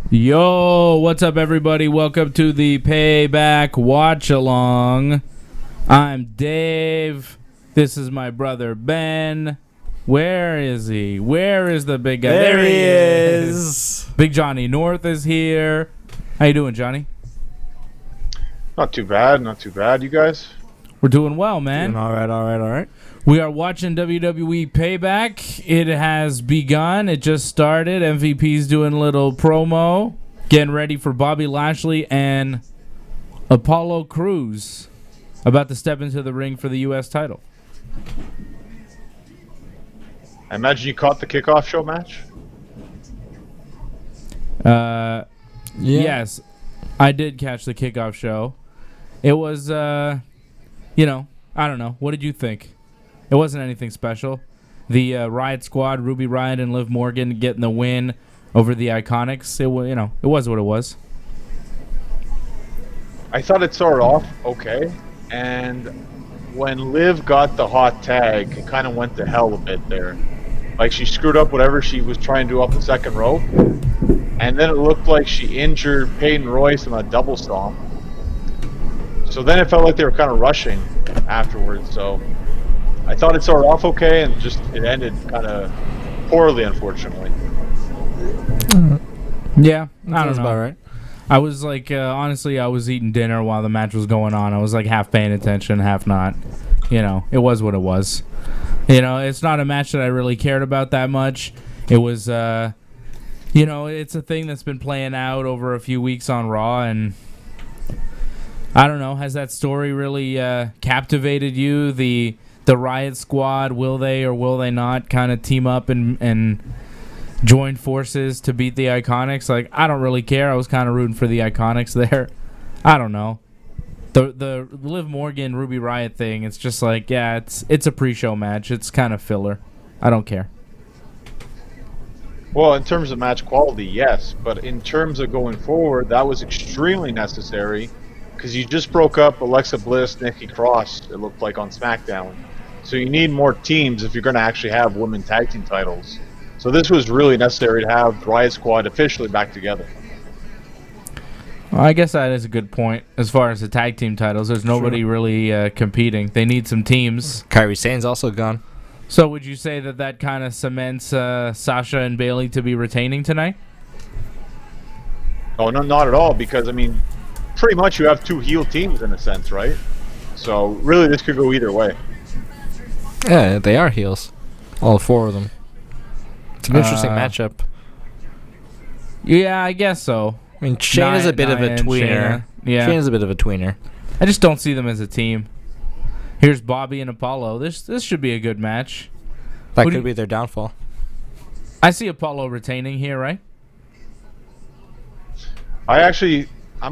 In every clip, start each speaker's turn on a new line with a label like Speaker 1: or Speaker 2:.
Speaker 1: Yo, what's up, everybody? Welcome to the Payback Watch Along. I'm Dave. This is my brother Ben. Where is he? Where is the big guy?
Speaker 2: There he is.
Speaker 1: Big Johnny North is here. How you doing, Johnny?
Speaker 3: Not too bad, not too bad. You guys?
Speaker 1: We're doing well, man.
Speaker 2: All right.
Speaker 1: We are watching WWE Payback. It has begun. It just started. MVP's doing a little promo, getting ready for Bobby Lashley and Apollo Crews about to step into the ring for the U.S. title.
Speaker 3: I imagine you caught the kickoff show match?
Speaker 1: Yes, I did catch the kickoff show. It was, I don't know. What did you think? It wasn't anything special. The Riot Squad, Ruby Riott and Liv Morgan getting the win over the Iconics. It was what it was.
Speaker 3: I thought it started off okay, and when Liv got the hot tag, it kind of went to hell a bit there. Like, she screwed up whatever she was trying to do up the second rope, and then it looked like she injured Peyton Royce on a double stomp. So then it felt like they were kind of rushing afterwards, so I thought it started off okay, and just it ended kind of poorly, unfortunately.
Speaker 1: Yeah, I don't know.
Speaker 2: About right.
Speaker 1: I was like, honestly, I was eating dinner while the match was going on. I was like half paying attention, half not. It was what it was. It's not a match that I really cared about that much. It was, it's a thing that's been playing out over a few weeks on Raw, and I don't know, has that story really captivated you? The Riot Squad, will they or will they not kind of team up and join forces to beat the Iconics? Like, I don't really care. I was kind of rooting for the Iconics there. I don't know. The Liv Morgan Ruby Riott thing, it's just like, yeah, it's a pre-show match. It's kind of filler. I don't care.
Speaker 3: Well, in terms of match quality, yes, but in terms of going forward, that was extremely necessary because you just broke up Alexa Bliss, Nikki Cross, it looked like, on SmackDown. So you need more teams if you're going to actually have women tag team titles. So this was really necessary to have Riot Squad officially back together.
Speaker 1: Well, I guess that is a good point. As far as the tag team titles, there's nobody really competing. They need some teams.
Speaker 2: Kairi Sane's also gone.
Speaker 1: So would you say that kind of cements Sasha and Bayley to be retaining tonight?
Speaker 3: Oh, no, not at all, because, I mean, pretty much you have two heel teams in a sense, right? So really this could go either way.
Speaker 2: Yeah, they are heels. All four of them. It's an interesting matchup.
Speaker 1: Yeah, I guess so.
Speaker 2: I mean, Shayna's a bit of a tweener.
Speaker 1: Yeah.
Speaker 2: Shayna's a bit of a tweener.
Speaker 1: I just don't see them as a team. Here's Bobby and Apollo. This should be a good match.
Speaker 2: That could be their downfall.
Speaker 1: I see Apollo retaining here, right?
Speaker 3: I'm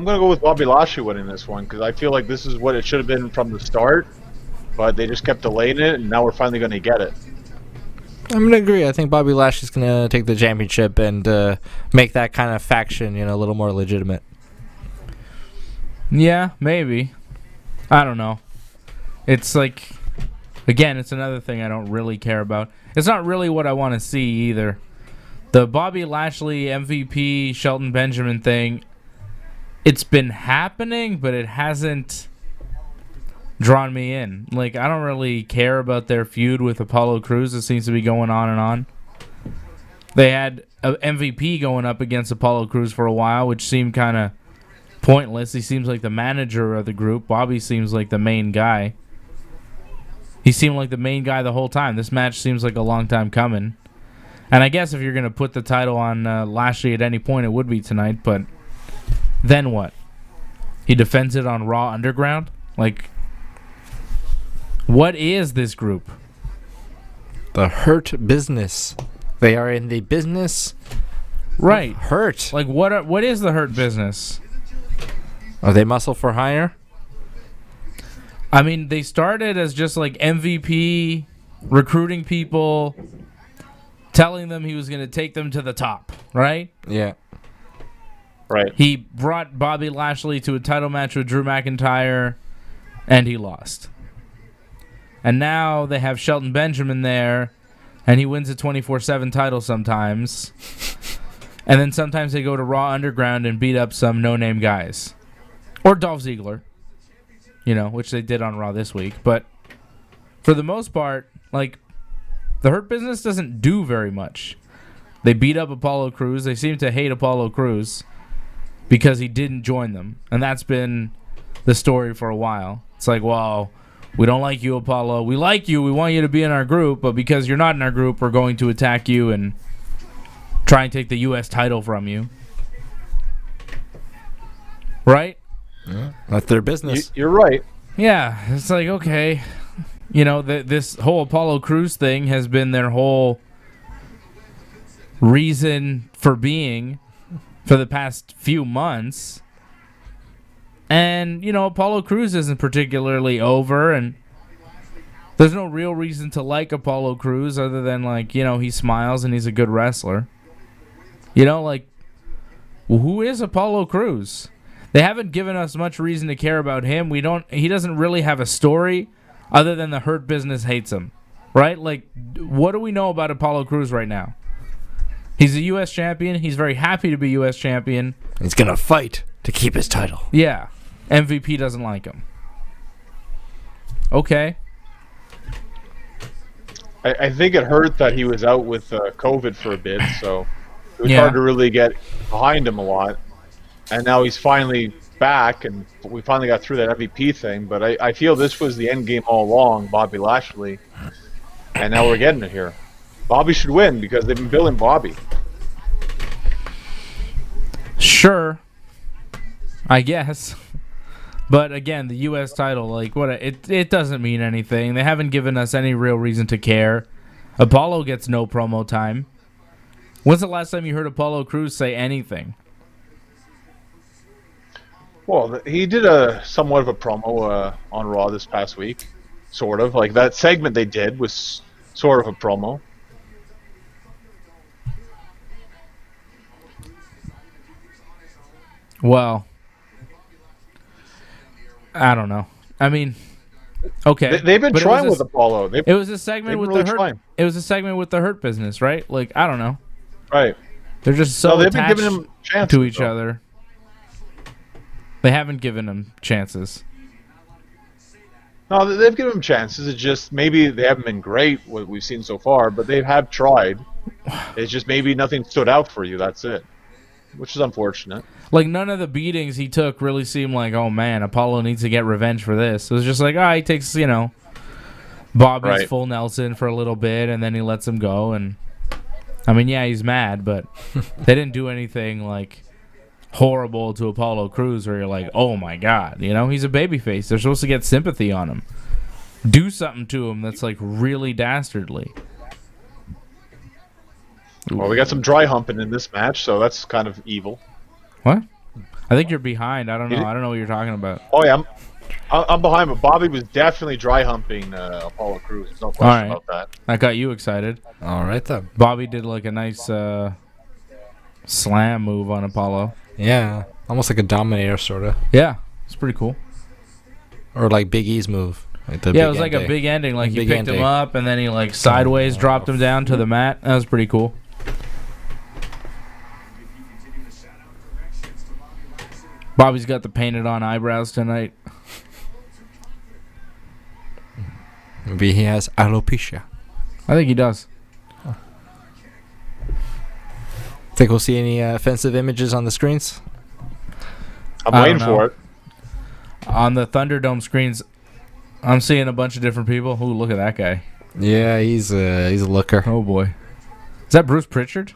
Speaker 3: going to go with Bobby Lashley winning this one because I feel like this is what it should have been from the start, but they just kept delaying it, and now we're finally going to get it.
Speaker 2: I'm going to agree. I think Bobby Lashley's going to take the championship and make that kind of faction, a little more legitimate.
Speaker 1: Yeah, maybe. I don't know. It's like, again, it's another thing I don't really care about. It's not really what I want to see either. The Bobby Lashley MVP Shelton Benjamin thing, it's been happening, but it hasn't drawn me in. Like, I don't really care about their feud with Apollo Crews. It seems to be going on and on. They had a MVP going up against Apollo Crews for a while, which seemed kind of pointless. He seems like the manager of the group. Bobby seems like the main guy. He seemed like the main guy the whole time. This match seems like a long time coming. And I guess if you're going to put the title on Lashley at any point, it would be tonight. But then what? He defends it on Raw Underground? Like, what is this group?
Speaker 2: The Hurt Business. They are in the business.
Speaker 1: Right.
Speaker 2: Hurt.
Speaker 1: Like, what is the Hurt Business?
Speaker 2: Are they muscle for hire?
Speaker 1: I mean, they started as just like MVP, recruiting people, telling them he was going to take them to the top, right?
Speaker 2: Yeah.
Speaker 3: Right.
Speaker 1: He brought Bobby Lashley to a title match with Drew McIntyre, and he lost. And now they have Shelton Benjamin there, and he wins a 24/7 title sometimes. And then sometimes they go to Raw Underground and beat up some no-name guys. Or Dolph Ziggler, which they did on Raw this week. But for the most part, like, the Hurt Business doesn't do very much. They beat up Apollo Crews. They seem to hate Apollo Crews because he didn't join them. And that's been the story for a while. It's like, well, we don't like you, Apollo. We like you. We want you to be in our group. But because you're not in our group, we're going to attack you and try and take the U.S. title from you. Right?
Speaker 2: Yeah, that's their business.
Speaker 3: You're right.
Speaker 1: Yeah. It's like, okay. This whole Apollo Crews thing has been their whole reason for being for the past few months. And, Apollo Crews isn't particularly over, and there's no real reason to like Apollo Crews other than, like, he smiles and he's a good wrestler. Who is Apollo Crews? They haven't given us much reason to care about him. He doesn't really have a story other than the Hurt Business hates him, right? Like, what do we know about Apollo Crews right now? He's a U.S. champion. He's very happy to be U.S. champion.
Speaker 2: He's going to fight to keep his title.
Speaker 1: Yeah. MVP doesn't like him. Okay.
Speaker 3: I think it hurt that he was out with COVID for a bit, so it was hard to really get behind him a lot. And now he's finally back, and we finally got through that MVP thing. But I feel this was the end game all along, Bobby Lashley, and now we're getting it here. Bobby should win because they've been billing Bobby.
Speaker 1: Sure. I guess. But again, the U.S. title, like, it doesn't mean anything. They haven't given us any real reason to care. Apollo gets no promo time. When's the last time you heard Apollo Crews say anything?
Speaker 3: Well, he did a somewhat of a promo on Raw this past week, sort of. Like, that segment they did was sort of a promo.
Speaker 1: Well, I don't know. I mean, okay.
Speaker 3: They've been trying with Apollo.
Speaker 1: It was a segment with the Hurt. It was a segment with the Hurt Business, right? Like, I don't know.
Speaker 3: Right.
Speaker 1: They're just so
Speaker 3: they've
Speaker 1: attached
Speaker 3: been giving him chances,
Speaker 1: to each other. They haven't given him chances.
Speaker 3: No, they've given him chances. It's just maybe they haven't been great, what we've seen so far, but they have tried. It's just maybe nothing stood out for you. That's it. Which is unfortunate.
Speaker 1: Like, none of the beatings he took really seemed like, oh, man, Apollo needs to get revenge for this. It was just like, he takes, Bobby's full Nelson for a little bit, and then he lets him go. And, I mean, yeah, he's mad, but they didn't do anything, like, horrible to Apollo Crews where you're like, oh, my God. He's a babyface. They're supposed to get sympathy on him. Do something to him that's, like, really dastardly.
Speaker 3: Well, we got some dry humping in this match, so that's kind of evil.
Speaker 1: What? I think you're behind. I don't know. I don't know what you're talking about.
Speaker 3: Oh, yeah. I'm behind, but Bobby was definitely dry humping Apollo Crews. There's no question about that.
Speaker 1: That got you excited.
Speaker 2: All right, then.
Speaker 1: Bobby did, like, a nice slam move on Apollo.
Speaker 2: Yeah. Almost like a Dominator, sort of.
Speaker 1: Yeah. It's pretty cool.
Speaker 2: Or like Big E's move. Like
Speaker 1: it was like a big ending. Like, he picked him up, and then he, like, sideways dropped him down to the mat. That was pretty cool. Bobby's got the painted on eyebrows tonight.
Speaker 2: Maybe he has alopecia.
Speaker 1: I think he does.
Speaker 2: Think we'll see any offensive images on the screens?
Speaker 3: I'm waiting for it.
Speaker 1: On the Thunderdome screens, I'm seeing a bunch of different people. Ooh, look at that guy.
Speaker 2: Yeah, he's a looker.
Speaker 1: Oh, boy. Is that Bruce Pritchard?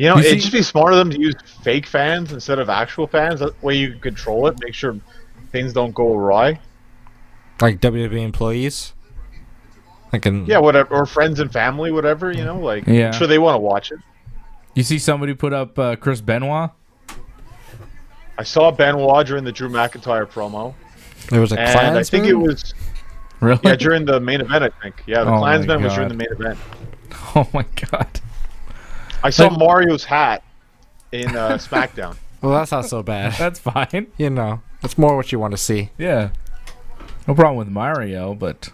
Speaker 3: It'd just be smart of them to use fake fans instead of actual fans. That way you can control it, make sure things don't go awry.
Speaker 2: Like WWE employees?
Speaker 3: Yeah, whatever. Or friends and family, whatever, I'm sure they want to watch it.
Speaker 1: You see somebody put up Chris Benoit?
Speaker 3: I saw Benoit during the Drew McIntyre promo.
Speaker 2: There was a Klansman?
Speaker 3: I think it was...
Speaker 1: Really?
Speaker 3: Yeah, during the main event, I think. Yeah, the Klansman was during the main event.
Speaker 1: Oh, my God.
Speaker 3: I saw Mario's hat in SmackDown.
Speaker 2: Well, that's not so bad.
Speaker 1: That's fine.
Speaker 2: That's more what you want to see.
Speaker 1: Yeah. No problem with Mario, but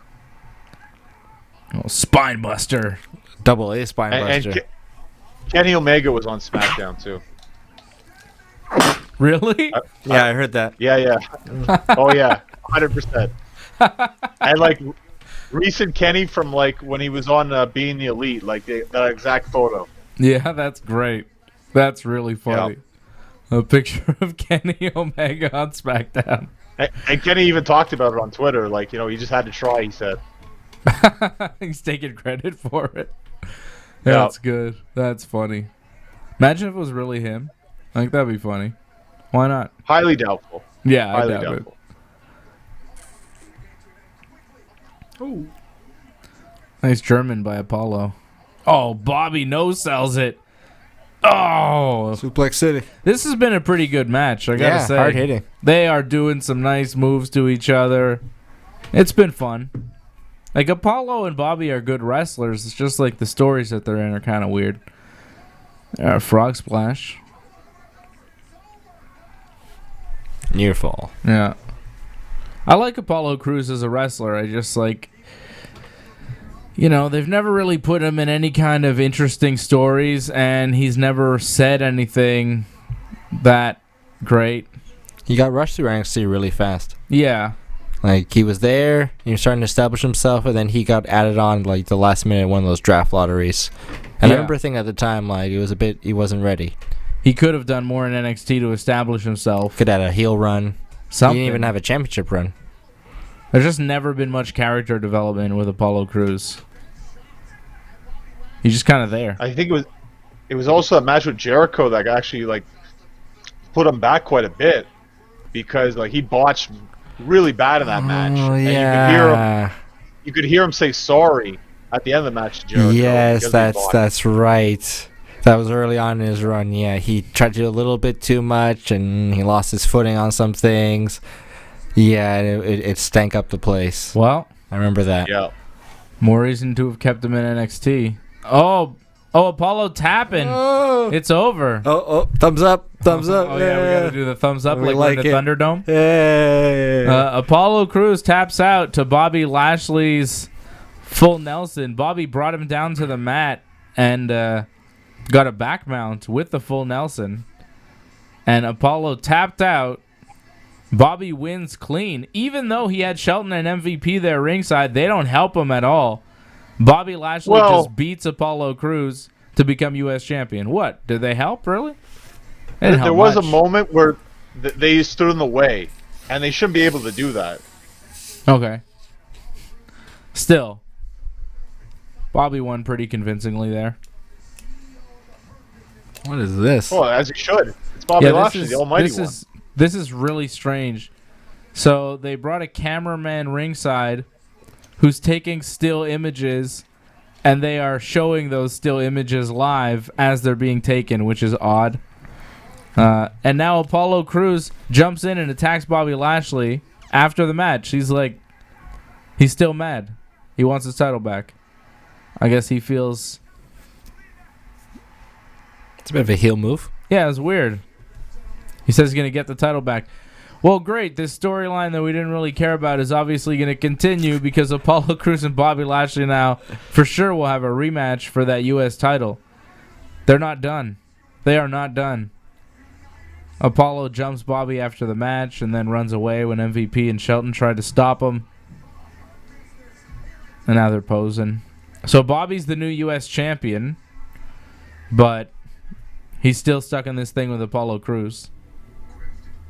Speaker 1: spine buster.
Speaker 2: Double A spine buster.
Speaker 3: And Kenny Omega was on SmackDown too.
Speaker 1: Really?
Speaker 2: Yeah, I heard that.
Speaker 3: Yeah. Oh yeah, 100%. And like recent Kenny from like when he was on Being the Elite, like that exact photo.
Speaker 1: Yeah, that's great. That's really funny. A picture of Kenny Omega on SmackDown.
Speaker 3: And Kenny even talked about it on Twitter. Like, you know, he just had to try, he said.
Speaker 1: He's taking credit for it.
Speaker 3: Yeah.
Speaker 1: That's good. That's funny. Imagine if it was really him. I think that'd be funny. Why not?
Speaker 3: Highly doubtful.
Speaker 1: Yeah, I
Speaker 3: Highly
Speaker 1: doubt
Speaker 3: doubtful.
Speaker 1: it. Ooh. Nice German by Apollo. Oh, Bobby no-sells it. Oh.
Speaker 2: Suplex City.
Speaker 1: This has been a pretty good match, I gotta say.
Speaker 2: Hard hitting.
Speaker 1: They are doing some nice moves to each other. It's been fun. Like, Apollo and Bobby are good wrestlers. It's just like the stories that they're in are kind of weird. Frog Splash.
Speaker 2: Near fall.
Speaker 1: Yeah. I like Apollo Crews as a wrestler. I just like... You know, they've never really put him in any kind of interesting stories, and he's never said anything that great.
Speaker 2: He got rushed through NXT really fast.
Speaker 1: Yeah.
Speaker 2: Like, he was there, he was starting to establish himself, and then he got added on, like, the last minute of one of those draft lotteries. And I remember thinking at the time, like, he wasn't ready.
Speaker 1: He could have done more in NXT to establish himself.
Speaker 2: Could have had a heel run.
Speaker 1: Something.
Speaker 2: He didn't even have a championship run.
Speaker 1: There's just never been much character development with Apollo Crews. He's just kind of there.
Speaker 3: I think it was also a match with Jericho that actually like put him back quite a bit because like he botched really bad in that match.
Speaker 2: Oh,
Speaker 3: And
Speaker 2: yeah.
Speaker 3: you could hear him say sorry at the end of the match to Jericho.
Speaker 2: Yes, that's right. That was early on in his run. Yeah, he tried to do a little bit too much, and he lost his footing on some things. Yeah, it stank up the place.
Speaker 1: Well,
Speaker 2: I remember that.
Speaker 3: Yeah.
Speaker 1: more reason to have kept him in NXT. Oh, Apollo tapping.
Speaker 2: Oh.
Speaker 1: It's over.
Speaker 2: Oh, thumbs up. Thumbs up.
Speaker 1: Oh, yeah, we got to do the thumbs up
Speaker 2: We
Speaker 1: like
Speaker 2: like
Speaker 1: we're in the
Speaker 2: it.
Speaker 1: Thunderdome.
Speaker 2: Yeah.
Speaker 1: Apollo Crews taps out to Bobby Lashley's full Nelson. Bobby brought him down to the mat and got a back mount with the full Nelson. And Apollo tapped out. Bobby wins clean. Even though he had Shelton and MVP there ringside, they don't help him at all. Bobby Lashley just beats Apollo Crews to become U.S. champion. What? Did they help, really?
Speaker 3: There was a moment where they stood in the way, and they shouldn't be able to do that.
Speaker 1: Okay. Still, Bobby won pretty convincingly there.
Speaker 2: What is this?
Speaker 3: Well, as he should. It's Bobby Lashley, the almighty one.
Speaker 1: This is really strange. So they brought a cameraman ringside who's taking still images, and they are showing those still images live as they're being taken, which is odd. And now Apollo Crews jumps in and attacks Bobby Lashley after the match. He's still mad. He wants his title back. I guess he feels...
Speaker 2: It's a bit of a heel move.
Speaker 1: Yeah, it's weird. He says he's going to get the title back. Well, great. This storyline that we didn't really care about is obviously going to continue because Apollo Crews and Bobby Lashley now for sure will have a rematch for that U.S. title. They're not done. They are not done. Apollo jumps Bobby after the match and then runs away when MVP and Shelton tried to stop him. And now they're posing. So Bobby's the new U.S. champion, but he's still stuck in this thing with Apollo Crews.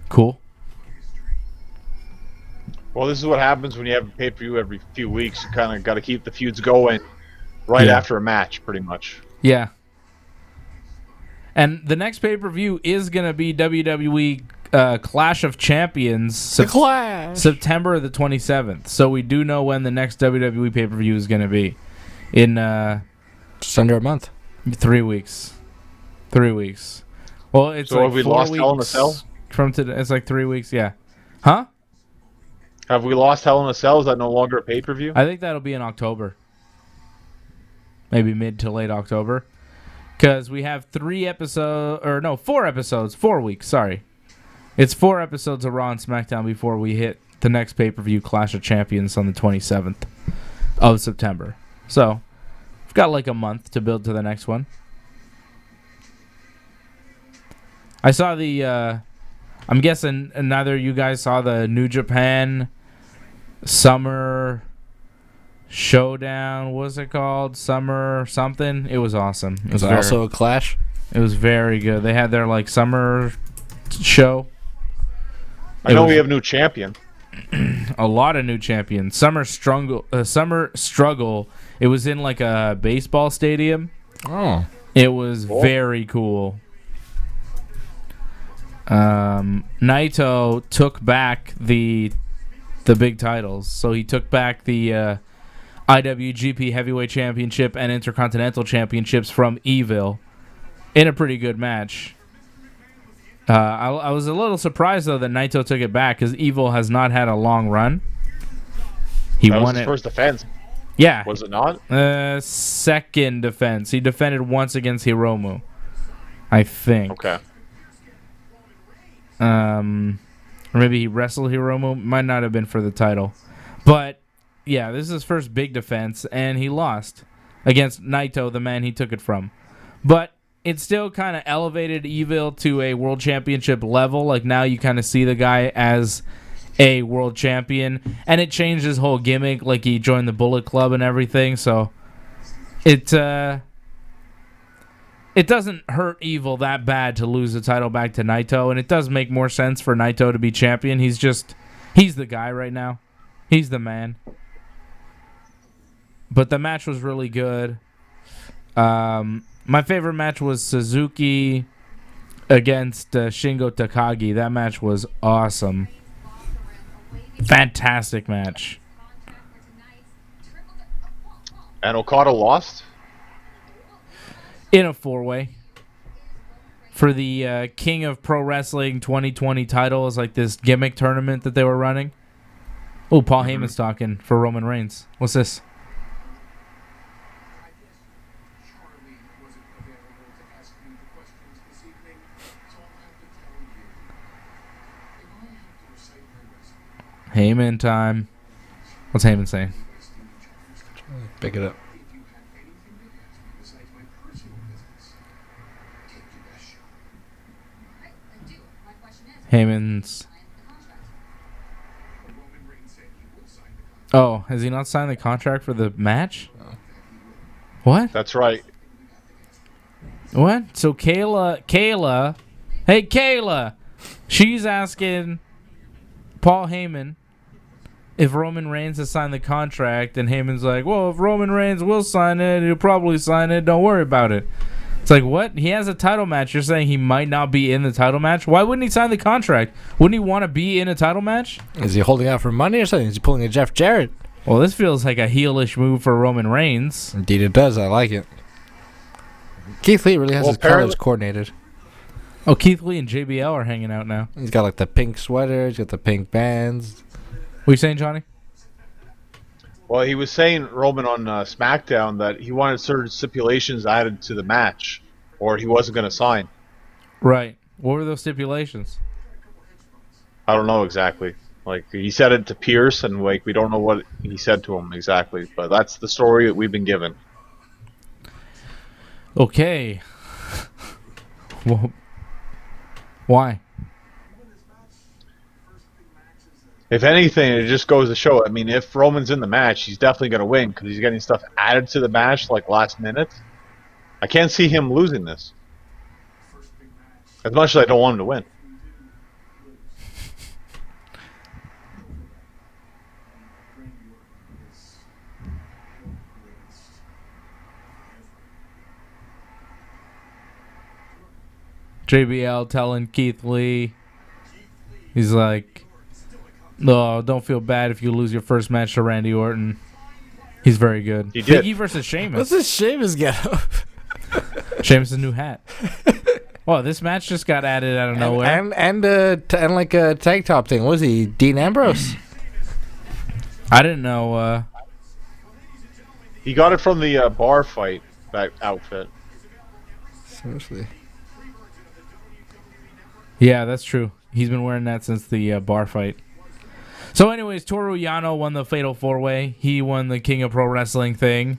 Speaker 1: Cool.
Speaker 3: Well, this is what happens when you have a pay-per-view every few weeks. You kind of got to keep the feuds going right after a match, pretty much.
Speaker 1: Yeah. And the next pay-per-view is going to be WWE Clash of Champions.
Speaker 2: The Clash!
Speaker 1: September the 27th. So we do know when the next WWE pay-per-view is going to be. In
Speaker 2: just under a month.
Speaker 1: 3 weeks. 3 weeks. Well, it's
Speaker 3: so
Speaker 1: like
Speaker 3: have we
Speaker 1: 4
Speaker 3: lost
Speaker 1: weeks
Speaker 3: Hell in a Cell?
Speaker 1: From today. It's like 3 weeks, yeah. Huh?
Speaker 3: Have we lost Hell in a Cell? Is that no longer a pay-per-view?
Speaker 1: I think that'll be in October. Maybe mid to late October. Because we have 4 episodes, 4 weeks, sorry. It's 4 episodes of Raw and SmackDown before we hit the next pay-per-view, Clash of Champions, on the 27th of September. So, we've got like a month to build to the next one. I saw the... I'm guessing neither of you guys saw the New Japan Summer Showdown. What was it called? Summer something? It was awesome. It was
Speaker 2: also a Clash?
Speaker 1: It was very good. They had their like summer show.
Speaker 3: I know we have a new champion.
Speaker 1: A lot of new champions. Summer Struggle. It was in like a baseball stadium.
Speaker 2: Oh.
Speaker 1: It was very cool. Naito took back the big titles. So he took back the IWGP Heavyweight Championship and Intercontinental Championships from Evil in a pretty good match. I was a little surprised, though, that Naito took it back because Evil has not had a long run.
Speaker 3: That was his first defense.
Speaker 1: Yeah.
Speaker 3: Was it not?
Speaker 1: Second defense. He defended once against Hiromu, I think.
Speaker 3: Okay.
Speaker 1: Or maybe he wrestled Hiromu. Might not have been for the title. But, yeah, this is his first big defense, and he lost against Naito, the man he took it from. But it still kind of elevated Evil to a world championship level. Like, now you kind of see the guy as a world champion. And it changed his whole gimmick. Like, he joined the Bullet Club and everything. So, it doesn't hurt Evil that bad to lose the title back to Naito. And it does make more sense for Naito to be champion. He's the guy right now. He's the man. But the match was really good. My favorite match was Suzuki against Shingo Takagi. That match was awesome. Fantastic match.
Speaker 3: And Okada lost?
Speaker 1: In a 4-way. For the King of Pro Wrestling 2020 title is like this gimmick tournament that they were running. Oh, Paul Heyman's talking for Roman Reigns. What's this? Heyman time. What's Heyman saying?
Speaker 2: Pick it up.
Speaker 1: Heyman's... Oh, has he not signed the contract for the match?
Speaker 2: No.
Speaker 1: What?
Speaker 3: That's right.
Speaker 1: What? So Kayla... Hey, Kayla! She's asking Paul Heyman if Roman Reigns has signed the contract, and Heyman's like, well, if Roman Reigns will sign it, he'll probably sign it. Don't worry about it. It's like, what? He has a title match. You're saying he might not be in the title match? Why wouldn't he sign the contract? Wouldn't he want to be in a title match?
Speaker 2: Is he holding out for money or something? Is he pulling a Jeff Jarrett?
Speaker 1: Well, this feels like a heelish move for Roman Reigns.
Speaker 2: Indeed it does. I like it. Keith Lee really has his colors coordinated.
Speaker 1: Oh, Keith Lee and JBL are hanging out now.
Speaker 2: He's got like the pink sweater. He's got the pink bands.
Speaker 1: What are you saying, Johnny?
Speaker 3: Well, he was saying, Roman, on SmackDown that he wanted certain stipulations added to the match, or he wasn't going to sign.
Speaker 1: Right. What were those stipulations?
Speaker 3: I don't know exactly. Like, he said it to Pierce, and like we don't know what he said to him exactly. But that's the story that we've been given.
Speaker 1: Okay. Well, why?
Speaker 3: If anything, it just goes to show. I mean, if Roman's in the match, he's definitely going to win because he's getting stuff added to the match like last minute. I can't see him losing this. As much as I don't want him to win.
Speaker 1: JBL telling Keith Lee, he's like, no, don't feel bad if you lose your first match to Randy Orton. He's very good.
Speaker 3: He did.
Speaker 1: Biggie versus Sheamus.
Speaker 2: What's this Sheamus get up?
Speaker 1: Sheamus' new hat. Oh, this match just got added out of nowhere.
Speaker 2: And like a tank top thing. What was he? Dean Ambrose?
Speaker 1: I didn't know.
Speaker 3: He got it from the bar fight, that outfit.
Speaker 2: Seriously.
Speaker 1: Yeah, that's true. He's been wearing that since the bar fight. So anyways, Toru Yano won the Fatal 4-Way. He won the King of Pro Wrestling thing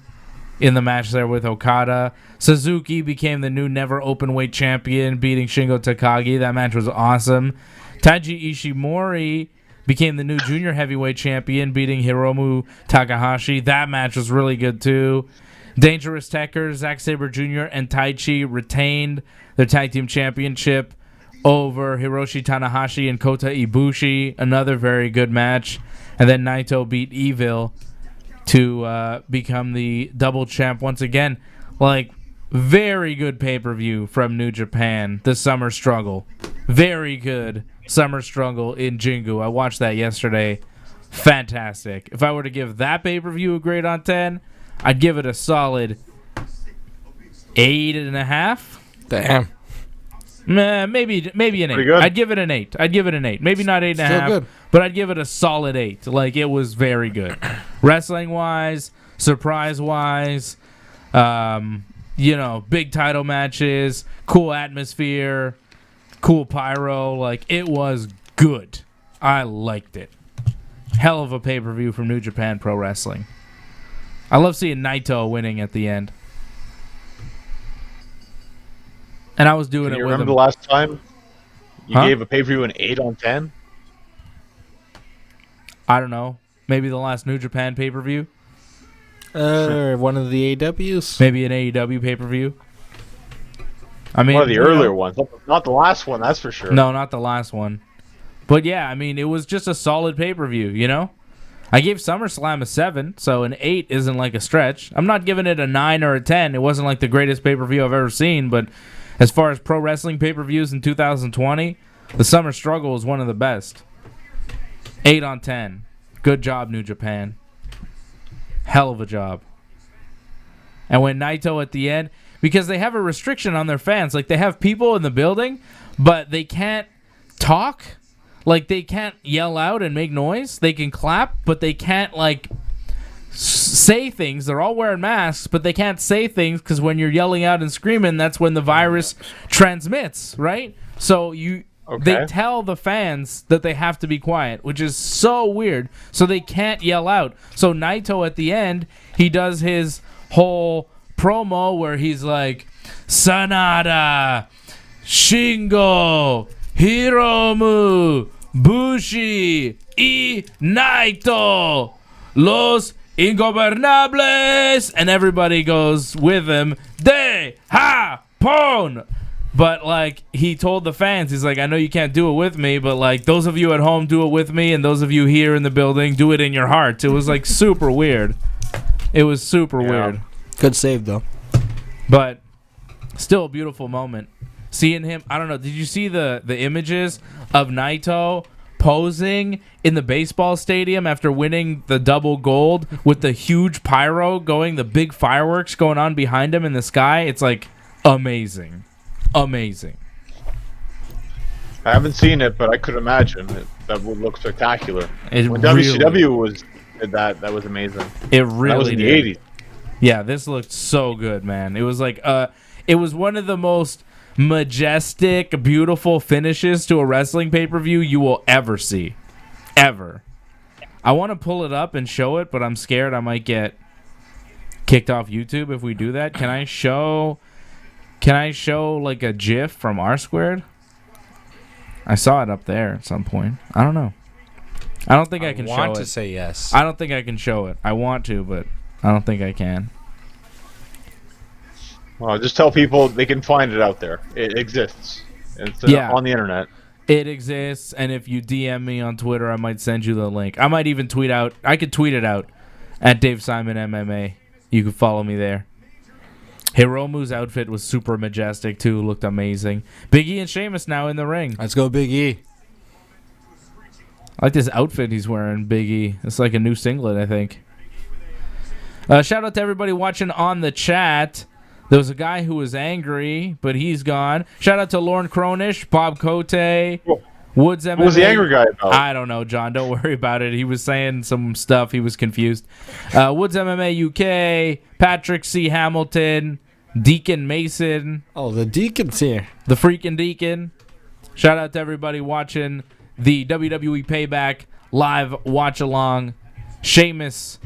Speaker 1: in the match there with Okada. Suzuki became the new never openweight champion, beating Shingo Takagi. That match was awesome. Taiji Ishimori became the new junior heavyweight champion, beating Hiromu Takahashi. That match was really good too. Dangerous Tekkers, Zack Sabre Jr. and Taichi retained their tag team championship over Hiroshi Tanahashi and Kota Ibushi. Another very good match. And then Naito beat Evil to become the double champ once again. Like, very good pay-per-view from New Japan, the Summer Struggle. Very good Summer Struggle in Jingu. I watched that yesterday. Fantastic. If I were to give that pay-per-view a grade on 10, I'd give it a solid 8.5.
Speaker 2: Damn.
Speaker 1: Maybe an 8. I'd give it an 8. Maybe not 8.5, but I'd give it a solid 8. Like, it was very good. Wrestling-wise, surprise-wise, big title matches, cool atmosphere, cool pyro. Like, it was good. I liked it. Hell of a pay-per-view from New Japan Pro Wrestling. I love seeing Naito winning at the end. And I was doing it with him.
Speaker 3: You remember the last time you gave a pay-per-view an 8 on 10?
Speaker 1: I don't know. Maybe the last New Japan pay-per-view?
Speaker 2: One of the AWs?
Speaker 1: Maybe an AEW pay-per-view? I mean,
Speaker 3: one of the earlier ones. Not the last one, that's for sure.
Speaker 1: No, not the last one. But yeah, I mean, it was just a solid pay-per-view, you know? I gave SummerSlam a 7, so an 8 isn't like a stretch. I'm not giving it a 9 or a 10. It wasn't like the greatest pay-per-view I've ever seen, but as far as pro wrestling pay-per-views in 2020, the Summer Struggle was one of the best. 8 on 10. Good job, New Japan. Hell of a job. And when Naito at the end, because they have a restriction on their fans, like they have people in the building, but they can't talk. Like, they can't yell out and make noise. They can clap, but they can't, like, say things. They're all wearing masks, but they can't say things because when you're yelling out and screaming, that's when the virus transmits, right? So they tell the fans that they have to be quiet, which is so weird. So they can't yell out. So Naito at the end, he does his whole promo where he's like, Sanada, Shingo, Hiromu, Bushi, y Naito, Los Ingobernables, and everybody goes with him, De Japón. But, like, he told the fans, he's like, I know you can't do it with me, but, like, those of you at home do it with me, and those of you here in the building do it in your hearts. It was, like, super weird. It was super weird.
Speaker 2: Good save, though.
Speaker 1: But still a beautiful moment. Seeing him, I don't know, did you see the images of Naito posing in the baseball stadium after winning the double gold with the huge pyro going, the big fireworks going on behind him in the sky? It's like amazing. Amazing.
Speaker 3: I haven't seen it, but I could imagine that would look spectacular. When
Speaker 1: really,
Speaker 3: WCW did that was amazing.
Speaker 1: It really
Speaker 3: that was in
Speaker 1: did.
Speaker 3: the 80s.
Speaker 1: Yeah, this looked so good, man. It was like it was one of the most majestic, beautiful finishes to a wrestling pay-per-view you will ever see. Ever. I want to pull it up and show it, but I'm scared I might get kicked off YouTube if we do that. Can I show like a GIF from R Squared? I saw it up there at some point. I don't know. I don't think I can show it.
Speaker 2: I want to say yes.
Speaker 1: I don't think I can show it. I want to, but I don't think I can.
Speaker 3: Well, just tell people they can find it out there. It exists. It's on the internet.
Speaker 1: It exists, and if you DM me on Twitter, I might send you the link. I might even tweet out. I could tweet it out at Dave Simon MMA. You can follow me there. Hiromu's outfit was super majestic, too. Looked amazing. Big E and Sheamus now in the ring.
Speaker 2: Let's go, Big E.
Speaker 1: I like this outfit he's wearing, Big E. It's like a new singlet, I think. Shout out to everybody watching on the chat. There was a guy who was angry, but he's gone. Shout out to Lauren Cronish, Bob Cote, Woods MMA.
Speaker 3: What was the angry guy about?
Speaker 1: I don't know, John. Don't worry about it. He was saying some stuff. He was confused. Woods MMA UK, Patrick C. Hamilton, Deacon Mason.
Speaker 2: Oh, the Deacon's here.
Speaker 1: The freaking Deacon. Shout out to everybody watching the WWE Payback live watch along. Sheamus,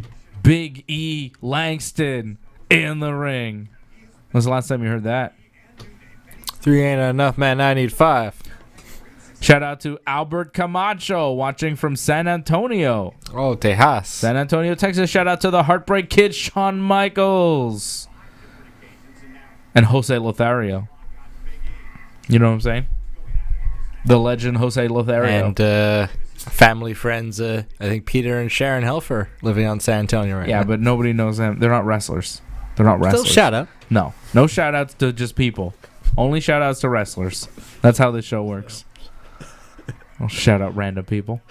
Speaker 1: Big E, Langston in the ring. When was the last time you heard that?
Speaker 2: 3 ain't enough, man. I need 5.
Speaker 1: Shout out to Albert Camacho watching from San Antonio.
Speaker 2: Oh, Tejas.
Speaker 1: San Antonio, Texas. Shout out to the Heartbreak Kid, Shawn Michaels. And Jose Lothario. You know what I'm saying? The legend Jose Lothario.
Speaker 2: And family friends, I think Peter and Sharon Helfer living on San Antonio right now.
Speaker 1: Yeah, but nobody knows them. They're not wrestlers. They're not wrestlers.
Speaker 2: Still shout out.
Speaker 1: No. No shout outs to just people. Only shout outs to wrestlers. That's how this show works. I'll shout out random people.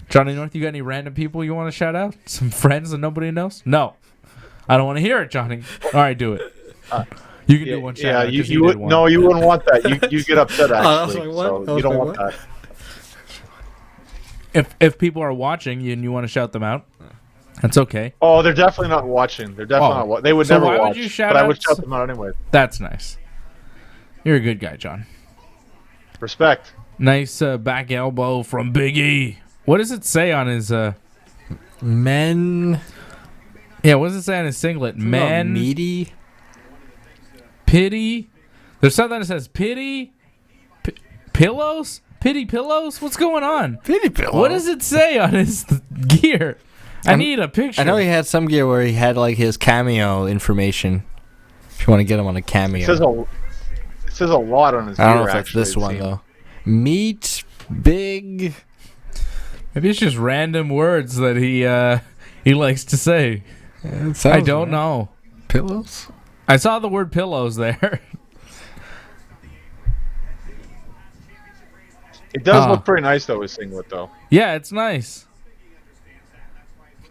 Speaker 1: Johnny North, you got any random people you want to shout out? Some friends that nobody knows? No. I don't want to hear it, Johnny. All right, do it. You can do one shout out.
Speaker 3: You would, no, you wouldn't want that. You get upset, actually. So you don't want that.
Speaker 1: If people are watching and you want to shout them out, that's okay.
Speaker 3: Oh, they're definitely not watching. They're definitely not. They would never watch.
Speaker 1: Would you shout
Speaker 3: but
Speaker 1: out?
Speaker 3: I would shout them out anyway.
Speaker 1: That's nice. You're a good guy, John.
Speaker 3: Respect.
Speaker 1: Nice back elbow from Big E. What does it say on his...
Speaker 2: Men.
Speaker 1: Yeah, what does it say on his singlet? Men.
Speaker 2: Meaty.
Speaker 1: Pity. There's something that says pity. Pillows? Pity pillows? What's going on?
Speaker 2: Pity pillows.
Speaker 1: What does it say on his gear? I need a picture.
Speaker 2: I know he had some gear where he had like his cameo information. If you want to get him on a cameo.
Speaker 3: It says a lot on his gear.
Speaker 2: I don't know if it's this one though. Meat, big.
Speaker 1: Maybe it's just random words that he likes to say.
Speaker 2: Yeah,
Speaker 1: I don't know.
Speaker 2: Pillows?
Speaker 1: I saw the word pillows there.
Speaker 3: It does look pretty nice though, his singlet though.
Speaker 1: Yeah, it's nice.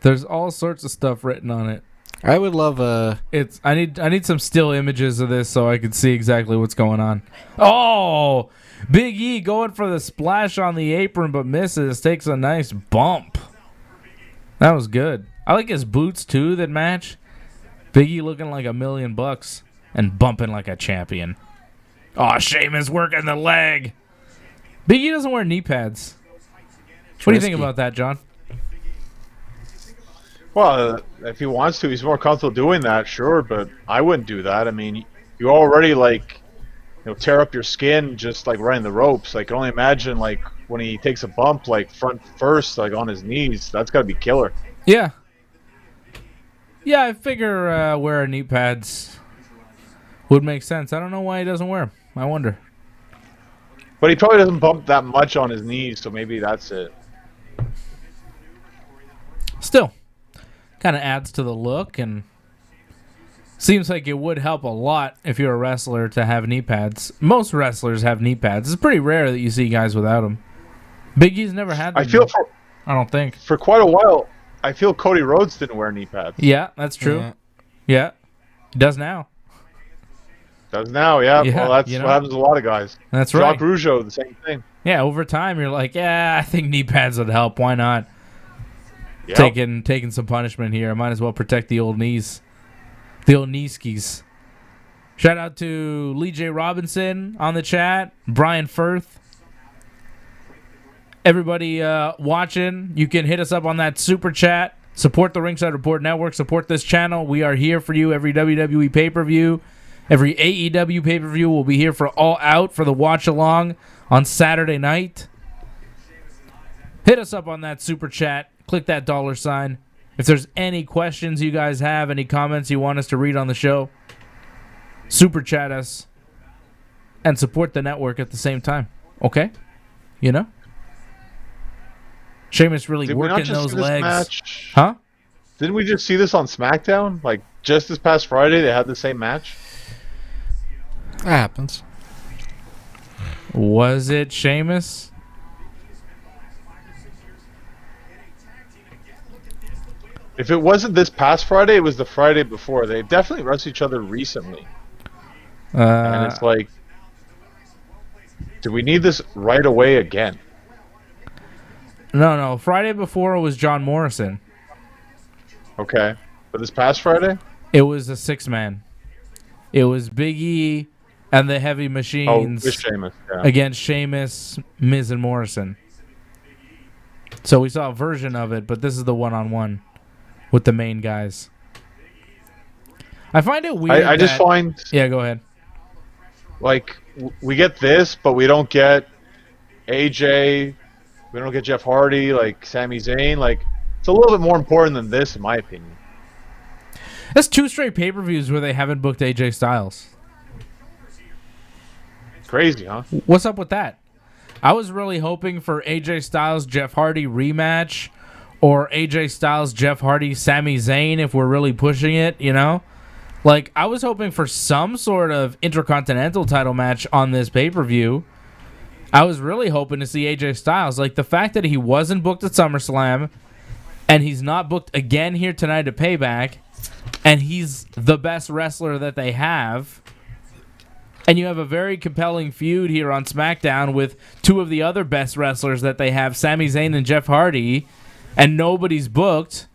Speaker 1: There's all sorts of stuff written on it.
Speaker 2: I would love
Speaker 1: I need some still images of this so I can see exactly what's going on. Oh, Big E going for the splash on the apron but misses. Takes a nice bump. That was good. I like his boots too that match. Big E looking like $1 million and bumping like a champion. Oh, Sheamus working the leg. Big E doesn't wear knee pads. What do you think about that, John?
Speaker 3: Well, if he wants to, he's more comfortable doing that, sure, but I wouldn't do that. I mean, you already tear up your skin just like running the ropes. Like, I can only imagine like when he takes a bump like front first, like on his knees. That's got to be killer.
Speaker 1: Yeah. Yeah, I figure wearing knee pads would make sense. I don't know why he doesn't wear them. I wonder.
Speaker 3: But he probably doesn't bump that much on his knees, so maybe that's it.
Speaker 1: Still, kind of adds to the look, and seems like it would help a lot if you're a wrestler to have knee pads. Most wrestlers have knee pads. It's pretty rare that you see guys without them. Big E's never had them. I don't think.
Speaker 3: For quite a while, I feel Cody Rhodes didn't wear knee pads.
Speaker 1: Yeah, that's true. Yeah. He does now.
Speaker 3: Does now, yeah. Well, that's what happens to a lot of guys.
Speaker 1: That's right.
Speaker 3: Jacques Rougeau, the same thing.
Speaker 1: Yeah, over time, you're like, I think knee pads would help. Why not?
Speaker 3: Yep.
Speaker 1: Taking some punishment here. I might as well protect the old knees. The old knee skis. Shout out to Lee J. Robinson on the chat. Brian Firth. Everybody watching, you can hit us up on that super chat. Support the Ringside Report Network. Support this channel. We are here for you every WWE pay-per-view. Every AEW pay-per-view will be here for All Out for the watch-along on Saturday night. Hit us up on that super chat. Click that $sign. If there's any questions you guys have, any comments you want us to read on the show, super chat us and support the network at the same time. Okay? You know? Sheamus really working those legs.
Speaker 3: Match?
Speaker 1: Huh?
Speaker 3: Didn't we just see this on SmackDown? Like, just this past Friday, they had the same match?
Speaker 2: That happens.
Speaker 1: Was it Sheamus?
Speaker 3: If it wasn't this past Friday, it was the Friday before. They definitely wrestled each other recently. And it's like, do we need this right away again?
Speaker 1: No. Friday before was John Morrison.
Speaker 3: Okay. But this past Friday?
Speaker 1: It was a 6-man. It was Big E, and the Heavy
Speaker 3: Oh,
Speaker 1: Machines
Speaker 3: with Sheamus. Yeah.
Speaker 1: against Sheamus, Miz, and Morrison. So we saw a version of it, but this is the one-on-one with the main guys. I find it weird.
Speaker 3: I just find,
Speaker 1: Yeah, go ahead.
Speaker 3: like, we get this, but we don't get AJ. We don't get Jeff Hardy, like Sami Zayn. Like, it's a little bit more important than this, in my opinion.
Speaker 1: That's 2 straight pay-per-views where they haven't booked AJ Styles.
Speaker 3: Crazy, huh?
Speaker 1: What's up with that? I was really hoping for AJ Styles Jeff Hardy rematch, or AJ Styles Jeff Hardy Sami Zayn if we're really pushing it, you know? Like, I was hoping for some sort of Intercontinental title match on this pay-per-view. I was really hoping to see AJ Styles. Like, the fact that he wasn't booked at SummerSlam, and he's not booked again here tonight at Payback, and he's the best wrestler that they have, and you have a very compelling feud here on SmackDown with 2 of the other best wrestlers that they have, Sami Zayn and Jeff Hardy, and nobody's booked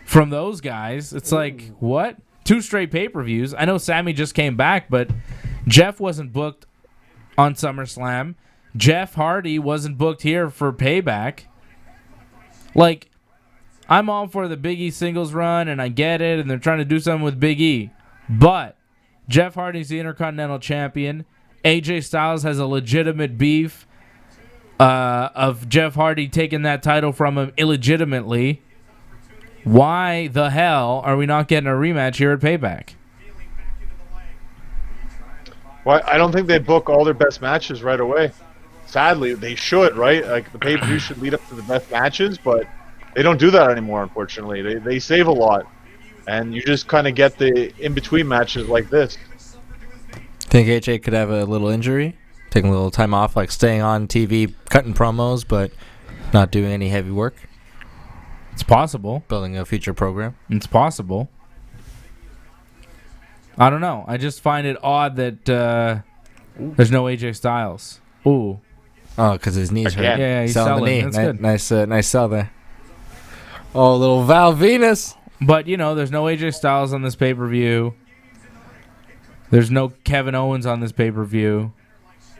Speaker 1: from those guys. It's like, what? 2 straight pay-per-views. I know Sami just came back, but Jeff wasn't booked on SummerSlam. Jeff Hardy wasn't booked here for Payback. Like, I'm all for the Big E singles run, and I get it, and they're trying to do something with Big E. But Jeff Hardy's the Intercontinental Champion. AJ Styles has a legitimate beef of Jeff Hardy taking that title from him illegitimately. Why the hell are we not getting a rematch here at Payback?
Speaker 3: Well, I don't think they book all their best matches right away. Sadly, they should, right? Like, the pay-per-view should lead up to the best matches, but they don't do that anymore, unfortunately. They save a lot, and you just kind of get the in-between matches like this.
Speaker 2: Think AJ could have a little injury, taking a little time off, like staying on TV, cutting promos, but not doing any heavy work,
Speaker 1: It's possible.
Speaker 2: building a future program.
Speaker 1: It's possible. I don't know. I just find it odd that there's no AJ Styles. Ooh.
Speaker 2: Oh, because his knees hurt.
Speaker 3: Again.
Speaker 1: Yeah, he's
Speaker 2: Selling
Speaker 1: selling.
Speaker 2: the knee.
Speaker 1: That's good.
Speaker 2: Nice sell there. Oh, little Val Venus.
Speaker 1: But, you know, there's no AJ Styles on this pay-per-view. There's no Kevin Owens on this pay-per-view.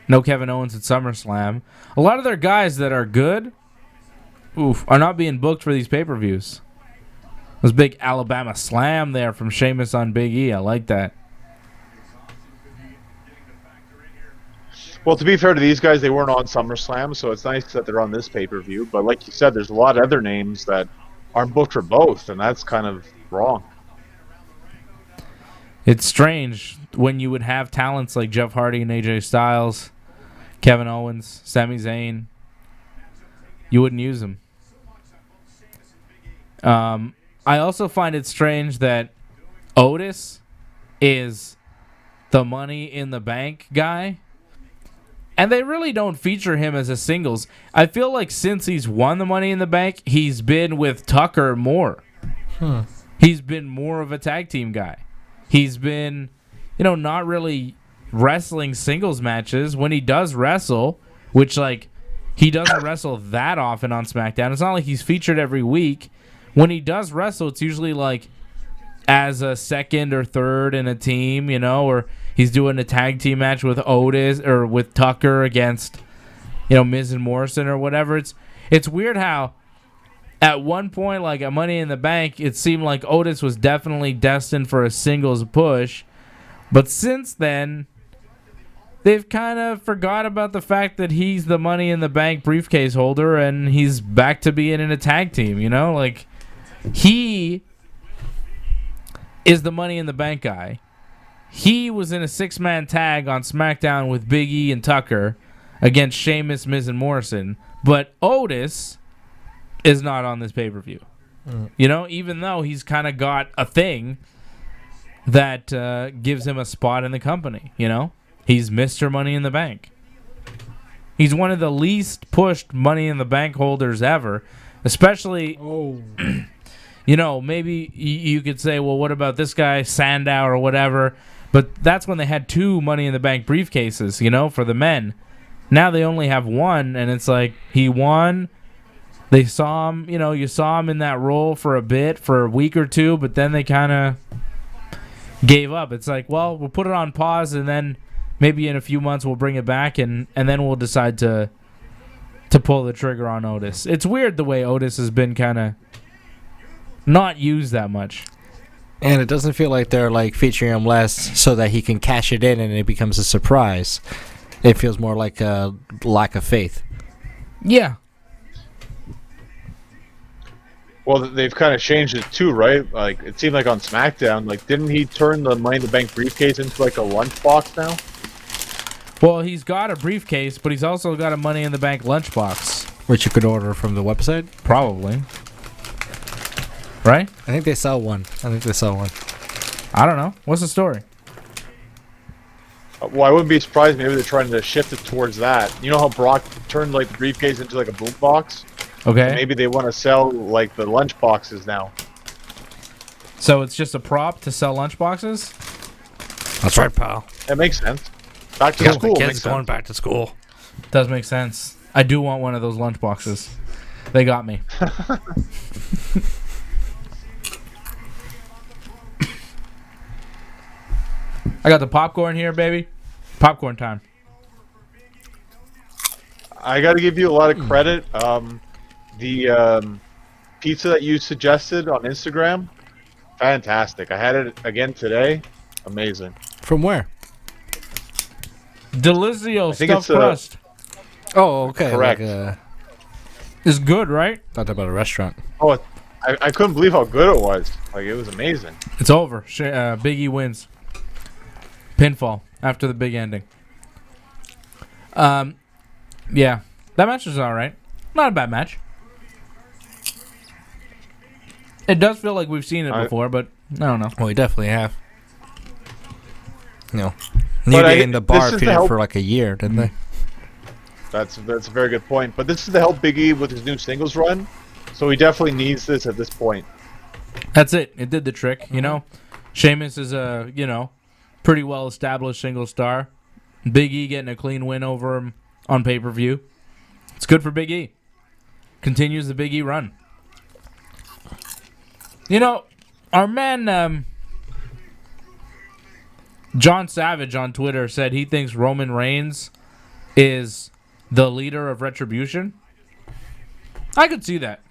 Speaker 1: No Kevin Owens at SummerSlam. A lot of their guys that are good, are not being booked for these pay-per-views. This big Alabama slam there from Sheamus on Big E. I like that.
Speaker 3: Well, to be fair to these guys, they weren't on SummerSlam, so it's nice that they're on this pay-per-view. But like you said, there's a lot of other names that aren't booked for both, and that's kind of wrong.
Speaker 1: It's strange when you would have talents like Jeff Hardy and AJ Styles, Kevin Owens, Sami Zayn. You wouldn't use them. I also find it strange that Otis is the Money in the Bank guy, and they really don't feature him as a singles. I feel like since he's won the Money in the Bank, he's been with Tucker more. He's been more of a tag team guy. He's been, not really wrestling singles matches. When he does wrestle, which, like, he doesn't wrestle that often on SmackDown. It's not like he's featured every week. When he does wrestle, it's usually, like, as a second or third in a team, or he's doing a tag team match with Otis or with Tucker against, Miz and Morrison or whatever. It's weird how at one point, like at Money in the Bank, it seemed like Otis was definitely destined for a singles push. But since then, they've kind of forgot about the fact that he's the Money in the Bank briefcase holder and he's back to being in a tag team, Like, he is the Money in the Bank guy. He was in a 6-man tag on SmackDown with Big E and Tucker against Sheamus, Miz, and Morrison. But Otis is not on this pay-per-view. Even though he's kind of got a thing that gives him a spot in the company, He's Mr. Money in the Bank. He's one of the least pushed Money in the Bank holders ever, especially... maybe you could say, well, what about this guy, Sandow or whatever? But that's when they had 2 Money in the Bank briefcases, for the men. Now they only have 1, and it's like he won. They saw him, you saw him in that role for a bit, for a week or 2, but then they kind of gave up. It's like, well, we'll put it on pause, and then maybe in a few months we'll bring it back, and then we'll decide to pull the trigger on Otis. It's weird the way Otis has been kind of not used that much.
Speaker 2: And it doesn't feel like they're like featuring him less so that he can cash it in and it becomes a surprise. It feels more like a lack of faith.
Speaker 1: Yeah.
Speaker 3: Well, they've kind of changed it too, right? Like, it seemed like on SmackDown, like, didn't he turn the Money in the Bank briefcase into like a lunchbox now?
Speaker 1: Well, he's got a briefcase, but he's also got a Money in the Bank lunchbox.
Speaker 2: Which you could order from the website?
Speaker 1: Probably. Right?
Speaker 2: I think they sell one.
Speaker 1: I don't know. What's the story?
Speaker 3: Well, I wouldn't be surprised. Maybe they're trying to shift it towards that. You know how Brock turned like the briefcase into like a boombox?
Speaker 1: Okay.
Speaker 3: Maybe they want to sell like the lunch boxes now.
Speaker 1: So it's just a prop to sell lunchboxes?
Speaker 2: That's right, pal.
Speaker 3: That makes sense. Back to school.
Speaker 2: The
Speaker 3: Makes
Speaker 2: kids going
Speaker 3: sense.
Speaker 2: back to school.
Speaker 1: Does make sense. I do want one of those lunchboxes. They got me. I got the popcorn here, baby. Popcorn time.
Speaker 3: I got to give you a lot of credit. The pizza that you suggested on Instagram, fantastic. I had it again today. Amazing.
Speaker 2: From where?
Speaker 1: Delizio
Speaker 3: think
Speaker 1: stuffed
Speaker 3: it's,
Speaker 1: crust.
Speaker 2: Oh, okay.
Speaker 3: Correct.
Speaker 2: Like,
Speaker 1: It's good, right?
Speaker 2: thought about a restaurant.
Speaker 3: Oh, I couldn't believe how good it was. Like, it was amazing.
Speaker 1: It's over. Big E wins. Pinfall after the big ending. Yeah. That match was alright. Not a bad match. It does feel like we've seen it before, but I don't know.
Speaker 2: Well, we definitely have. No.
Speaker 3: But
Speaker 2: New Day in the bar
Speaker 3: this is to
Speaker 2: feuded
Speaker 3: help-
Speaker 2: for like a year, didn't they?
Speaker 3: That's a very good point. But this is to help Big E with his new singles run. So he definitely needs this at this point.
Speaker 1: That's it. It did the trick, you know. Sheamus is a, pretty well established single star. Big E getting a clean win over him on pay-per-view. It's good for Big E. Continues the Big E run. Our man John Savage on Twitter said he thinks Roman Reigns is the leader of Retribution. I could see that.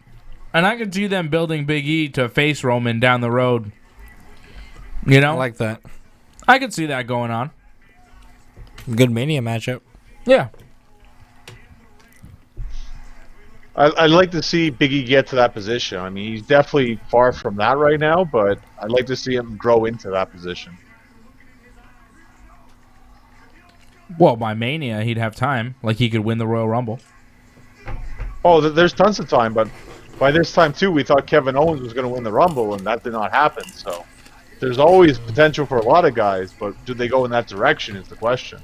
Speaker 1: And I could see them building Big E to face Roman down the road.
Speaker 2: I like that.
Speaker 1: I could see that going on.
Speaker 2: Good Mania matchup.
Speaker 1: Yeah.
Speaker 3: I'd like to see Big E get to that position. I mean, he's definitely far from that right now, but I'd like to see him grow into that position.
Speaker 1: Well, by Mania, he'd have time. Like, he could win the Royal Rumble.
Speaker 3: Oh, there's tons of time, but by this time, too, we thought Kevin Owens was going to win the Rumble, and that did not happen. So there's always potential for a lot of guys, but do they go in that direction is the question.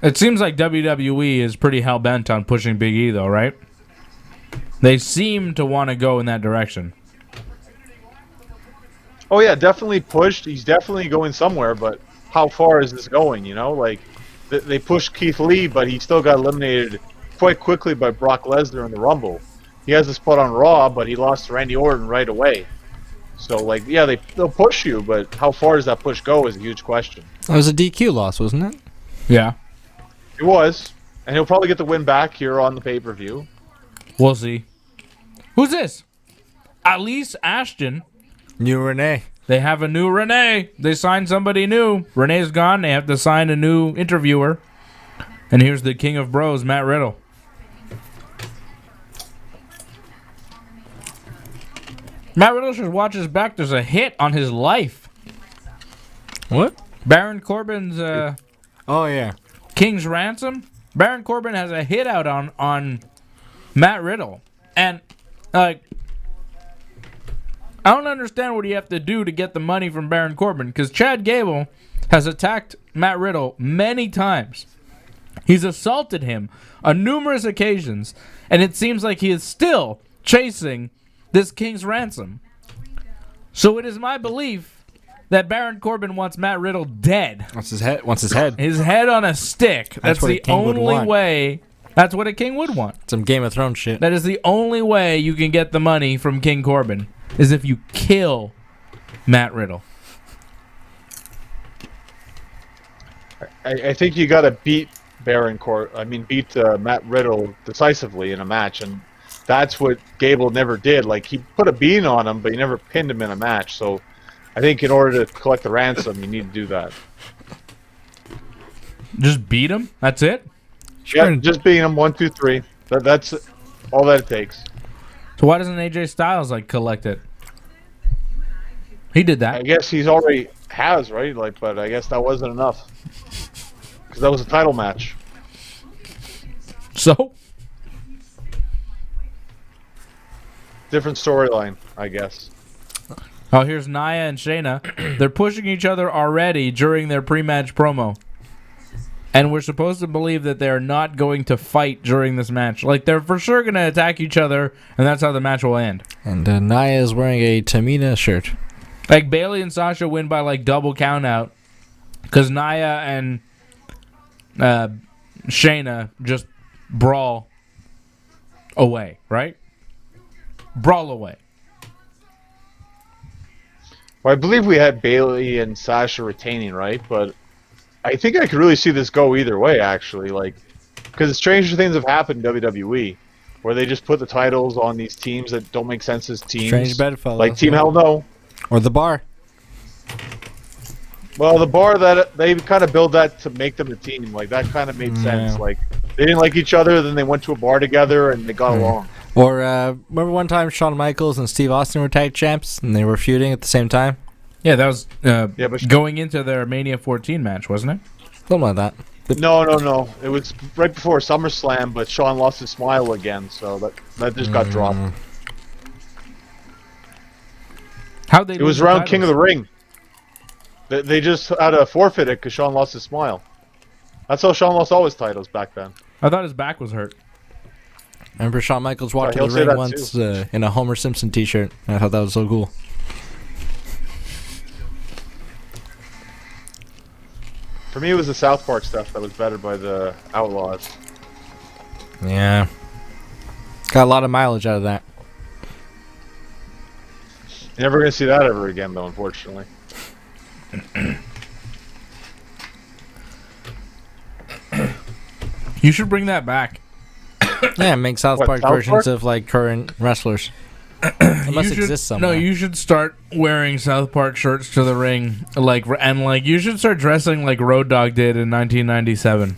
Speaker 1: It seems like WWE is pretty hell-bent on pushing Big E, though, right? They seem to want to go in that direction.
Speaker 3: Oh, yeah, definitely pushed. He's definitely going somewhere, but how far is this going, Like, they pushed Keith Lee, but he still got eliminated quite quickly by Brock Lesnar in the Rumble. He has a spot on Raw, but he lost to Randy Orton right away. So, like, yeah, they'll push you, but how far does that push go is a huge question.
Speaker 2: That was a DQ loss, wasn't it?
Speaker 1: Yeah.
Speaker 3: It was, and he'll probably get the win back here on the pay-per-view.
Speaker 1: We'll see. Who's this? Elise Ashton.
Speaker 2: New Renee.
Speaker 1: They have a new Renee. They signed somebody new. Renee's gone. They have to sign a new interviewer. And here's the king of bros, Matt Riddle. Matt Riddle should watch his back. There's a hit on his life.
Speaker 2: What?
Speaker 1: Baron Corbin's
Speaker 2: Oh, yeah.
Speaker 1: King's Ransom. Baron Corbin has a hit out on Matt Riddle. And, like, I don't understand what you have to do to get the money from Baron Corbin, because Chad Gable has attacked Matt Riddle many times. He's assaulted him on numerous occasions, and it seems like he is still chasing this King's Ransom. So it is my belief that Baron Corbin wants Matt Riddle dead.
Speaker 2: Wants his head.
Speaker 1: His head on a stick. That's
Speaker 2: what a
Speaker 1: the
Speaker 2: king would
Speaker 1: only
Speaker 2: want.
Speaker 1: way. That's what a king would want.
Speaker 2: Some Game of Thrones shit.
Speaker 1: That is the only way you can get the money from King Corbin, is if you kill Matt Riddle.
Speaker 3: I think you got to beat beat Matt Riddle decisively in a match, and that's what Gable never did. Like, he put a beating on him, but he never pinned him in a match. So I think in order to collect the ransom, you need to do that.
Speaker 1: Just beat him? That's it?
Speaker 3: Yeah, just beating him 1, 2, 3. That's all that it takes.
Speaker 1: So why doesn't AJ Styles collect it? He did that.
Speaker 3: I guess he's already has, right? But I guess that wasn't enough because that was a title match.
Speaker 1: So
Speaker 3: different storyline, I guess.
Speaker 1: Oh, here's Nia and Shayna. They're pushing each other already during their pre-match promo. And we're supposed to believe that they're not going to fight during this match. Like, they're for sure going to attack each other, and that's how the match will end.
Speaker 2: And Nia is wearing a Tamina shirt.
Speaker 1: Like, Bayley and Sasha win by, double count out. Because Nia and Shayna just brawl away, right? Brawl away.
Speaker 3: Well, I believe we had Bayley and Sasha retaining, right? But I think I could really see this go either way, actually. Because stranger things have happened in WWE, where they just put the titles on these teams that don't make sense as teams.
Speaker 2: Strange bedfellows.
Speaker 3: Like Team Hell No.
Speaker 2: Or The Bar.
Speaker 3: Well, The Bar, that they kind of build that to make them a team. Like, that kind of made sense. Like, they didn't like each other, then they went to a bar together, and they got along.
Speaker 2: Or remember one time Shawn Michaels and Steve Austin were tag champs, and they were feuding at the same time?
Speaker 1: Yeah, that was going into their Mania 14 match, wasn't it?
Speaker 2: Something like that.
Speaker 3: No. It was right before SummerSlam, but Shawn lost his smile again, so that just got dropped.
Speaker 1: How'd they?
Speaker 3: It was around King of the Ring. They just had to forfeit it because Shawn lost his smile. That's how Shawn lost all his titles back then.
Speaker 1: I thought his back was hurt.
Speaker 2: I remember Shawn Michaels walked to the ring once in a Homer Simpson t-shirt, and I thought that was so cool.
Speaker 3: For me, it was the South Park stuff that was better by the Outlaws.
Speaker 2: Yeah. Got a lot of mileage out of that.
Speaker 3: You're never going to see that ever again, though, unfortunately.
Speaker 1: You should bring that back.
Speaker 2: Yeah, make South Park versions of current wrestlers. It must exist somewhere.
Speaker 1: No, you should start wearing South Park shirts to the ring, you should start dressing like Road Dogg did in 1997.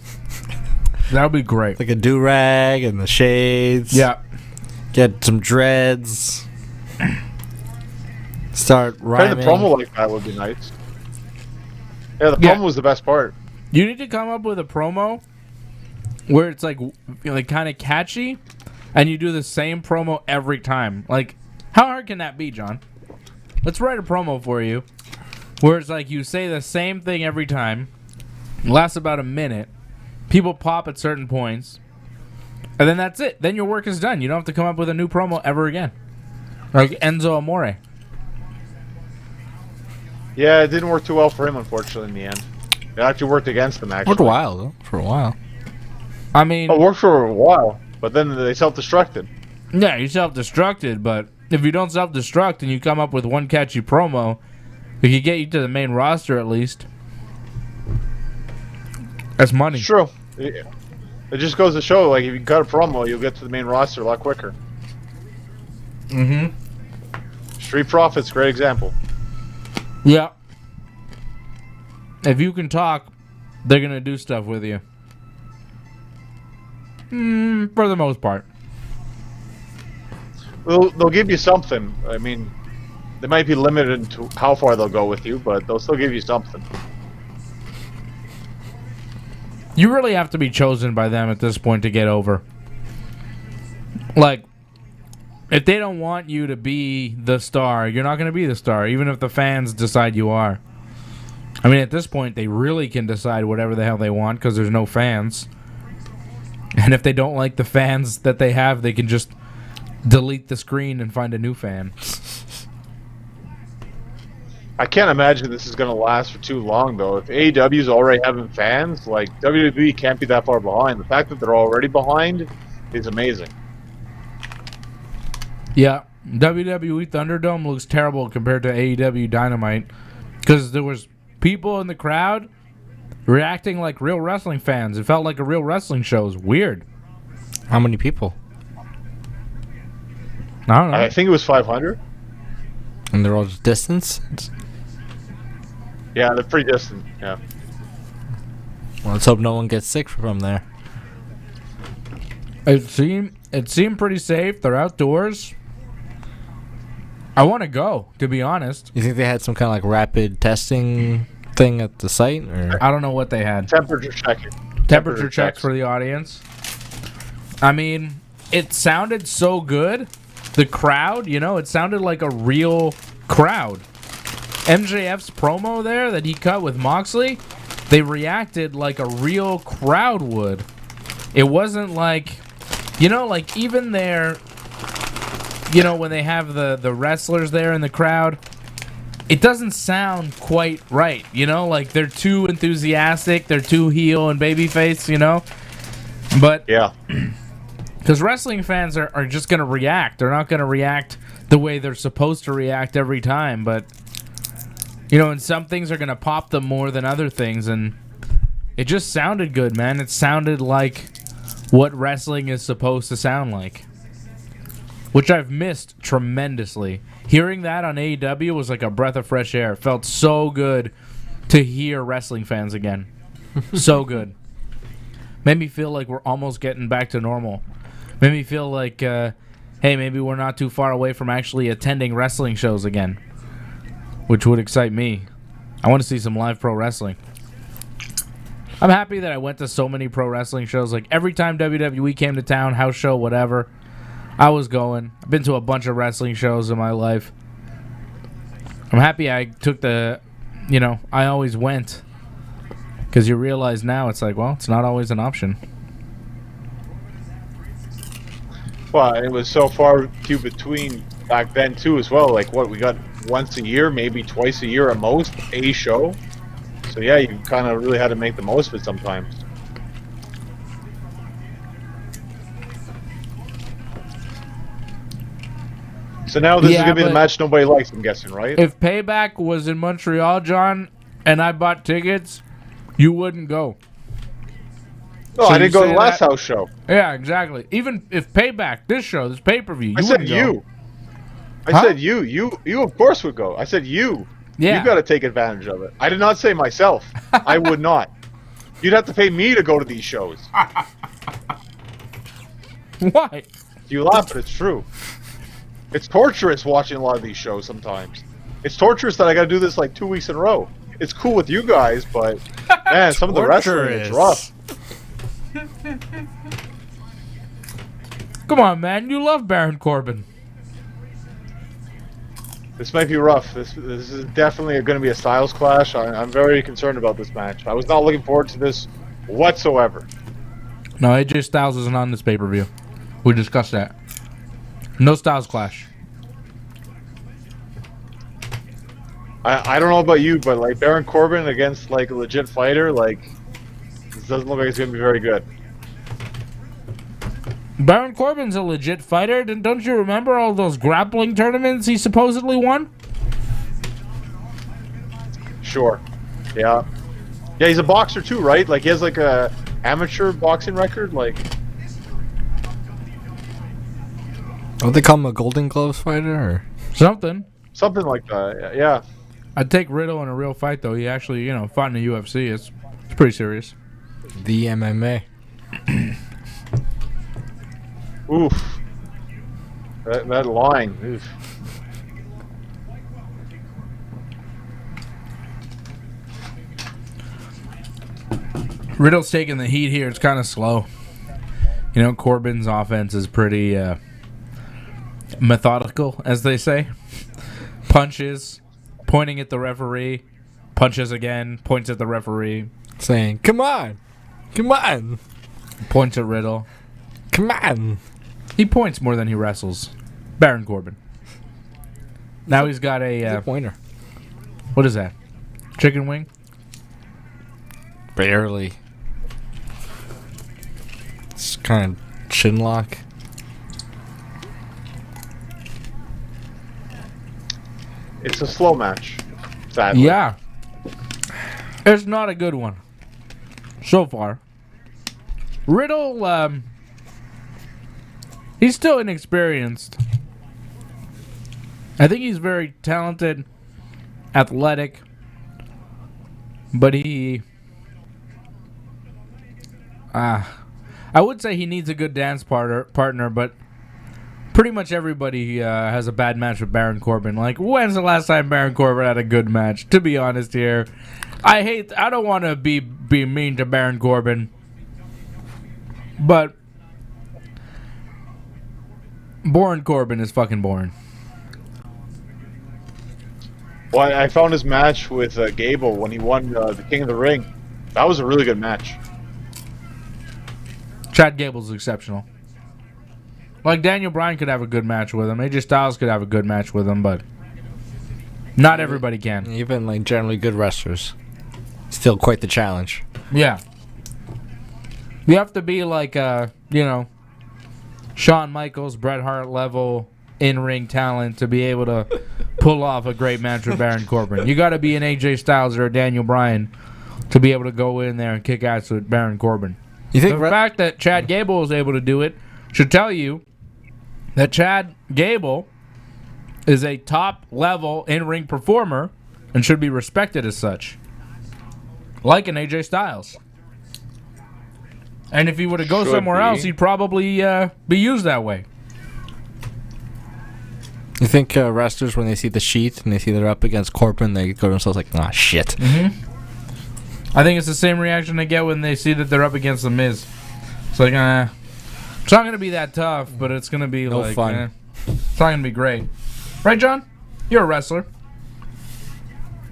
Speaker 1: That would be great.
Speaker 2: Like a do-rag and the shades.
Speaker 1: Yeah.
Speaker 2: Get some dreads. Start rhyming.
Speaker 3: The promo like that would be nice. Yeah, the promo was the best part.
Speaker 1: You need to come up with a promo where it's kind of catchy, and you do the same promo every time. How hard can that be, John? Let's write a promo for you where it's you say the same thing every time, lasts about a minute, people pop at certain points, and then that's it. Then your work is done. You don't have to come up with a new promo ever again. Like Enzo Amore.
Speaker 3: Yeah, it didn't work too well for him, unfortunately, in the end. It actually worked against him, actually.
Speaker 2: Worked a while, though. For a while.
Speaker 1: I mean...
Speaker 3: It worked for a while, but then they self-destructed.
Speaker 1: Yeah, you self-destructed, but if you don't self-destruct and you come up with one catchy promo, it could get you to the main roster at least. That's money.
Speaker 3: It's true. It just goes to show, if you got a promo, you'll get to the main roster a lot quicker.
Speaker 1: Mm-hmm.
Speaker 3: Street Profits, great example.
Speaker 1: Yeah. If you can talk, they're going to do stuff with you. For the most part.
Speaker 3: They'll give you something. I mean, they might be limited to how far they'll go with you, but they'll still give you something.
Speaker 1: You really have to be chosen by them at this point to get over. If they don't want you to be the star, you're not going to be the star, even if the fans decide you are. I mean, at this point, they really can decide whatever the hell they want because there's no fans. And if they don't like the fans that they have, they can just delete the screen and find a new fan.
Speaker 3: I can't imagine this is going to last for too long, though. If AEW is already having fans, WWE can't be that far behind. The fact that they're already behind is amazing.
Speaker 1: Yeah, WWE Thunderdome looks terrible compared to AEW Dynamite because there was people in the crowd reacting like real wrestling fans. It felt like a real wrestling show. It was weird.
Speaker 2: How many people?
Speaker 1: I don't know.
Speaker 3: I think it was 500.
Speaker 2: And they're all just distance?
Speaker 3: Yeah, they're pretty distant. Yeah.
Speaker 2: Well, let's hope no one gets sick from there.
Speaker 1: It seemed pretty safe. They're outdoors. I want to go, to be honest.
Speaker 2: You think they had some kind of like rapid testing thing at the site? Or?
Speaker 1: I don't know what they had.
Speaker 3: Temperature checking.
Speaker 1: Temperature checks for the audience. I mean, it sounded so good. The crowd, it sounded like a real crowd. MJF's promo there that he cut with Moxley, they reacted like a real crowd would. It wasn't like, like even there, when they have the wrestlers there in the crowd, it doesn't sound quite right, like they're too enthusiastic, they're too heel and babyface, But
Speaker 3: yeah,
Speaker 1: because wrestling fans are just going to react. They're not going to react the way they're supposed to react every time, but and some things are going to pop them more than other things, and it just sounded good, man. It sounded like what wrestling is supposed to sound like, which I've missed tremendously. Hearing that on AEW was like a breath of fresh air. It felt so good to hear wrestling fans again. So good. Made me feel like we're almost getting back to normal. Made me feel like, hey, maybe we're not too far away from actually attending wrestling shows again, which would excite me. I want to see some live pro wrestling. I'm happy that I went to so many pro wrestling shows. Like every time WWE came to town, house show, whatever, I was going. I've been to a bunch of wrestling shows in my life. I'm happy I took I always went. Because you realize now it's like, well, it's not always an option.
Speaker 3: well, it was so far few between back then too, as well. Like what we got once a year, maybe twice a year at most, a show. So yeah, you kind of really had to make the most of it sometimes. So now this is gonna be the match nobody likes, I'm guessing, right?
Speaker 1: If Payback was in Montreal, John, and I bought tickets, you wouldn't go.
Speaker 3: No,
Speaker 1: So
Speaker 3: I didn't
Speaker 1: you
Speaker 3: go to the
Speaker 1: say
Speaker 3: last
Speaker 1: that-
Speaker 3: house show.
Speaker 1: Yeah, exactly. Even if Payback, this pay-per-view,
Speaker 3: I said you. I said you. You of course would go. I said you.
Speaker 1: Yeah.
Speaker 3: You got to take advantage of it. I did not say myself. I would not. You'd have to pay me to go to these shows.
Speaker 1: Why?
Speaker 3: You laugh, but it's true. It's torturous watching a lot of these shows sometimes. It's torturous that I got to do this like 2 weeks in a row. It's cool with you guys, but man, some of the wrestling is rough.
Speaker 1: Come on, man. You love Baron Corbin.
Speaker 3: This might be rough. This is definitely going to be a styles clash. I'm very concerned about this match. I was not looking forward to this whatsoever.
Speaker 1: No, AJ Styles isn't on this pay-per-view. We discussed that. No Styles clash.
Speaker 3: I don't know about you, but like Baron Corbin against like a legit fighter, like this doesn't look like it's going to be very good.
Speaker 1: Baron Corbin's a legit fighter. Don't you remember all those grappling tournaments he supposedly won?
Speaker 3: Sure. Yeah. Yeah, he's a boxer too, right? Like he has like a amateur boxing record, like.
Speaker 2: Don't they call him a Golden Gloves fighter? Or?
Speaker 1: Something.
Speaker 3: Something like that. Yeah.
Speaker 1: I'd take Riddle in a real fight, though. He actually, fought in the UFC. It's pretty serious.
Speaker 2: The MMA.
Speaker 3: Oof. That line. Oof.
Speaker 1: Riddle's taking the heat here. It's kind of slow. Corbin's offense is pretty methodical, as they say. Punches, pointing at the referee, punches again, points at the referee.
Speaker 2: Saying, come on. Come on.
Speaker 1: Points at Riddle.
Speaker 2: Come on.
Speaker 1: He points more than he wrestles. Baron Corbin. Now he's got a
Speaker 2: pointer.
Speaker 1: What is that? Chicken wing?
Speaker 2: Barely. It's kind of chin lock.
Speaker 3: It's a slow match. Sadly.
Speaker 1: Yeah. It's not a good one. so far. Riddle, he's still inexperienced. I think he's very talented, athletic, but I would say he needs a good dance partner, but pretty much everybody has a bad match with Baron Corbin. Like, when's the last time Baron Corbin had a good match? To be honest here, I don't want to be mean to Baron Corbin, but boring Corbin is fucking boring.
Speaker 3: Well, I found his match with Gable when he won the King of the Ring. That was a really good match.
Speaker 1: Chad Gable's exceptional. Like, Daniel Bryan could have a good match with him. AJ Styles could have a good match with him, but not everybody can.
Speaker 2: Even like generally good wrestlers, still quite the challenge.
Speaker 1: Yeah. You have to be like, Shawn Michaels, Bret Hart level in-ring talent to be able to pull off a great match with Baron Corbin. You got to be an AJ Styles or a Daniel Bryan to be able to go in there and kick ass with Baron Corbin.
Speaker 2: You think
Speaker 1: the fact that Chad Gable was able to do it should tell you that Chad Gable is a top-level in-ring performer and should be respected as such, like an AJ Styles. And if he were to go somewhere else, he'd probably be used that way.
Speaker 2: You think wrestlers, when they see the sheet and they see they're up against Corbin, they go to themselves like, "Ah, shit."
Speaker 1: Mm-hmm. I think it's the same reaction they get when they see that they're up against The Miz. It's like, it's not going to be that tough, but it's going to be
Speaker 2: no fun.
Speaker 1: It's not going to be great. Right, John? You're a wrestler.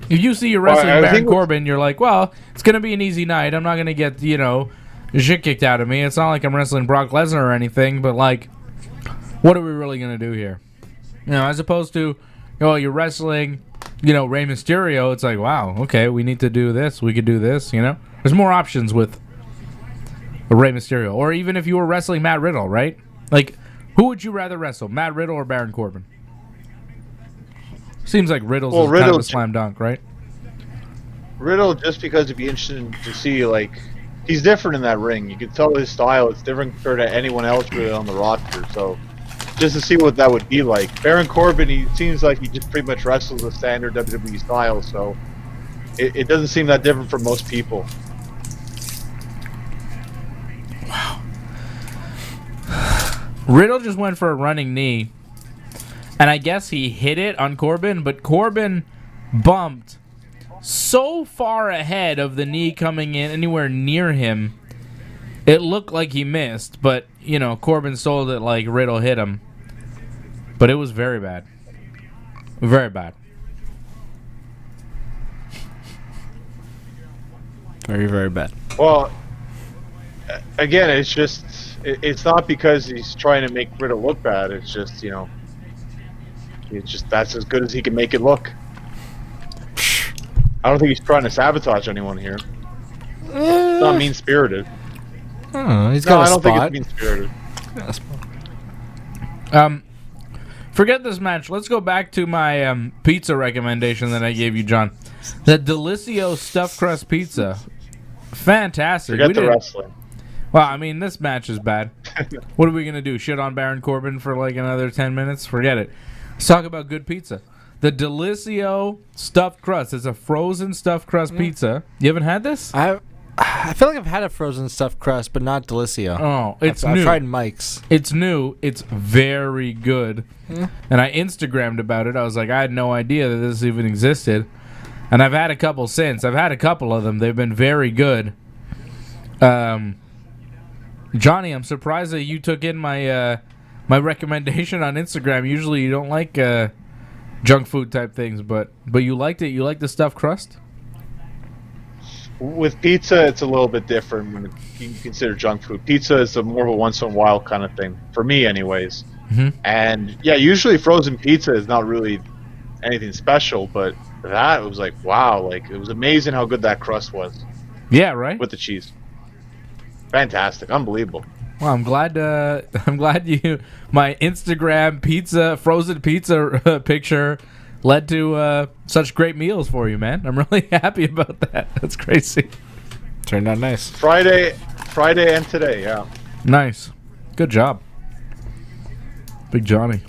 Speaker 1: If you see you're wrestling Baron Corbin, you're like, well, it's going to be an easy night. I'm not going to get, shit kicked out of me. It's not like I'm wrestling Brock Lesnar or anything, but, like, what are we really going to do here? As opposed to, you're wrestling, Rey Mysterio. It's like, wow, okay, we need to do this. We could do this, There's more options with a Rey Mysterio. Or even if you were wrestling Matt Riddle, right? Like, who would you rather wrestle, Matt Riddle or Baron Corbin? Seems like Riddle's kind of a slam dunk, right?
Speaker 3: Riddle, just because it'd be interesting to see, like, he's different in that ring. You can tell his style. It's different compared to anyone else really on the roster. So, just to see what that would be like. Baron Corbin, he seems like he just pretty much wrestles the standard WWE style. So, it doesn't seem that different for most people.
Speaker 1: Wow. Riddle just went for a running knee. And I guess he hit it on Corbin, but Corbin bumped so far ahead of the knee coming in anywhere near him, it looked like he missed. But, Corbin sold it like Riddle hit him. But it was very bad. Very bad.
Speaker 2: Very, very bad.
Speaker 3: Well, again, it's just, it's not because he's trying to make Riddle look bad. It's just, it's just that's as good as he can make it look. I don't think he's trying to sabotage anyone here. It's not mean-spirited.
Speaker 2: He's got a spot.
Speaker 3: I don't think it's mean-spirited.
Speaker 1: Forget this match. Let's go back to my pizza recommendation that I gave you, John. The Delissio stuffed crust pizza. Fantastic.
Speaker 3: Forget the wrestling.
Speaker 1: Well, I mean, this match is bad. What are we going to do? Shit on Baron Corbin for like another 10 minutes? Forget it. Let's talk about good pizza. The Delissio stuffed crust. It's a frozen stuffed crust pizza. You haven't had this?
Speaker 2: I feel like I've had a frozen stuffed crust, but not Delissio.
Speaker 1: Oh, it's new.
Speaker 2: I've tried Mike's.
Speaker 1: It's new. It's very good. And I Instagrammed about it. I was like, I had no idea that this even existed. And I've had a couple since. I've had a couple of them. They've been very good. Johnny, I'm surprised that you took in my my recommendation on Instagram. Usually you don't like junk food type things, but you liked it. You like the stuffed crust?
Speaker 3: With pizza, it's a little bit different when you consider junk food. Pizza is more of a once-in-a-while kind of thing, for me anyways. Mm-hmm. And, yeah, usually frozen pizza is not really anything special, but that was like, wow, like, it was amazing how good that crust was.
Speaker 1: Yeah, right?
Speaker 3: With the cheese. Fantastic. Unbelievable.
Speaker 1: Well, I'm glad you my Instagram pizza, frozen pizza picture led to such great meals for you, man. I'm really happy about that. That's crazy.
Speaker 2: Turned out nice.
Speaker 3: Friday and today, yeah.
Speaker 1: Nice. Good job. Big Johnny.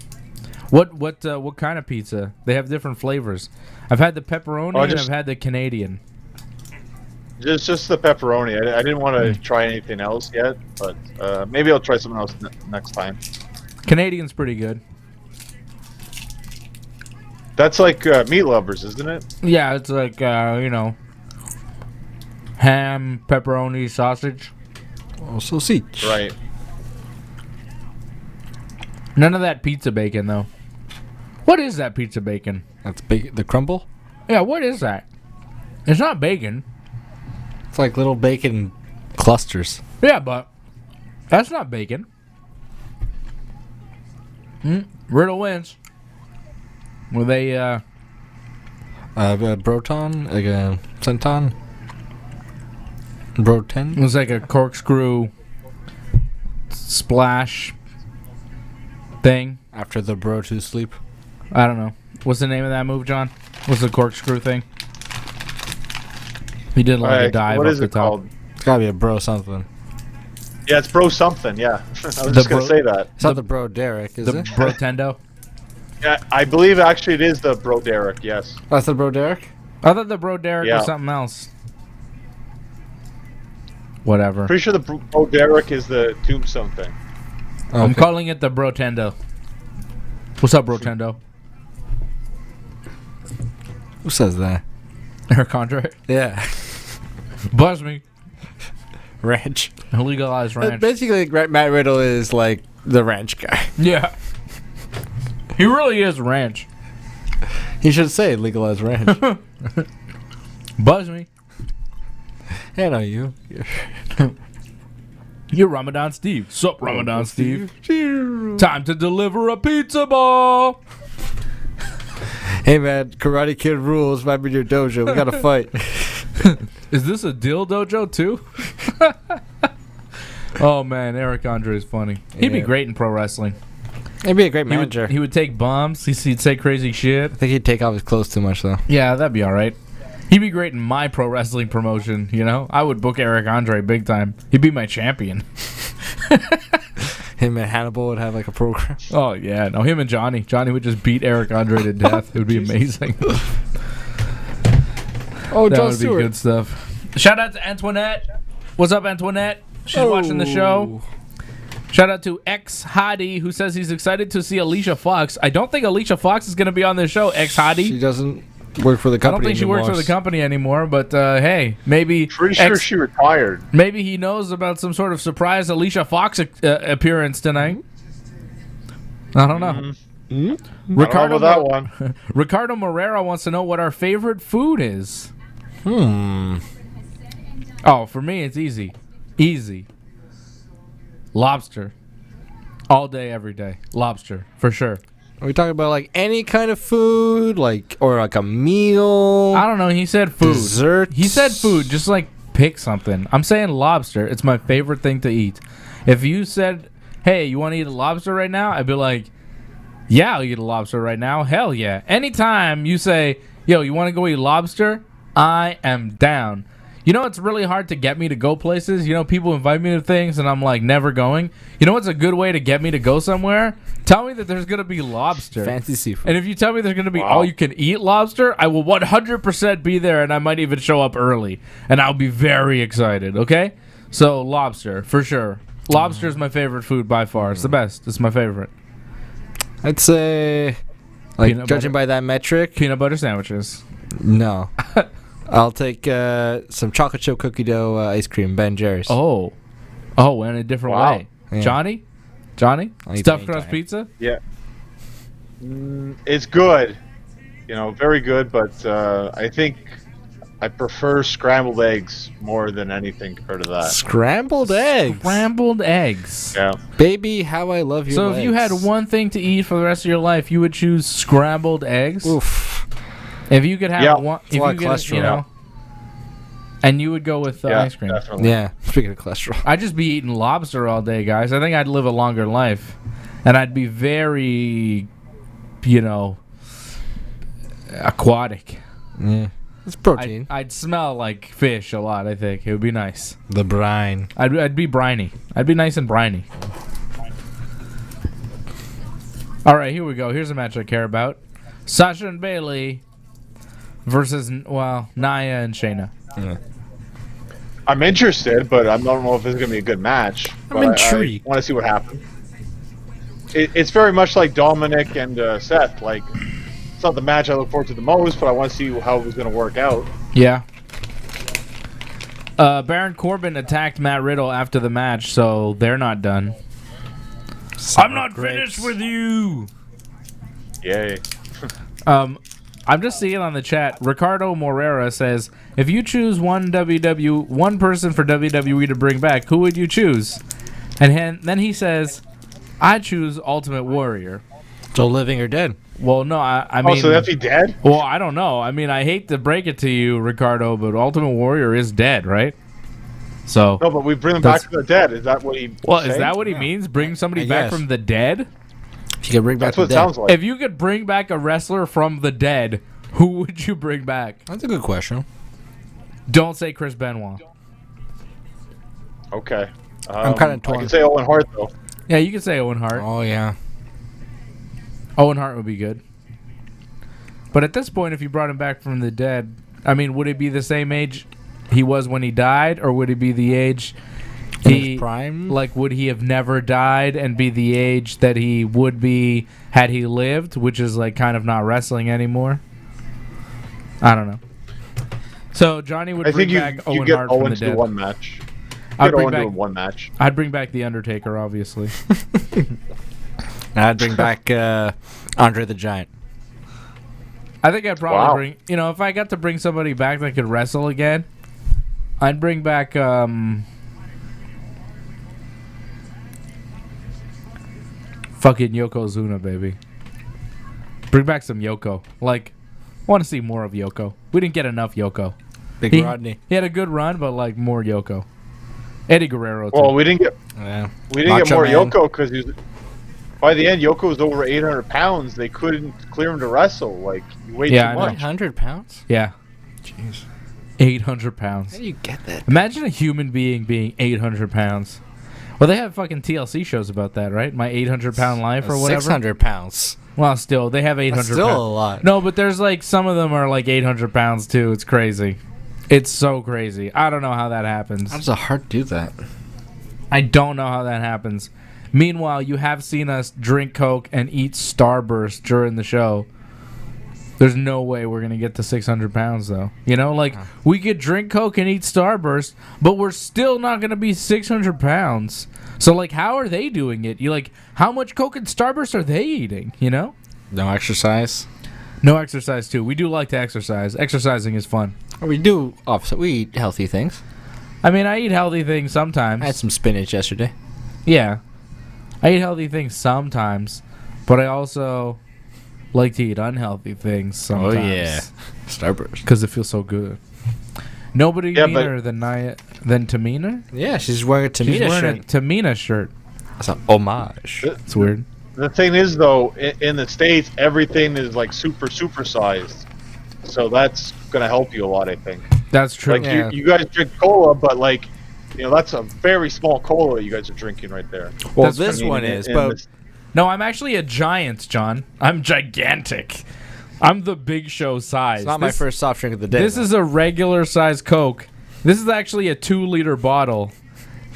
Speaker 1: What kind of pizza? They have different flavors. I've had the pepperoni and I've had the Canadian.
Speaker 3: Just the pepperoni. I didn't want to try anything else yet, but maybe I'll try something else next time.
Speaker 1: Canadian's pretty good.
Speaker 3: That's like meat lovers, isn't it?
Speaker 1: Yeah, it's like ham, pepperoni, sausage.
Speaker 2: Also sausage.
Speaker 3: Right.
Speaker 1: None of that pizza bacon though. What is that pizza bacon?
Speaker 2: That's big. The crumble.
Speaker 1: Yeah, what is that? It's not bacon.
Speaker 2: It's like little bacon clusters.
Speaker 1: Yeah, but that's not bacon. Riddle wins. With a
Speaker 2: Broton, like a centon. Broten.
Speaker 1: It was like a corkscrew splash thing.
Speaker 2: After the bro to sleep.
Speaker 1: I don't know. What's the name of that move, John? What's the corkscrew thing? He did like a dive
Speaker 3: what
Speaker 1: up
Speaker 3: is
Speaker 1: the
Speaker 3: it
Speaker 1: top.
Speaker 3: called?
Speaker 2: It's gotta be a bro something.
Speaker 3: Yeah, it's bro something. Yeah, I was just gonna say that.
Speaker 2: It's not the bro Derek, is
Speaker 1: The
Speaker 2: it?
Speaker 1: Brotendo.
Speaker 3: Yeah, I believe actually it is the bro Derek. Yes.
Speaker 2: That's the bro Derek.
Speaker 1: I thought the Bro Derek
Speaker 3: Yeah.
Speaker 1: was something else. Whatever.
Speaker 3: Pretty sure the bro Derek is the tombstone thing.
Speaker 1: I'm calling it the Brotendo. What's up, Brotendo?
Speaker 2: Who says that?
Speaker 1: Eric Andre.
Speaker 2: Yeah.
Speaker 1: Buzz me.
Speaker 2: Ranch.
Speaker 1: Legalized ranch.
Speaker 2: Basically, Matt Riddle is like the ranch guy.
Speaker 1: Yeah. He really is ranch.
Speaker 2: He should say legalized ranch.
Speaker 1: Buzz me.
Speaker 2: Hey, no, you.
Speaker 1: You're Ramadan Steve. Sup, Ramadan Steve? Time to deliver a pizza ball.
Speaker 2: Hey, man, Karate Kid rules. Might be your dojo. We gotta fight.
Speaker 1: Is this a deal dojo too? Oh man, Eric Andre is funny. He'd be
Speaker 2: Yeah.
Speaker 1: great in pro wrestling.
Speaker 2: He'd be a great manager.
Speaker 1: He would take bombs. He'd say crazy shit.
Speaker 2: I think he'd take off his clothes too much, though.
Speaker 1: Yeah, that'd be all right. He'd be great in my pro wrestling promotion. You know, I would book Eric Andre big time. He'd be my champion.
Speaker 2: Him and Hannibal would have like a program.
Speaker 1: Oh yeah, no, him and Johnny. Johnny would just beat Eric Andre to death. It would be amazing.
Speaker 2: Oh,
Speaker 1: That
Speaker 2: John
Speaker 1: would
Speaker 2: Stewart.
Speaker 1: be good stuff. Shout out to Antoinette. What's up, Antoinette? She's watching the show. Shout out to X Hottie, who says he's excited to see Alicia Fox. I don't think Alicia Fox is going to be on this show. X Hottie.
Speaker 2: She doesn't work for the
Speaker 1: I
Speaker 2: company
Speaker 1: don't think she works for the company anymore. But hey, maybe
Speaker 3: Pretty sure she retired.
Speaker 1: maybe he knows about some sort of surprise Alicia Fox appearance tonight. I don't know.
Speaker 3: Ricardo, that one.
Speaker 1: Ricardo Morera wants to know what our favorite food is. Oh, for me, it's easy. Easy. Lobster. All day, every day. Lobster, for sure.
Speaker 2: Are we talking about like any kind of food, like or like a meal?
Speaker 1: I don't know. He said food.
Speaker 2: Dessert.
Speaker 1: He said food. Just like pick something. I'm saying lobster. It's my favorite thing to eat. If you said, hey, you want to eat a lobster right now? I'd be like, yeah, I'll eat a lobster right now. Hell yeah. Anytime you say, yo, you want to go eat lobster? I am down. You know, it's really hard to get me to go places. You know, people invite me to things and I'm like never going. You know what's a good way to get me to go somewhere? Tell me that there's going to be lobster.
Speaker 2: Fancy seafood.
Speaker 1: And if you tell me there's going to be all you can eat lobster, I will 100% be there and I might even show up early. And I'll be very excited, okay? So, lobster, for sure. Lobster is my favorite food by far. It's the best. It's my favorite.
Speaker 2: I'd say, like,
Speaker 1: Peanut
Speaker 2: judging
Speaker 1: butter.
Speaker 2: by that metric,
Speaker 1: Peanut butter sandwiches.
Speaker 2: no. I'll take some chocolate chip cookie dough ice cream, Ben Jerry's.
Speaker 1: Oh, in a different
Speaker 3: Wow.
Speaker 1: way.
Speaker 2: Yeah.
Speaker 1: Johnny?
Speaker 2: I'll eat
Speaker 1: Stuffed
Speaker 2: anytime.
Speaker 1: crust pizza?
Speaker 3: Yeah. It's good. You know, very good, but I think I prefer scrambled eggs more than anything compared to that.
Speaker 2: Scrambled eggs.
Speaker 1: Scrambled eggs.
Speaker 3: Yeah.
Speaker 2: Baby, how I love your
Speaker 1: So if you had
Speaker 2: legs.
Speaker 1: one thing to eat for the rest of your life, you would choose scrambled eggs?
Speaker 2: Oof.
Speaker 1: If you could have
Speaker 3: Yeah,
Speaker 1: one,
Speaker 2: it's a
Speaker 1: if
Speaker 2: lot
Speaker 1: you
Speaker 2: of
Speaker 1: could,
Speaker 2: cholesterol.
Speaker 1: you know, and you would go with
Speaker 3: Yeah,
Speaker 1: ice cream.
Speaker 3: definitely.
Speaker 2: Yeah, speaking of cholesterol.
Speaker 1: I'd just be eating lobster all day, guys. I think I'd live a longer life, and I'd be very, you know, aquatic.
Speaker 2: Yeah. It's protein.
Speaker 1: I'd smell like fish a lot, I think. It would be nice.
Speaker 2: The brine.
Speaker 1: I'd be briny. I'd be nice and briny. All right, here we go. Here's a match I care about. Sasha and Bayley versus, Nia and Shayna.
Speaker 2: Yeah.
Speaker 3: I'm interested, but I don't know if it's going to be a good match.
Speaker 2: I'm intrigued.
Speaker 3: I want to see what happens. It's very much like Dominik and Seth. Like, it's not the match I look forward to the most, but I want to see how it was going to work out.
Speaker 1: Yeah. Baron Corbin attacked Matt Riddle after the match, so they're not done. I'm not finished with you.
Speaker 3: Yay.
Speaker 1: I'm just seeing on the chat. Ricardo Morera says, if you choose one person for WWE to bring back, who would you choose? And then he says, I choose Ultimate Warrior.
Speaker 2: So living or dead?
Speaker 1: Well, no, I mean...
Speaker 3: Oh, so that's he dead?
Speaker 1: Well, I don't know. I mean, I hate to break it to you, Ricardo, but Ultimate Warrior is dead, right? So...
Speaker 3: No, but we bring him back from the dead. Is that what he...
Speaker 1: Well, is that what he means? Bring somebody back from the dead?
Speaker 2: If you could bring back
Speaker 3: That's what
Speaker 2: the
Speaker 3: it
Speaker 2: dead.
Speaker 3: sounds like.
Speaker 1: If you could bring back a wrestler from the dead, who would you bring back?
Speaker 2: That's a good question.
Speaker 1: Don't say Chris Benoit.
Speaker 3: Okay.
Speaker 2: I'm kind of torn.
Speaker 3: I can say Owen Hart, though.
Speaker 1: Yeah, you can say Owen Hart.
Speaker 2: Oh, yeah.
Speaker 1: Owen Hart would be good. But at this point, if you brought him back from the dead, I mean, would it be the same age he was when he died, or would it be the age
Speaker 2: his prime?
Speaker 1: Like, would he have never died and be the age that he would be had he lived, which is like kind of not wrestling anymore? I don't know. So Johnny would bring back Owen Hart from the dead.
Speaker 3: One match.
Speaker 1: I'd bring back
Speaker 3: one match.
Speaker 1: I'd bring back the Undertaker, obviously.
Speaker 2: I'd bring back Andre the Giant.
Speaker 1: I think I'd probably bring, if I got to bring somebody back that could wrestle again, I'd bring back fucking Yokozuna, baby. Bring back some Yoko. Like, I want to see more of Yoko. We didn't get enough Yoko.
Speaker 2: Big Rodney.
Speaker 1: He had a good run, but like more Yoko. Eddie Guerrero too.
Speaker 3: Well, we didn't get
Speaker 2: Macho
Speaker 3: more
Speaker 2: Man.
Speaker 3: Yoko because by the end Yoko was over 800 pounds. They couldn't clear him to wrestle. Like, way too much.
Speaker 2: 100 pounds?
Speaker 1: Yeah.
Speaker 2: Jeez.
Speaker 1: 800 pounds.
Speaker 2: How do you get that?
Speaker 1: Imagine a human being 800 pounds. Well, they have fucking TLC shows about that, right? My 800-pound life or whatever.
Speaker 2: 600 pounds.
Speaker 1: Well, still, they have 800
Speaker 2: That's still
Speaker 1: pounds.
Speaker 2: a lot.
Speaker 1: No, but there's like, some of them are like 800 pounds too. It's crazy. It's so crazy. I don't know how that happens.
Speaker 2: How does a heart do that?
Speaker 1: I don't know how that happens. Meanwhile, you have seen us drink Coke and eat Starburst during the show. There's no way we're going to get to 600 pounds, though. We could drink Coke and eat Starburst, but we're still not going to be 600 pounds. So, like, how are they doing it? How much Coke and Starburst are they eating,
Speaker 2: No exercise?
Speaker 1: No exercise, too. We do like to exercise. Exercising is fun.
Speaker 2: We do. We eat healthy things.
Speaker 1: I mean, I eat healthy things sometimes.
Speaker 2: I had some spinach yesterday.
Speaker 1: Yeah. I eat healthy things sometimes, but I also like to eat unhealthy things sometimes.
Speaker 2: Oh, yeah. Starburst.
Speaker 1: Because it feels so good. Nobody meaner than Tamina?
Speaker 2: Yeah, she's wearing a Tamina
Speaker 1: She's wearing
Speaker 2: shirt.
Speaker 1: a Tamina shirt.
Speaker 2: That's an homage.
Speaker 1: It's weird.
Speaker 3: The thing is, though, in the States, everything is like super sized. So that's going to help you a lot, I think.
Speaker 1: That's true.
Speaker 3: Like, you guys drink cola, but like, that's a very small cola you guys are drinking right there.
Speaker 2: Well,
Speaker 1: That's
Speaker 2: this one is, but...
Speaker 1: No, I'm actually a giant, John. I'm gigantic. I'm the big show size.
Speaker 2: It's not my first soft drink of the day.
Speaker 1: This is a regular size Coke. This is actually a 2-liter bottle.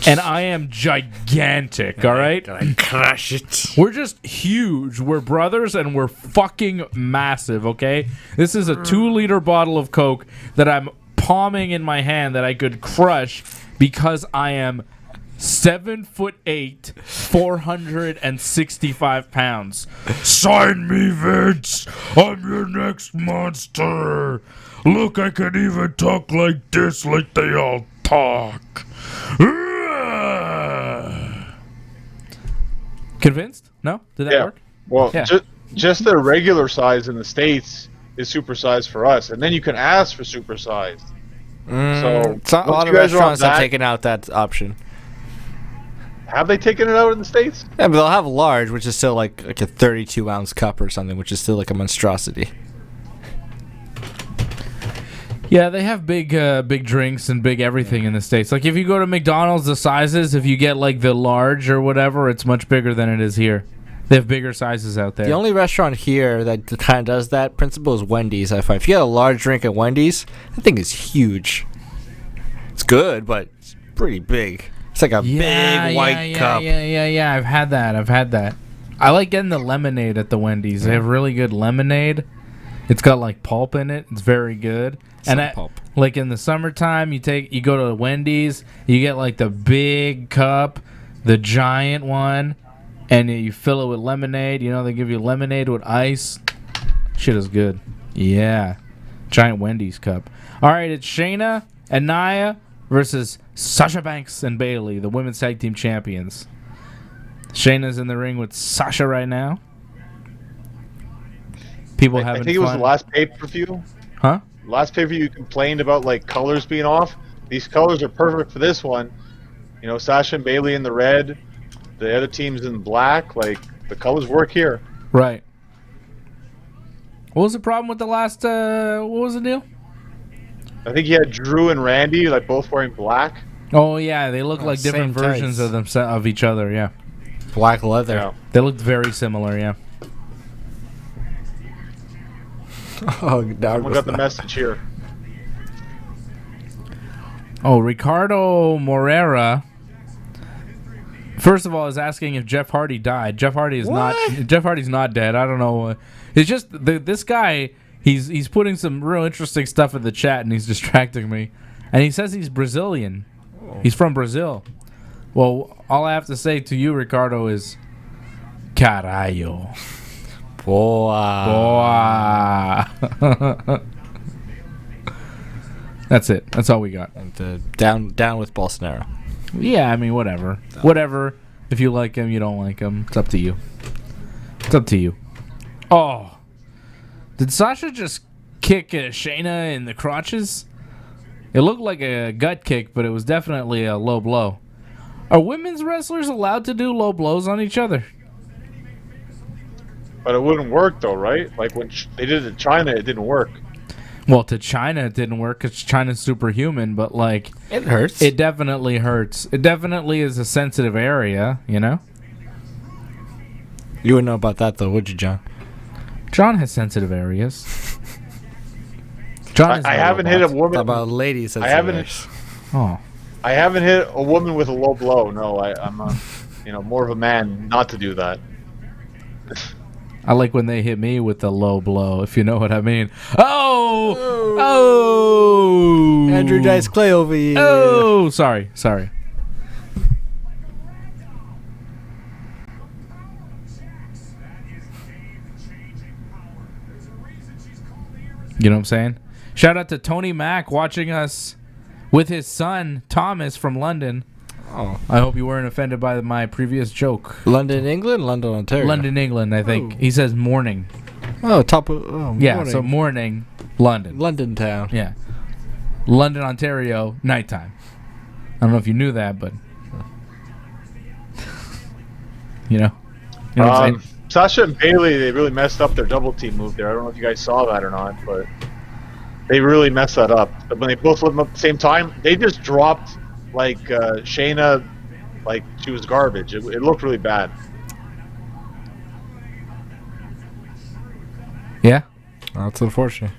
Speaker 1: And I am gigantic, all right?
Speaker 2: I crush it.
Speaker 1: We're just huge. We're brothers and we're fucking massive, okay? This is a 2-liter bottle of Coke that I'm palming in my hand that I could crush because I am 7'8", 465 pounds. Sign me, Vince. I'm your next monster. Look, I can even talk like this, like they all talk. Convinced? No? Did that work?
Speaker 3: Well, just the regular size in the States is supersized for us, and then you can ask for supersized. So
Speaker 2: a lot of restaurants have taken out that option.
Speaker 3: Have they taken it out in the States?
Speaker 2: Yeah, but they'll have large, which is still like a 32-ounce cup or something, which is still like a monstrosity.
Speaker 1: Yeah, they have big drinks and big everything in the States. Like if you go to McDonald's, the sizes, if you get like the large or whatever, it's much bigger than it is here. They have bigger sizes out there.
Speaker 2: The only restaurant here that kind of does that principle is Wendy's. I find if you get a large drink at Wendy's, that thing is huge. It's good, but it's pretty big. It's like a big white cup.
Speaker 1: Yeah. I've had that. I like getting the lemonade at the Wendy's. They have really good lemonade. It's got like pulp in it. It's very good.
Speaker 2: Pulp.
Speaker 1: Like in the summertime, you go to Wendy's, you get like the big cup, the giant one, and you fill it with lemonade. You know, they give you lemonade with ice. Shit is good. Yeah. Giant Wendy's cup. All right, it's Shayna and Nia versus Sasha Banks and Bayley, the women's tag team champions. Shayna's in the ring with Sasha right now. People having fun.
Speaker 3: I think it was the last pay-per-view.
Speaker 1: Huh?
Speaker 3: Last pay-per-view you complained about like colors being off. These colors are perfect for this one. You know, Sasha and Bayley in the red, the other team's in black. Like the colors work here.
Speaker 1: Right. What was the problem with the last? What was the deal?
Speaker 3: I think you had Drew and Randy like both wearing black.
Speaker 1: Oh yeah, they look like different versions of each other. Yeah.
Speaker 2: Black leather.
Speaker 3: Yeah.
Speaker 1: They looked very similar. Yeah.
Speaker 2: Oh, no,
Speaker 3: we got the message here.
Speaker 1: Oh, Ricardo Morera. First of all, is asking if Jeff Hardy died. Jeff Hardy is not. Jeff Hardy's not dead. I don't know. It's just this guy. He's putting some real interesting stuff in the chat, and he's distracting me. And he says he's Brazilian. He's from Brazil. Well, all I have to say to you, Ricardo, is caralho.
Speaker 2: Boa.
Speaker 1: That's it. That's all we got.
Speaker 2: And, down with Bolsonaro.
Speaker 1: Yeah, I mean, whatever. Whatever. If you like him, you don't like him. It's up to you. It's up to you. Oh. Did Sasha just kick Shayna in the crotches? It looked like a gut kick, but it was definitely a low blow. Are women's wrestlers allowed to do low blows on each other?
Speaker 3: But it wouldn't work though, right? Like when they did it in China, it didn't work.
Speaker 1: Well, to China, it didn't work because China's superhuman, but like...
Speaker 2: It hurts.
Speaker 1: It definitely hurts. It definitely is a sensitive area, you know?
Speaker 2: You wouldn't know about that though, would you, John?
Speaker 1: John has sensitive areas. John is
Speaker 3: I haven't hit a woman...
Speaker 2: Talk about ladies.
Speaker 3: I haven't...
Speaker 1: Oh.
Speaker 3: I haven't hit a woman with a low blow. No, I'm more of a man not to do that.
Speaker 1: I like when they hit me with the low blow, if you know what I mean. Oh!
Speaker 2: Andrew Dice Clay over here.
Speaker 1: Oh! Sorry. You know what I'm saying? Shout out to Tony Mack watching us with his son, Thomas, from London.
Speaker 2: Oh.
Speaker 1: I hope you weren't offended by my previous joke.
Speaker 2: London, England? London, Ontario?
Speaker 1: London, England, I think. Oh. He says morning.
Speaker 2: Oh, top of... Oh,
Speaker 1: yeah,
Speaker 2: morning.
Speaker 1: So morning, London.
Speaker 2: London town.
Speaker 1: Yeah. London, Ontario, nighttime. I don't know if you knew that, but... you know what I'm saying?
Speaker 3: Sasha and Bayley, they really messed up their double team move there. I don't know if you guys saw that or not, but they really messed that up. But when they both lit them up at the same time, they just dropped... like Shayna, like she was garbage. It looked really bad.
Speaker 1: Yeah,
Speaker 2: that's unfortunate.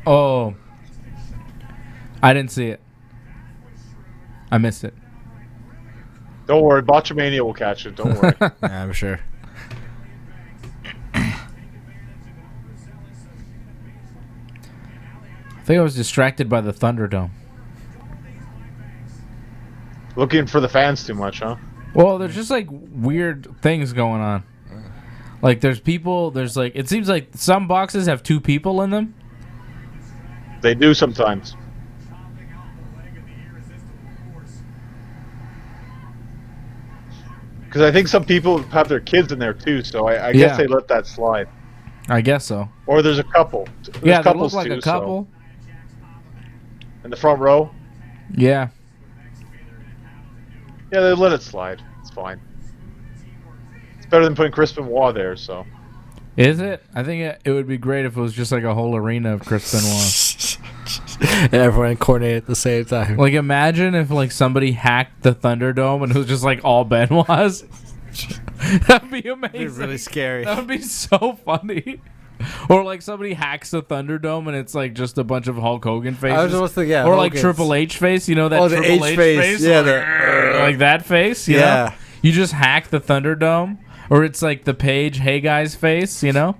Speaker 1: Oh, I didn't see it. I missed it.
Speaker 3: Don't worry, Botchamania will catch it. Don't worry.
Speaker 2: Yeah, I'm sure.
Speaker 1: I think I was distracted by the Thunderdome.
Speaker 3: Looking for the fans too much, huh?
Speaker 1: Well, there's just like weird things going on. Like there's people, there's like, it seems like some boxes have 2 people in them.
Speaker 3: They do sometimes. Because I think some people have their kids in there too, so I guess they let that slide.
Speaker 1: I guess so.
Speaker 3: Or there's a couple.
Speaker 1: There's they look like too, a couple.
Speaker 3: So. In the front row?
Speaker 1: Yeah.
Speaker 3: Yeah, they let it slide. It's fine. It's better than putting Chris Benoit there, so.
Speaker 1: Is it? I think it would be great if it was just like a whole arena of Chris Benoit.
Speaker 2: And everyone coordinated at the same time.
Speaker 1: Like, imagine if like somebody hacked the Thunderdome and it was just like all Benoit's. That'd be amazing.
Speaker 2: It'd be really scary.
Speaker 1: That would be so funny. Or like somebody hacks the Thunderdome and it's like just a bunch of Hulk Hogan faces.
Speaker 2: I was just thinking, yeah,
Speaker 1: or like
Speaker 2: Hogan's.
Speaker 1: Triple H face, you know that
Speaker 2: the
Speaker 1: Triple H face?
Speaker 2: Yeah,
Speaker 1: like that face, you know? You just hack the Thunderdome. Or it's like the Paige, hey guys face, you know?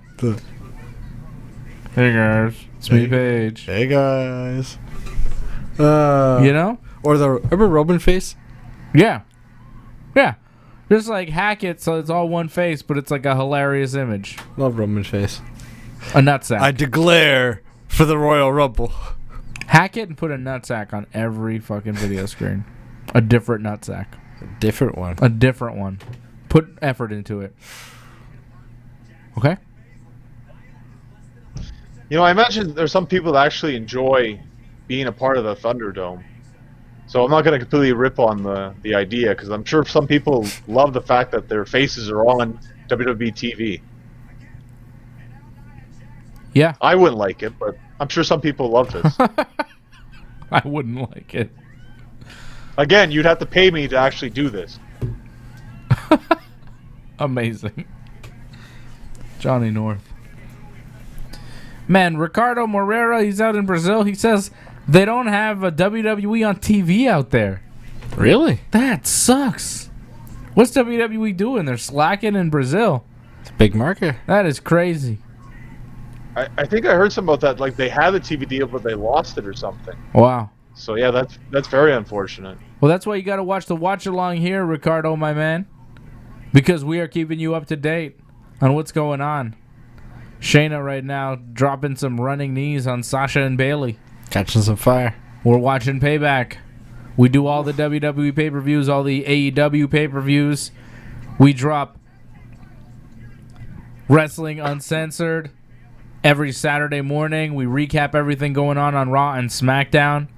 Speaker 1: Hey guys, it's me, Paige.
Speaker 2: Hey guys.
Speaker 1: You know?
Speaker 2: Or remember Robin face?
Speaker 1: Yeah. Yeah. Just like hack it so it's all one face, but it's like a hilarious image.
Speaker 2: Love Roman face.
Speaker 1: A nutsack.
Speaker 2: I declare for the Royal Rumble.
Speaker 1: Hack it and put a nutsack on every fucking video screen. A different nutsack.
Speaker 2: A different one.
Speaker 1: A different one. Put effort into it. Okay?
Speaker 3: You know, I imagine there's some people that actually enjoy being a part of the Thunderdome. So I'm not going to completely rip on the idea, because I'm sure some people love the fact that their faces are on WWE TV.
Speaker 1: Yeah.
Speaker 3: I wouldn't like it, but I'm sure some people love this.
Speaker 1: I wouldn't like it.
Speaker 3: Again, you'd have to pay me to actually do this.
Speaker 1: Amazing. Johnny North. Man, Ricardo Moreira, he's out in Brazil. He says they don't have a WWE on TV out there.
Speaker 2: Really?
Speaker 1: That sucks. What's WWE doing? They're slacking in Brazil.
Speaker 2: It's a big market.
Speaker 1: That is crazy.
Speaker 3: I think I heard something about that. Like, they had a TV deal, but they lost it or something.
Speaker 1: Wow.
Speaker 3: So, yeah, that's very unfortunate.
Speaker 1: Well, that's why you got to watch the watch-along here, Ricardo, my man. Because we are keeping you up to date on what's going on. Shayna right now dropping some running knees on Sasha and Bailey.
Speaker 2: Catching some fire.
Speaker 1: We're watching Payback. We do all the WWE pay-per-views, all the AEW pay-per-views. We drop Wrestling Uncensored every Saturday morning. We recap everything going on Raw and SmackDown.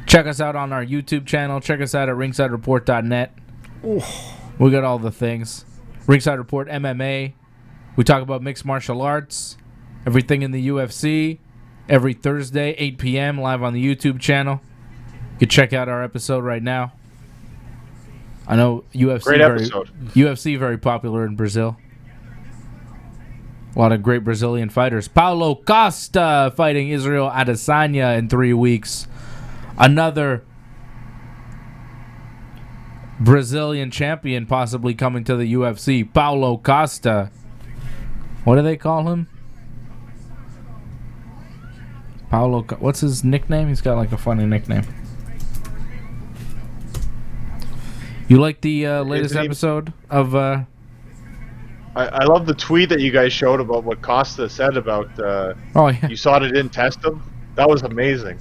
Speaker 1: Check us out on our YouTube channel. Check us out at ringsidereport.net. We got all the things. Ringside Report MMA. We talk about mixed martial arts, everything in the UFC, every Thursday, 8 p.m., live on the YouTube channel. You can check out our episode right now. I know UFC very popular in Brazil. A lot of great Brazilian fighters. Paulo Costa fighting Israel Adesanya in 3 weeks. Another Brazilian champion possibly coming to the UFC. Paulo Costa. What do they call him? What's his nickname? He's got like a funny nickname. You like the latest episode of...
Speaker 3: I love the tweet that you guys showed about what Costa said about you saw it didn't test him. That was amazing.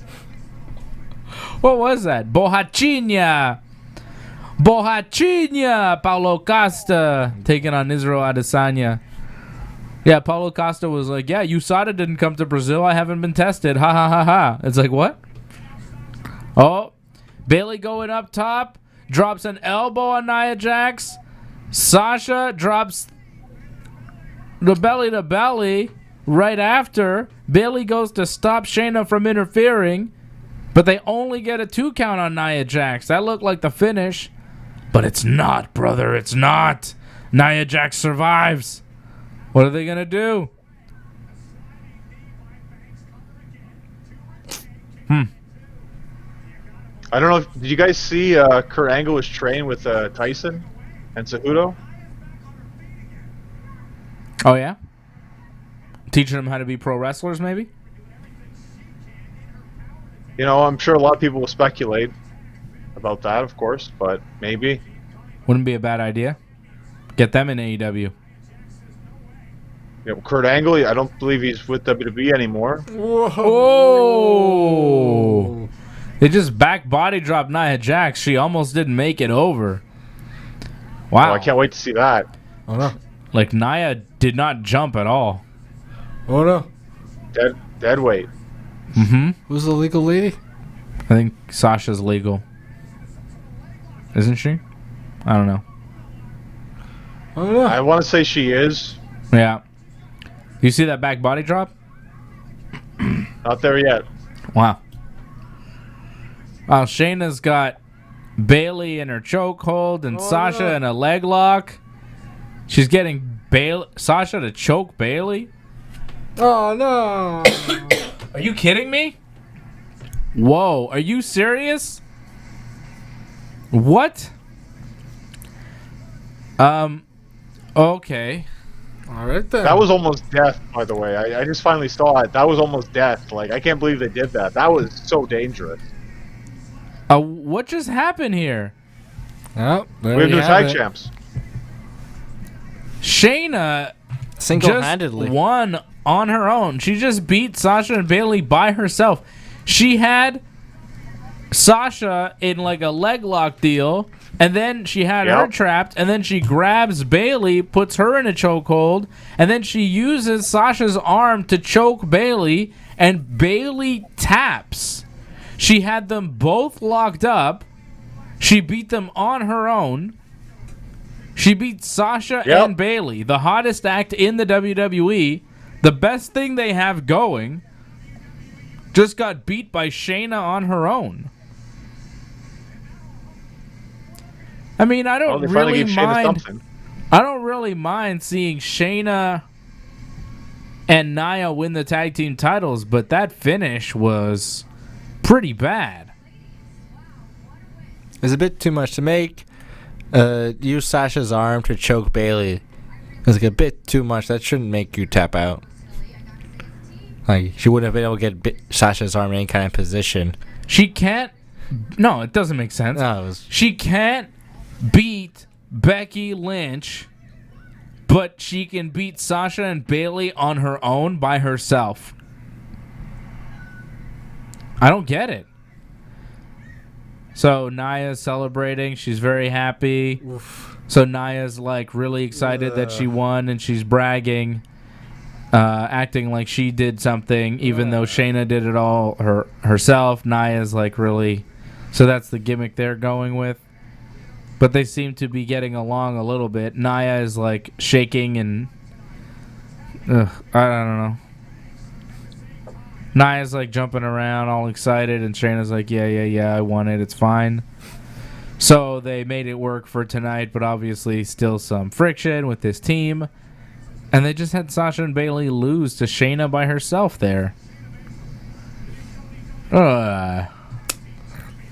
Speaker 1: What was that? Borrachinha, Paulo Costa taking on Israel Adesanya. Yeah, Paulo Costa was like, yeah, USADA didn't come to Brazil. I haven't been tested. Ha, ha, ha, ha. It's like, what? Oh, Bailey going up top. Drops an elbow on Nia Jax. Sasha drops the belly-to-belly right after. Bailey goes to stop Shayna from interfering. But they only get a 2 count on Nia Jax. That looked like the finish. But it's not, brother. It's not. Nia Jax survives. What are they going to do?
Speaker 3: I don't know. Did you guys see Kurt Angle was trained with Tyson and Cejudo?
Speaker 1: Oh, yeah? Teaching them how to be pro wrestlers, maybe?
Speaker 3: You know, I'm sure a lot of people will speculate about that, of course, but maybe.
Speaker 1: Wouldn't be a bad idea. Get them in AEW.
Speaker 3: You know, Kurt Angle, I don't believe he's with WWE anymore.
Speaker 1: Whoa! They just back body dropped Nia Jax. She almost didn't make it over. Wow.
Speaker 3: Oh, I can't wait to see that.
Speaker 2: Oh, no.
Speaker 1: Like, Nia did not jump at all.
Speaker 2: Oh, no.
Speaker 3: Dead weight.
Speaker 1: Mm-hmm.
Speaker 2: Who's the legal lady?
Speaker 1: I think Sasha's legal. Isn't she? I don't know.
Speaker 2: Oh, no.
Speaker 3: I want to say she is.
Speaker 1: Yeah. You see that back body drop?
Speaker 3: Not there yet.
Speaker 1: Wow. Wow, Shayna's got Bailey in her chokehold and Sasha in a leg lock. She's getting Sasha to choke Bailey.
Speaker 2: Oh, no.
Speaker 1: Are you kidding me? Whoa, are you serious? What? Okay.
Speaker 2: All right, then.
Speaker 3: That was almost death, by the way. I just finally saw it. That was almost death. Like, I can't believe they did that. That was so dangerous.
Speaker 1: What just happened here?
Speaker 2: Oh, there
Speaker 3: We're
Speaker 2: you
Speaker 3: new
Speaker 2: have
Speaker 3: tag
Speaker 2: it.
Speaker 3: champs.
Speaker 1: Shayna
Speaker 2: Single-handedly
Speaker 1: just won on her own. She just beat Sasha and Bailey by herself. She had Sasha in like a leg lock deal, and then she had her trapped, and then she grabs Bailey, puts her in a chokehold, and then she uses Sasha's arm to choke Bailey, and Bailey taps. She had them both locked up. She beat them on her own. She beat Sasha and Bailey, the hottest act in the WWE, the best thing they have going. Just got beat by Shayna on her own. I mean, I don't really mind. I don't really mind seeing Shayna and Nia win the tag team titles, but that finish was pretty bad.
Speaker 2: It's a bit too much to make. Use Sasha's arm to choke Bailey. It's like a bit too much. That shouldn't make you tap out. Like, she wouldn't have been able to get Sasha's arm in any kind of position.
Speaker 1: She can't. No, it doesn't make sense.
Speaker 2: No,
Speaker 1: she can't beat Becky Lynch, but she can beat Sasha and Bailey on her own by herself. I don't get it. So Nia's celebrating. She's very happy.
Speaker 2: Oof.
Speaker 1: So Nia's like really excited that she won, and she's bragging, acting like she did something, even though Shayna did it all herself. Nia's like really. So that's the gimmick they're going with. But they seem to be getting along a little bit. Nia is like shaking and I don't know. Nia's like jumping around all excited, and Shayna's like, yeah, I won it. It's fine. So they made it work for tonight, but obviously still some friction with this team. And they just had Sasha and Bailey lose to Shayna by herself there.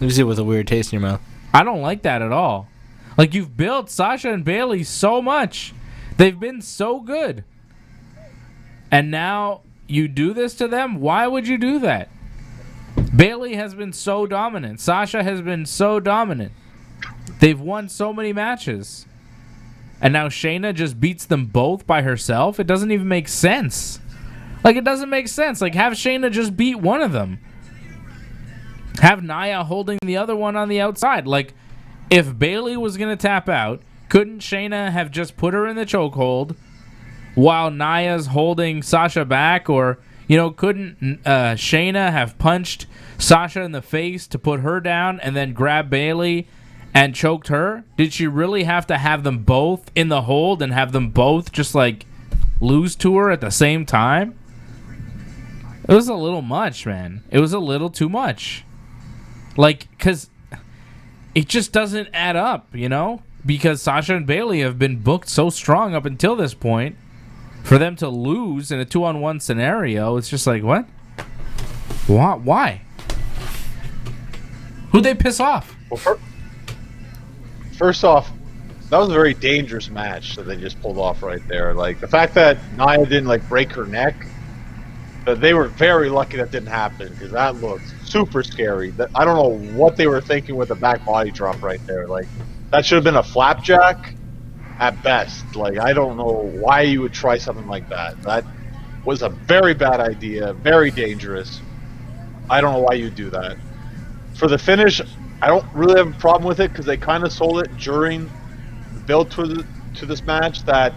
Speaker 2: Leaves you with a weird taste in your mouth.
Speaker 1: I don't like that at all. Like, you've built Sasha and Bailey so much. They've been so good. And now you do this to them? Why would you do that? Bailey has been so dominant. Sasha has been so dominant. They've won so many matches. And now Shayna just beats them both by herself? It doesn't even make sense. Like, it doesn't make sense. Like, have Shayna just beat one of them. Have Nia holding the other one on the outside. Like, if Bailey was going to tap out, couldn't Shayna have just put her in the chokehold while Nia's holding Sasha back? Or, you know, couldn't Shayna have punched Sasha in the face to put her down and then grab Bailey and choked her? Did she really have to have them both in the hold and have them both just, like, lose to her at the same time? It was a little much, man. It was a little too much. Like, because it just doesn't add up, you know? Because Sasha and Bailey have been booked so strong up until this point. For them to lose in a 2-on-1 scenario, it's just like, what? Why? Who'd they piss off?
Speaker 3: Well, first off, that was a very dangerous match that they just pulled off right there. Like, the fact that Nia didn't, like, break her neck, they were very lucky that didn't happen, because that looked super scary. I don't know what they were thinking with the back body drop right there. Like, that should have been a flapjack at best. Like, I don't know why you would try something like that. That was a very bad idea, very dangerous. I don't know why you do that. For the finish, I don't really have a problem with it, because they kind of sold it during the build to this match that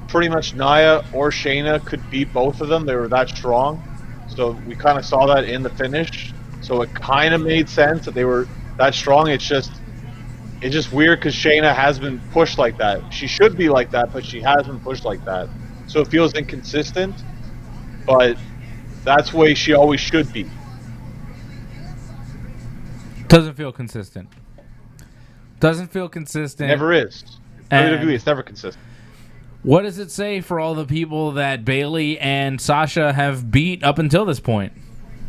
Speaker 3: pretty much Nia or Shayna could beat both of them. They were that strong. So we kind of saw that in the finish. So it kind of made sense that they were that strong. It's just weird because Shayna has been pushed like that. She should be like that, but she has been pushed like that. So it feels inconsistent. But that's the way she always should be.
Speaker 1: Doesn't feel consistent. Doesn't feel consistent.
Speaker 3: Never is. WWE is never consistent.
Speaker 1: What does it say for all the people that Bayley and Sasha have beat up until this point?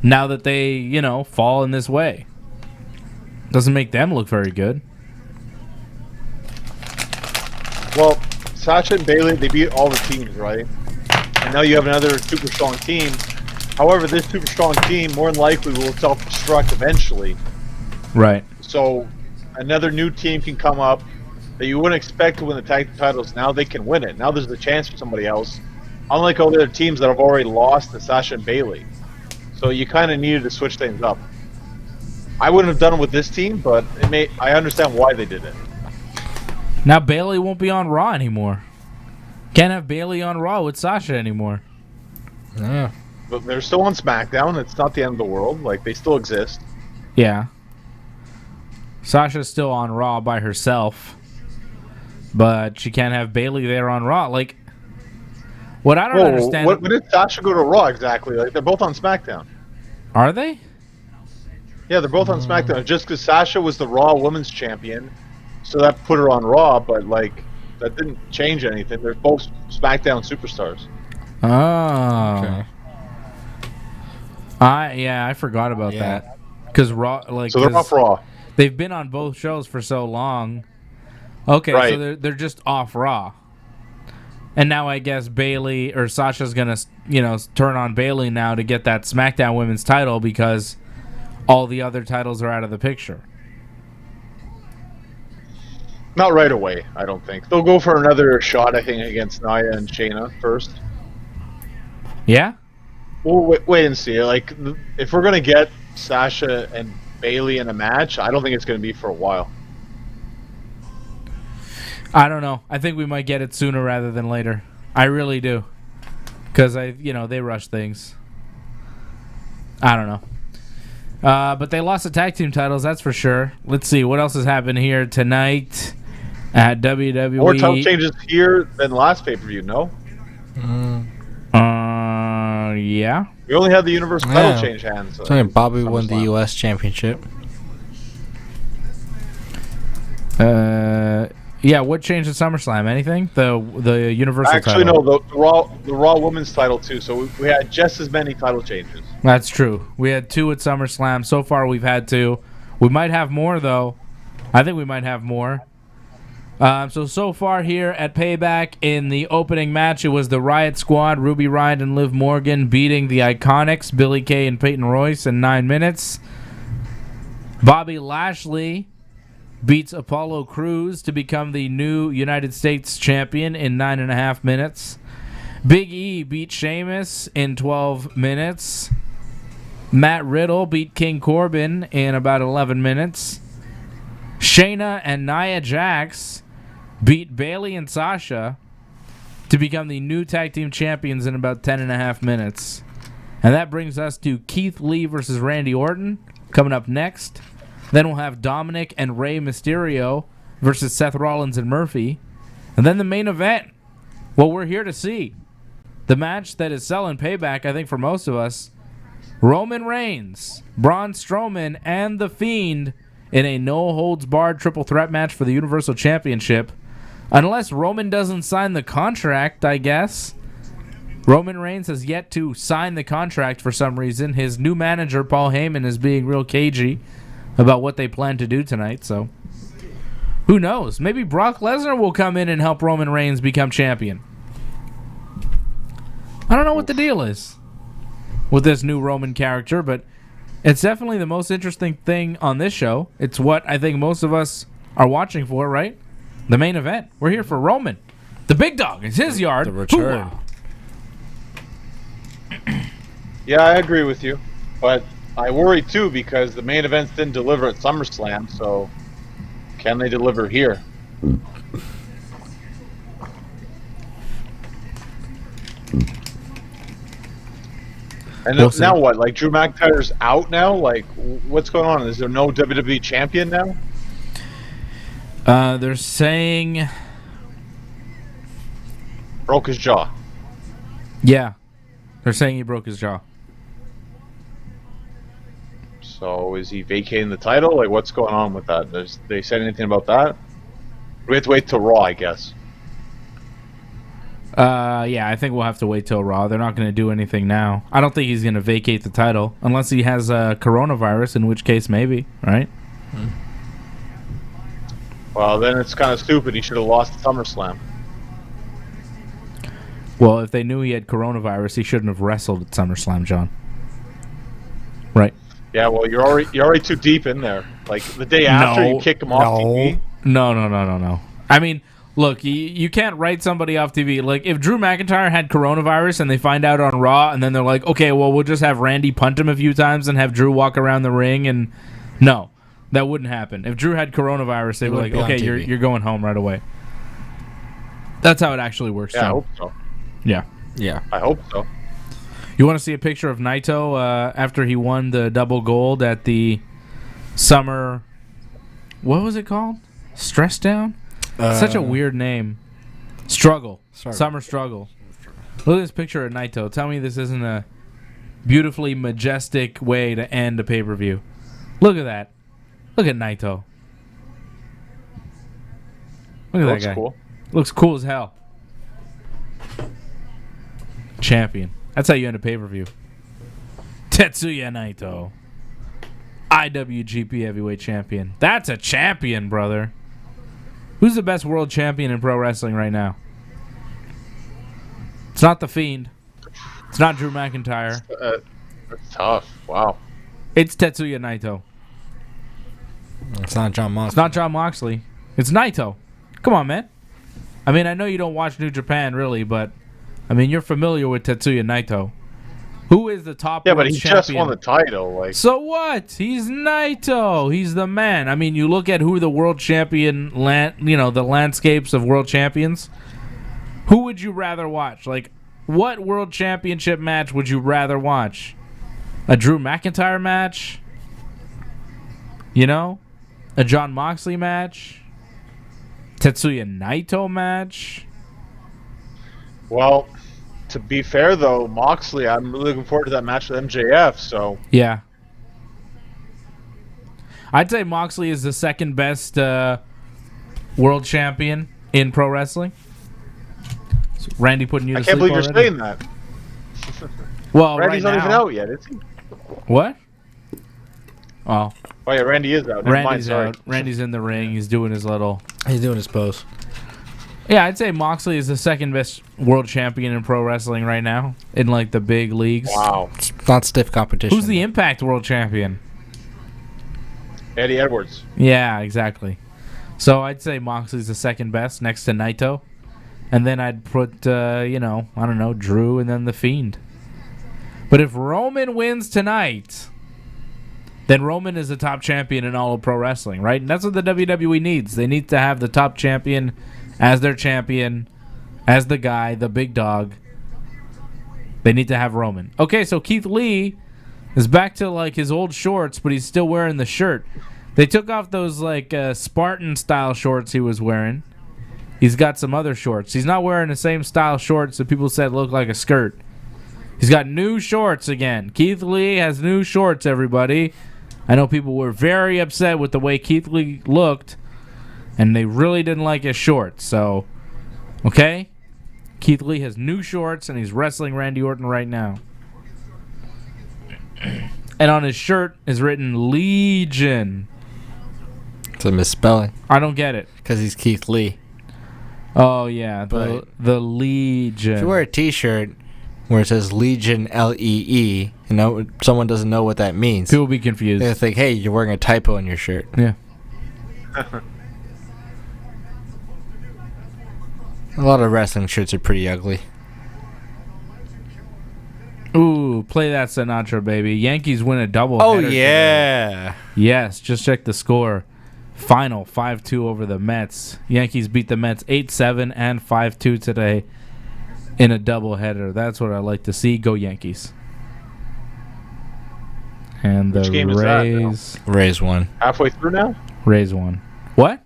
Speaker 1: Now that they, you know, fall in this way. Doesn't make them look very good.
Speaker 3: Well, Sasha and Bayley, they beat all the teams, right? And now you have another super strong team. However, this super strong team more than likely will self-destruct eventually.
Speaker 1: Right.
Speaker 3: So another new team can come up that you wouldn't expect to win the tag team titles. Now they can win it. Now there's a chance for somebody else. Unlike all the other teams that have already lost to Sasha and Bayley. So you kind of needed to switch things up. I wouldn't have done it with this team, but I understand why they did it.
Speaker 1: Now Bayley won't be on Raw anymore. Can't have Bayley on Raw with Sasha anymore.
Speaker 2: Yeah.
Speaker 3: But they're still on SmackDown. It's not the end of the world. Like, they still exist.
Speaker 1: Yeah. Sasha's still on Raw by herself. But she can't have Bayley there on Raw. Like, what I don't understand...
Speaker 3: When did Sasha go to Raw exactly? Like, they're both on SmackDown.
Speaker 1: Are they?
Speaker 3: Yeah, they're both on SmackDown. Just because Sasha was the Raw Women's Champion, so that put her on Raw, but, like, that didn't change anything. They're both SmackDown superstars.
Speaker 1: Oh.
Speaker 2: Okay.
Speaker 1: I forgot about that. Because Raw... like,
Speaker 3: so they're off Raw.
Speaker 1: They've been on both shows for so long. Okay,
Speaker 3: right.
Speaker 1: So they're just off Raw. And now I guess Bayley or Sasha's going to, you know, turn on Bayley now to get that SmackDown Women's title because all the other titles are out of the picture.
Speaker 3: Not right away, I don't think. They'll go for another shot, I think, against Nia and Shayna first.
Speaker 1: Yeah?
Speaker 3: We'll wait and see. Like, if we're going to get Sasha and Bayley in a match, I don't think it's going to be for a while.
Speaker 1: I don't know. I think we might get it sooner rather than later. I really do. Because, they rush things. I don't know. But they lost the tag team titles, that's for sure. Let's see. What else has happened here tonight at WWE?
Speaker 3: More title changes here than last pay-per-view, no?
Speaker 1: Yeah.
Speaker 3: We only had the Universal title change hands.
Speaker 2: Bobby won the U.S. Championship.
Speaker 1: Yeah, what changed at SummerSlam? Anything? The Universal title?
Speaker 3: Actually, no, the Raw Women's title, too. So we had just as many title changes.
Speaker 1: That's true. We had 2 at SummerSlam. So far, we've had 2. We might have more, though. I think we might have more. So far here at Payback, in the opening match, it was the Riot Squad, Ruby Riott and Liv Morgan, beating the Iconics, Billie Kay and Peyton Royce, in 9 minutes. Bobby Lashley beats Apollo Crews to become the new United States champion in 9.5 minutes. Big E beat Sheamus in 12 minutes. Matt Riddle beat King Corbin in about 11 minutes. Shayna and Nia Jax beat Bayley and Sasha to become the new tag team champions in about 10.5 minutes. And that brings us to Keith Lee versus Randy Orton coming up next. Then we'll have Dominik and Rey Mysterio versus Seth Rollins and Murphy. And then the main event, what we're here to see. The match that is selling Payback, I think, for most of us. Roman Reigns, Braun Strowman, and The Fiend in a no-holds-barred triple threat match for the Universal Championship. Unless Roman doesn't sign the contract, I guess. Roman Reigns has yet to sign the contract for some reason. His new manager, Paul Heyman, is being real cagey about what they plan to do tonight, so who knows? Maybe Brock Lesnar will come in and help Roman Reigns become champion. I don't know what the deal is with this new Roman character, but it's definitely the most interesting thing on this show. It's what I think most of us are watching for, right? The main event. We're here for Roman. The big dog. It's his yard.
Speaker 2: The return.
Speaker 3: Yeah, I agree with you. But I worry, too, because the main events didn't deliver at SummerSlam, so can they deliver here? And
Speaker 1: We'll see.
Speaker 3: now what? Like, Drew McIntyre's out now? Like, what's going on? Is there no WWE champion now?
Speaker 1: They're saying...
Speaker 3: Broke his jaw.
Speaker 1: Yeah. They're saying he broke his jaw.
Speaker 3: So is he vacating the title? Like, what's going on with that? They said anything about that? We have to wait till Raw, I guess.
Speaker 1: Yeah, I think we'll have to wait till Raw. They're not going to do anything now. I don't think he's going to vacate the title unless he has coronavirus, in which case maybe, right?
Speaker 3: Well, then it's kind of stupid. He should have lost the SummerSlam.
Speaker 1: Well, if they knew he had coronavirus, he shouldn't have wrestled at SummerSlam, John. Right?
Speaker 3: Yeah, well, you're already too deep in there. Like, the day after, you kick him off TV.
Speaker 1: No. I mean, look, you can't write somebody off TV. Like, if Drew McIntyre had coronavirus and they find out on Raw, and then they're like, okay, well, we'll just have Randy punt him a few times and have Drew walk around the ring, and no, that wouldn't happen. If Drew had coronavirus, they'd be like, okay, you're going home right away. That's how it actually works,
Speaker 3: Yeah,
Speaker 1: John.
Speaker 3: I hope so.
Speaker 2: Yeah.
Speaker 3: I hope so.
Speaker 1: You want to see a picture of Naito after he won the double gold at the Summer... What was it called? Stress Down? Such a weird name. Struggle. Summer Struggle. Look at this picture of Naito. Tell me this isn't a beautifully majestic way to end a pay-per-view. Look at that. Look at Naito. Look at that guy.
Speaker 3: Cool.
Speaker 1: Looks cool as hell. Champion. That's how you end a pay-per-view. Tetsuya Naito. IWGP Heavyweight Champion. That's a champion, brother. Who's the best world champion in pro wrestling right now? It's not The Fiend. It's not Drew McIntyre.
Speaker 3: That's tough. Wow.
Speaker 1: It's Tetsuya Naito.
Speaker 2: It's not John Moxley.
Speaker 1: It's not John Moxley. It's Naito. Come on, man. I mean, I know you don't watch New Japan, really, but... I mean, you're familiar with Tetsuya Naito. Who is the top
Speaker 3: Yeah,
Speaker 1: world
Speaker 3: but he
Speaker 1: champion?
Speaker 3: just won the title. Like,
Speaker 1: So what? He's Naito. He's the man. I mean, you look at who the world champion, the landscapes of world champions. Who would you rather watch? Like, what world championship match would you rather watch? A Drew McIntyre match? You know? A John Moxley match? Tetsuya Naito match?
Speaker 3: well, to be fair though, Moxley, I'm really looking forward to that match with MJF. So
Speaker 1: Yeah. I'd say Moxley is the second best world champion in pro wrestling. So Randy putting you to
Speaker 3: I can't
Speaker 1: sleep
Speaker 3: believe you're
Speaker 1: already?
Speaker 3: saying that.
Speaker 1: Well,
Speaker 3: Randy's
Speaker 1: right
Speaker 3: not even
Speaker 1: now-
Speaker 3: out yet, is he?
Speaker 1: What? Oh,
Speaker 3: Oh yeah, Randy is out. Never mind,
Speaker 1: Randy's
Speaker 3: sorry.
Speaker 1: out. Randy's in the ring. He's doing his little...
Speaker 2: He's doing his pose.
Speaker 1: Yeah, I'd say Moxley is the second best world champion in pro wrestling right now. In, like, the big leagues.
Speaker 3: Wow.
Speaker 2: It's not stiff competition.
Speaker 1: Who's the Impact world champion?
Speaker 3: Eddie Edwards.
Speaker 1: Yeah, exactly. So I'd say Moxley's the second best next to Naito. And then I'd put, I don't know, Drew and then The Fiend. But if Roman wins tonight, then Roman is the top champion in all of pro wrestling, right? And that's what the WWE needs. They need to have the top champion as their champion, as the guy, the big dog. They need to have Roman. Okay, so Keith Lee is back to like his old shorts, but he's still wearing the shirt. They took off those like Spartan style shorts he was wearing. He's got some other shorts. He's not wearing the same style shorts that people said look like a skirt. He's got new shorts again. Keith Lee has new shorts, everybody. I know people were very upset with the way Keith Lee looked, and they really didn't like his shorts. So, okay? Keith Lee has new shorts, and he's wrestling Randy Orton right now. And on his shirt is written Legion.
Speaker 2: It's a misspelling.
Speaker 1: I don't get it.
Speaker 2: Because he's Keith Lee.
Speaker 1: Oh, yeah,
Speaker 2: But
Speaker 1: the Legion.
Speaker 2: If you wear a t-shirt where it says Legion, L-E-E, someone doesn't know what that means.
Speaker 1: People be confused.
Speaker 2: They think, hey, you're wearing a typo on your shirt.
Speaker 1: Yeah.
Speaker 2: A lot of wrestling shirts are pretty ugly.
Speaker 1: Ooh, play that Sinatra, baby. Yankees win a double.
Speaker 2: Oh, yeah.
Speaker 1: Yes, just check the score. Final 5-2 over the Mets. Yankees beat the Mets 8-7 and 5-2 today in a doubleheader. That's what I like to see. Go Yankees. And the
Speaker 3: Which game is that now?
Speaker 2: Rays won.
Speaker 3: Halfway through now?
Speaker 1: Rays won. What?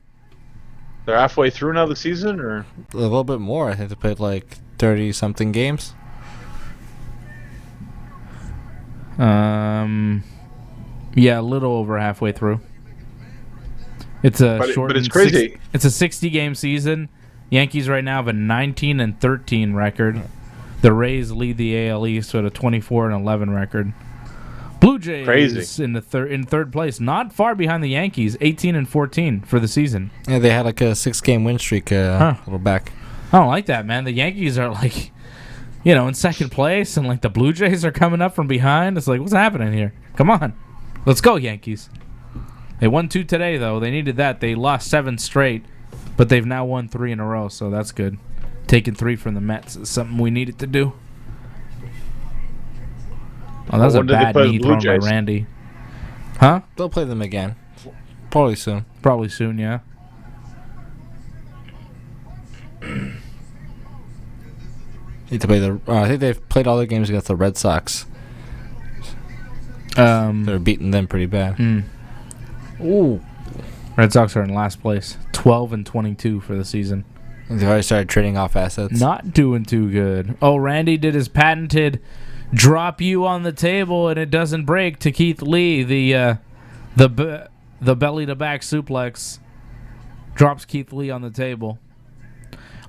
Speaker 3: They're halfway through now the season, or?
Speaker 2: A little bit more. I think they played like 30-something games.
Speaker 1: Yeah, a little over halfway through. It's a
Speaker 3: but it's crazy.
Speaker 1: It's a 60-game season. Yankees right now have a 19-13 record. The Rays lead the AL East with a 24-11 record. Blue Jays
Speaker 3: Crazy.
Speaker 1: in third place, not far behind the Yankees, 18-14 for the season.
Speaker 2: Yeah, they had like a 6-game win streak a little back.
Speaker 1: I don't like that, man. The Yankees are like, in second place, and like the Blue Jays are coming up from behind. It's like, what's happening here? Come on, let's go, Yankees. They won 2 today, though. They needed that. They lost 7 straight, but they've now won 3 in a row, so that's good. Taking 3 from the Mets is something we needed to do. Oh, that was a bad knee thrown by Randy. Huh?
Speaker 2: They'll play them again. Probably soon.
Speaker 1: Probably soon, yeah.
Speaker 2: Need to play I think they've played all their games against the Red Sox. They're beating them pretty bad.
Speaker 1: Ooh. Red Sox are in last place. 12-22 for the season.
Speaker 2: They've already started trading off assets.
Speaker 1: Not doing too good. Oh, Randy did his patented drop you on the table and it doesn't break to Keith Lee. The belly to back suplex drops Keith Lee on the table.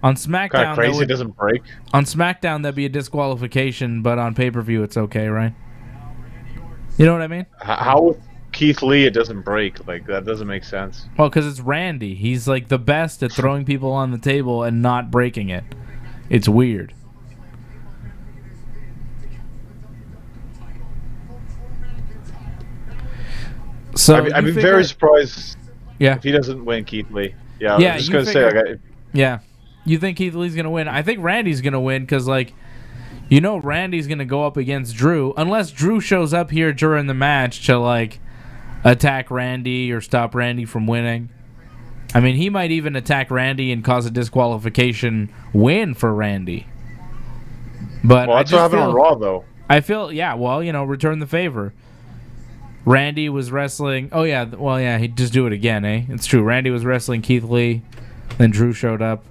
Speaker 1: On SmackDown,
Speaker 3: crazy doesn't break.
Speaker 1: On SmackDown, that'd be a disqualification, but on pay-per-view, it's okay, right? You know what I mean?
Speaker 3: How with Keith Lee it doesn't break? Like, that doesn't make sense.
Speaker 1: Well, because it's Randy. He's like the best at throwing people on the table and not breaking it. It's weird. So
Speaker 3: I'd be very surprised if he doesn't win Keith Lee. Yeah,
Speaker 1: yeah,
Speaker 3: I'm just going to say,
Speaker 1: yeah. You think Keith Lee's going to win? I think Randy's going to win because, Randy's going to go up against Drew. Unless Drew shows up here during the match to, attack Randy or stop Randy from winning. I mean, he might even attack Randy and cause a disqualification win for Randy. But
Speaker 3: that's what happened on Raw, though.
Speaker 1: I feel, return the favor. Randy was wrestling... Oh, yeah. Well, yeah, he'd just do it again, eh? It's true. Randy was wrestling Keith Lee. Then Drew showed up.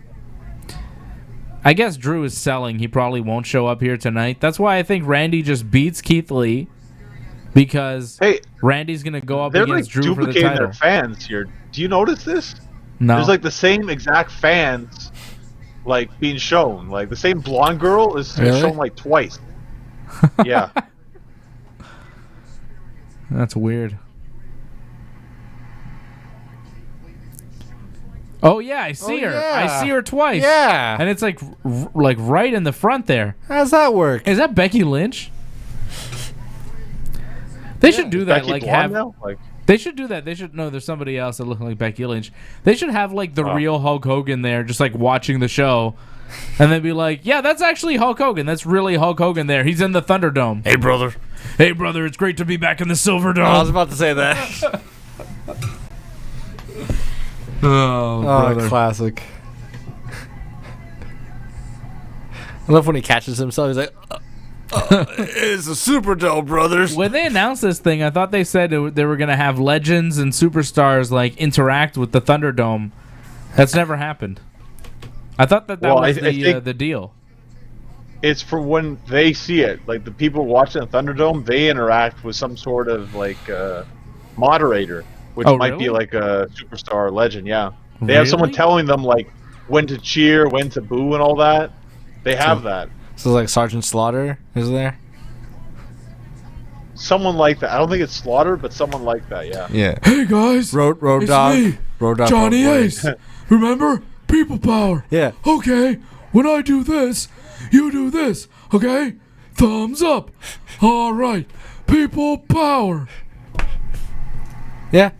Speaker 1: I guess Drew is selling. He probably won't show up here tonight. That's why I think Randy just beats Keith Lee. Because Randy's going to go up against Drew for the title.
Speaker 3: They're duplicating their fans here. Do you notice this?
Speaker 1: No.
Speaker 3: There's the same exact fans being shown. The same blonde girl is shown twice. Yeah.
Speaker 1: That's weird. Oh yeah, I see her.
Speaker 2: Yeah.
Speaker 1: I see her twice.
Speaker 2: Yeah.
Speaker 1: And it's right in the front there.
Speaker 2: How's that work?
Speaker 1: Is that Becky Lynch? They should do that. They should do that. They should there's somebody else that looks like Becky Lynch. They should have the real Hulk Hogan there, just watching the show, and they'd be like, "Yeah, that's actually Hulk Hogan. That's really Hulk Hogan there. He's in the Thunderdome."
Speaker 2: Hey brother.
Speaker 1: Hey brother, it's great to be back in the Silver Dome.
Speaker 2: I was about to say that.
Speaker 1: Oh, brother.
Speaker 2: Classic. I love when he catches himself. He's like, it's a Superdome, brothers.
Speaker 1: When they announced this thing, I thought they said they were going to have legends and superstars interact with the Thunderdome. That's never happened. I thought that was the deal.
Speaker 3: It's for when they see it. The people watching the Thunderdome, they interact with some sort of moderator, which might be a superstar or legend. Yeah, they have someone telling them when to cheer, when to boo, and all that. They have that.
Speaker 2: So Sergeant Slaughter is there?
Speaker 3: Someone like that. I don't think it's Slaughter, but someone like that. Yeah.
Speaker 2: Yeah.
Speaker 1: Hey guys,
Speaker 2: Road Dog.
Speaker 1: Me,
Speaker 2: Road Dog.
Speaker 1: Johnny Ace. Remember? People power.
Speaker 2: Yeah.
Speaker 1: Okay. When I do this, you do this. Okay. Thumbs up. All right. People power.
Speaker 2: Yeah.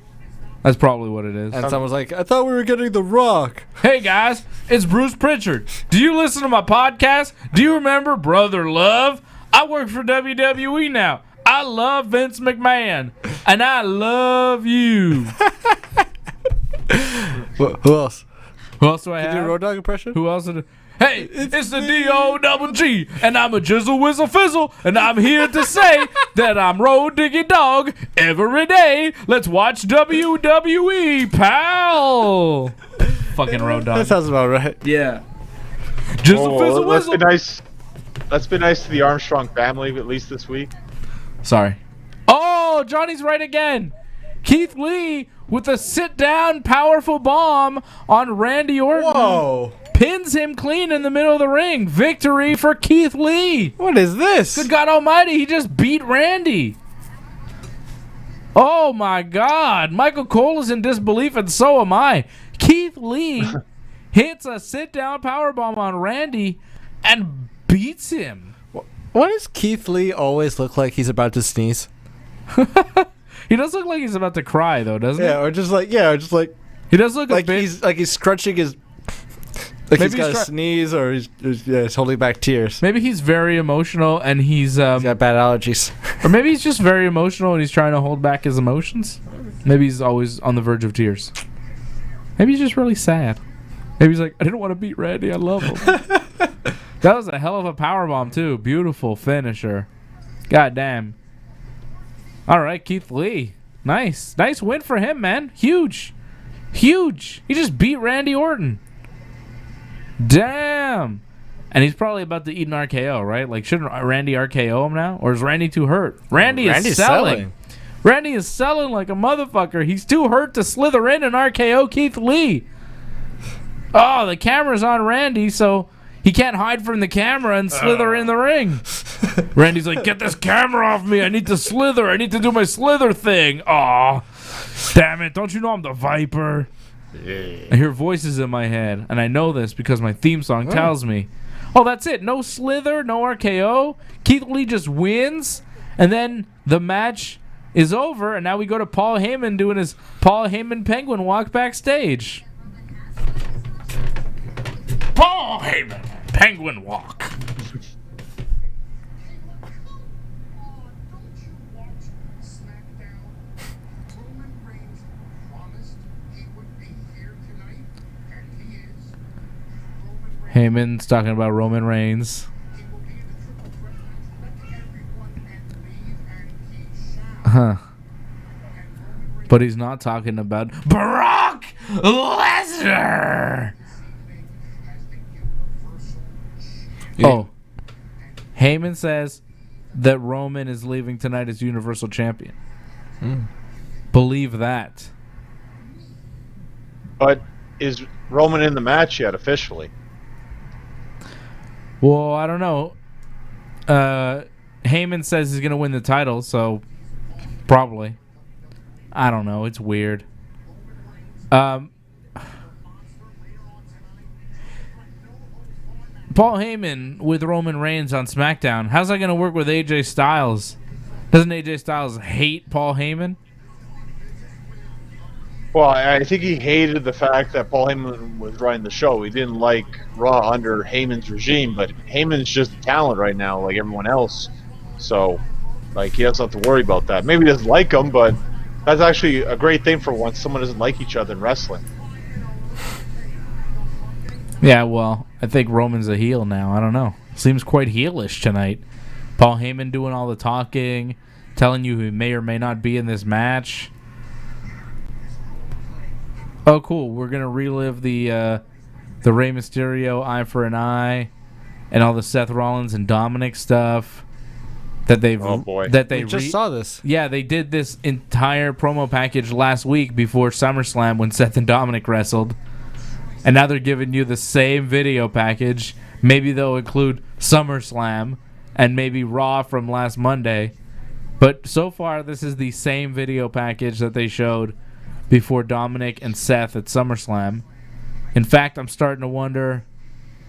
Speaker 1: That's probably what it is.
Speaker 2: And someone's like, I thought we were getting The Rock.
Speaker 1: Hey guys, it's Bruce Pritchard. Do you listen to my podcast? Do you remember Brother Love? I work for WWE now. I love Vince McMahon. And I love you.
Speaker 2: Who else?
Speaker 1: Who else do I
Speaker 2: Can
Speaker 1: have?
Speaker 2: you do a Road Dog impression?
Speaker 1: Who else? Hey, it's the D-O-double-G, and I'm a jizzle whizzle fizzle, and I'm here to say that I'm Road Diggy Dog every day. Let's watch WWE, pal. Fucking Road Dog.
Speaker 2: That sounds about right.
Speaker 1: Yeah. Jizzle fizzle
Speaker 3: let's
Speaker 1: whizzle.
Speaker 3: be nice. Let's be nice to the Armstrong family, at least this week.
Speaker 1: Sorry. Oh! Oh, Johnny's right again. Keith Lee with a sit-down powerful bomb on Randy Orton.
Speaker 2: Whoa.
Speaker 1: Pins him clean in the middle of the ring. Victory for Keith Lee.
Speaker 2: What is this?
Speaker 1: Good God Almighty, he just beat Randy. Oh my God. Michael Cole is in disbelief, and so am I. Keith Lee hits a sit-down powerbomb on Randy and beats him.
Speaker 2: Why does Keith Lee always look like he's about to sneeze?
Speaker 1: He does look like he's about to cry, though, doesn't he?
Speaker 2: Or just like
Speaker 1: He does look
Speaker 2: like
Speaker 1: a bit...
Speaker 2: he's scrunching his... Like
Speaker 1: Maybe
Speaker 2: he's got to sneeze, or he's holding back tears.
Speaker 1: Maybe he's very emotional and he's
Speaker 2: got bad allergies.
Speaker 1: or maybe he's just very emotional and he's trying to hold back his emotions. Maybe he's always on the verge of tears. Maybe he's just really sad. Maybe he's like, I didn't want to beat Randy. I love him. That was a hell of a powerbomb, too. Beautiful finisher. God damn. All right, Keith Lee. Nice. Nice win for him, man. Huge. Huge. He just beat Randy Orton. Damn. And he's probably about to eat an RKO, right? Like, shouldn't Randy RKO him now? Or is Randy too hurt? Randy's is selling. Randy is selling like a motherfucker. He's too hurt to slither in and RKO Keith Lee. Oh, the camera's on Randy, so he can't hide from the camera and slither in the ring. Randy's like, get this camera off me. I need to slither. I need to do my slither thing. Aw. Damn it. Don't you know I'm the Viper? I hear voices in my head, and I know this because my theme song tells me. Oh, that's it. No slither, no RKO. Keith Lee just wins, and then the match is over, and now we go to Paul Heyman doing his Paul Heyman Penguin walk backstage. Paul Heyman Penguin walk. Heyman's talking about Roman Reigns. Huh. But he's not talking about Brock Lesnar. Yeah. Oh. Heyman says that Roman is leaving tonight as Universal Champion. Believe that.
Speaker 3: But is Roman in the match yet officially?
Speaker 1: Well, I don't know. Heyman says he's going to win the title, so probably. I don't know. It's weird. Paul Heyman with Roman Reigns on SmackDown. How's that going to work with AJ Styles? Doesn't AJ Styles hate Paul Heyman?
Speaker 3: Well, I think he hated the fact that Paul Heyman was running the show. He didn't like Raw under Heyman's regime, but Heyman's just a talent right now, like everyone else. So, like, he doesn't have to worry about that. Maybe he doesn't like him, but that's actually a great thing for once someone doesn't like each other in wrestling.
Speaker 1: Yeah, well, I think Roman's a heel now. I don't know. Seems quite heelish tonight. Paul Heyman doing all the talking, telling you he may or may not be in this match. Oh, cool. We're going to relive the Rey Mysterio eye for an eye and all the Seth Rollins and Dominik stuff that they've
Speaker 2: We just saw this.
Speaker 1: Yeah, they did this entire promo package last week before SummerSlam when Seth and Dominik wrestled. And now they're giving you the same video package. Maybe they'll include SummerSlam and maybe Raw from last Monday. But so far, this is the same video package that they showed before Dominik and Seth at SummerSlam. In fact, I'm starting to wonder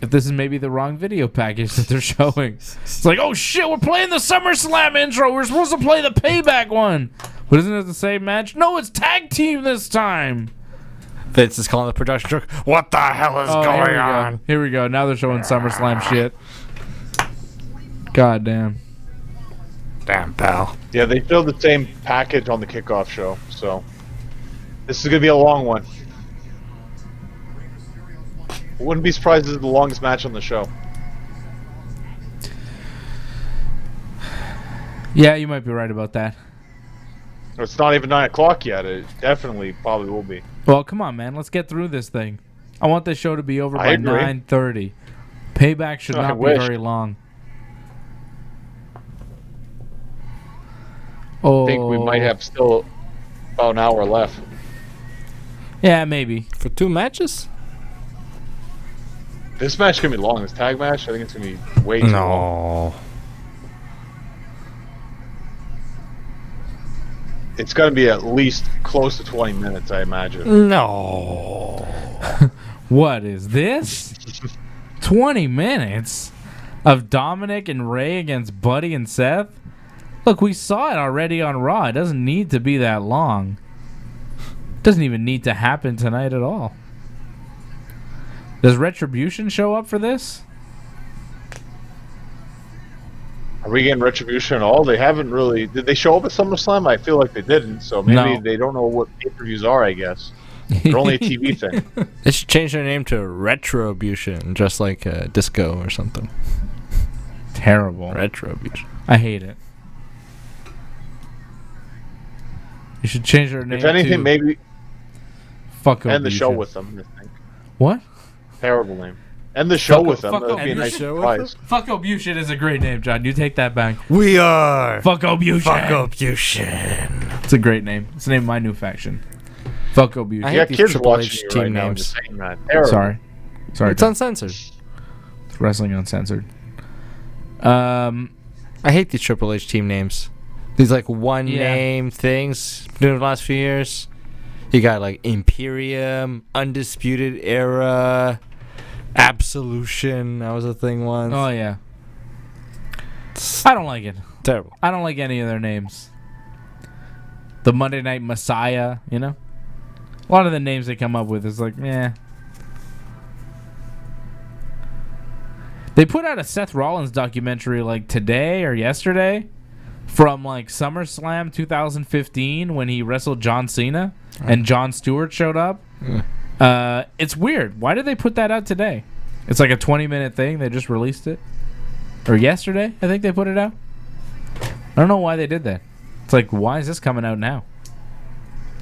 Speaker 1: if this is maybe the wrong video package that they're showing. It's like, oh shit, we're playing the SummerSlam intro. We're supposed to play the Payback one. But isn't it the same match? No, it's tag team this time.
Speaker 2: Vince is calling the production truck. What the hell is going on?
Speaker 1: Here we go. Now they're showing SummerSlam shit. God damn.
Speaker 2: Damn, pal.
Speaker 3: Yeah, they showed the same package on the Kickoff show, so this is going to be a long one. Wouldn't be surprised this is the longest match on the show.
Speaker 1: Yeah, you might be right about that.
Speaker 3: It's not even 9 o'clock yet. It definitely probably will be.
Speaker 1: Well, come on, man. Let's get through this thing. I want this show to be over by
Speaker 3: agree.
Speaker 1: 9:30. Payback should not be very long. Oh,
Speaker 3: I think we might have still about an hour left.
Speaker 1: Yeah, maybe.
Speaker 2: For 2 matches?
Speaker 3: This match is going to be long. This tag match, I think it's going to be way too long.
Speaker 2: No.
Speaker 3: It's going to be at least close to 20 minutes, I imagine.
Speaker 2: No.
Speaker 1: What is this? 20 minutes of Dominik and Rey against Buddy and Seth? Look, we saw it already on Raw. It doesn't need to be that long. It doesn't even need to happen tonight at all. Does Retribution show up for this?
Speaker 3: Are we getting Retribution at all? They haven't really... Did they show up at SummerSlam? I feel like they didn't, so maybe they don't know what pay-per-views are, I guess. They're only a TV thing.
Speaker 2: They should change their name to Retribution, just like Disco or something.
Speaker 1: Terrible.
Speaker 2: Retribution.
Speaker 1: I hate it. You should change their name
Speaker 3: If anything,
Speaker 1: to
Speaker 3: maybe
Speaker 1: Fuck
Speaker 3: end the
Speaker 1: Obusion.
Speaker 3: show with them, I think.
Speaker 1: What?
Speaker 3: Terrible name. End the show
Speaker 1: Fuck
Speaker 3: with them.
Speaker 1: fuck
Speaker 3: That would be a
Speaker 1: end the
Speaker 3: nice
Speaker 2: show with
Speaker 3: surprise.
Speaker 1: Fuck Obusion is a great name, John. You take that back.
Speaker 2: We are
Speaker 1: Fuck Obusion.
Speaker 2: Fuck Obusion.
Speaker 1: It's a great name. It's the name of my new faction. Fuck Obusion.
Speaker 2: I
Speaker 3: You
Speaker 2: hate
Speaker 3: got
Speaker 2: these
Speaker 3: kids
Speaker 2: Triple
Speaker 3: watching
Speaker 2: H
Speaker 3: you
Speaker 2: team
Speaker 3: right now.
Speaker 2: names.
Speaker 3: Just saying that. Terrible.
Speaker 1: Sorry,
Speaker 2: It's
Speaker 1: John.
Speaker 2: uncensored.
Speaker 1: It's wrestling uncensored.
Speaker 2: I hate these Triple H team names. These like one name things doing the last few years. You got like Imperium, Undisputed Era, Absolution. That was a thing once.
Speaker 1: Oh yeah. I don't like it.
Speaker 2: Terrible.
Speaker 1: I don't like any of their names. The Monday Night Messiah, you know? A lot of the names they come up with is like, eh. They put out a Seth Rollins documentary like today or yesterday from like SummerSlam 2015 when he wrestled John Cena and Jon Stewart showed up. It's weird. Why did they put that out today? It's like a 20-minute thing. They just released it. Or yesterday, I think they put it out. I don't know why they did that. It's like, why is this coming out now?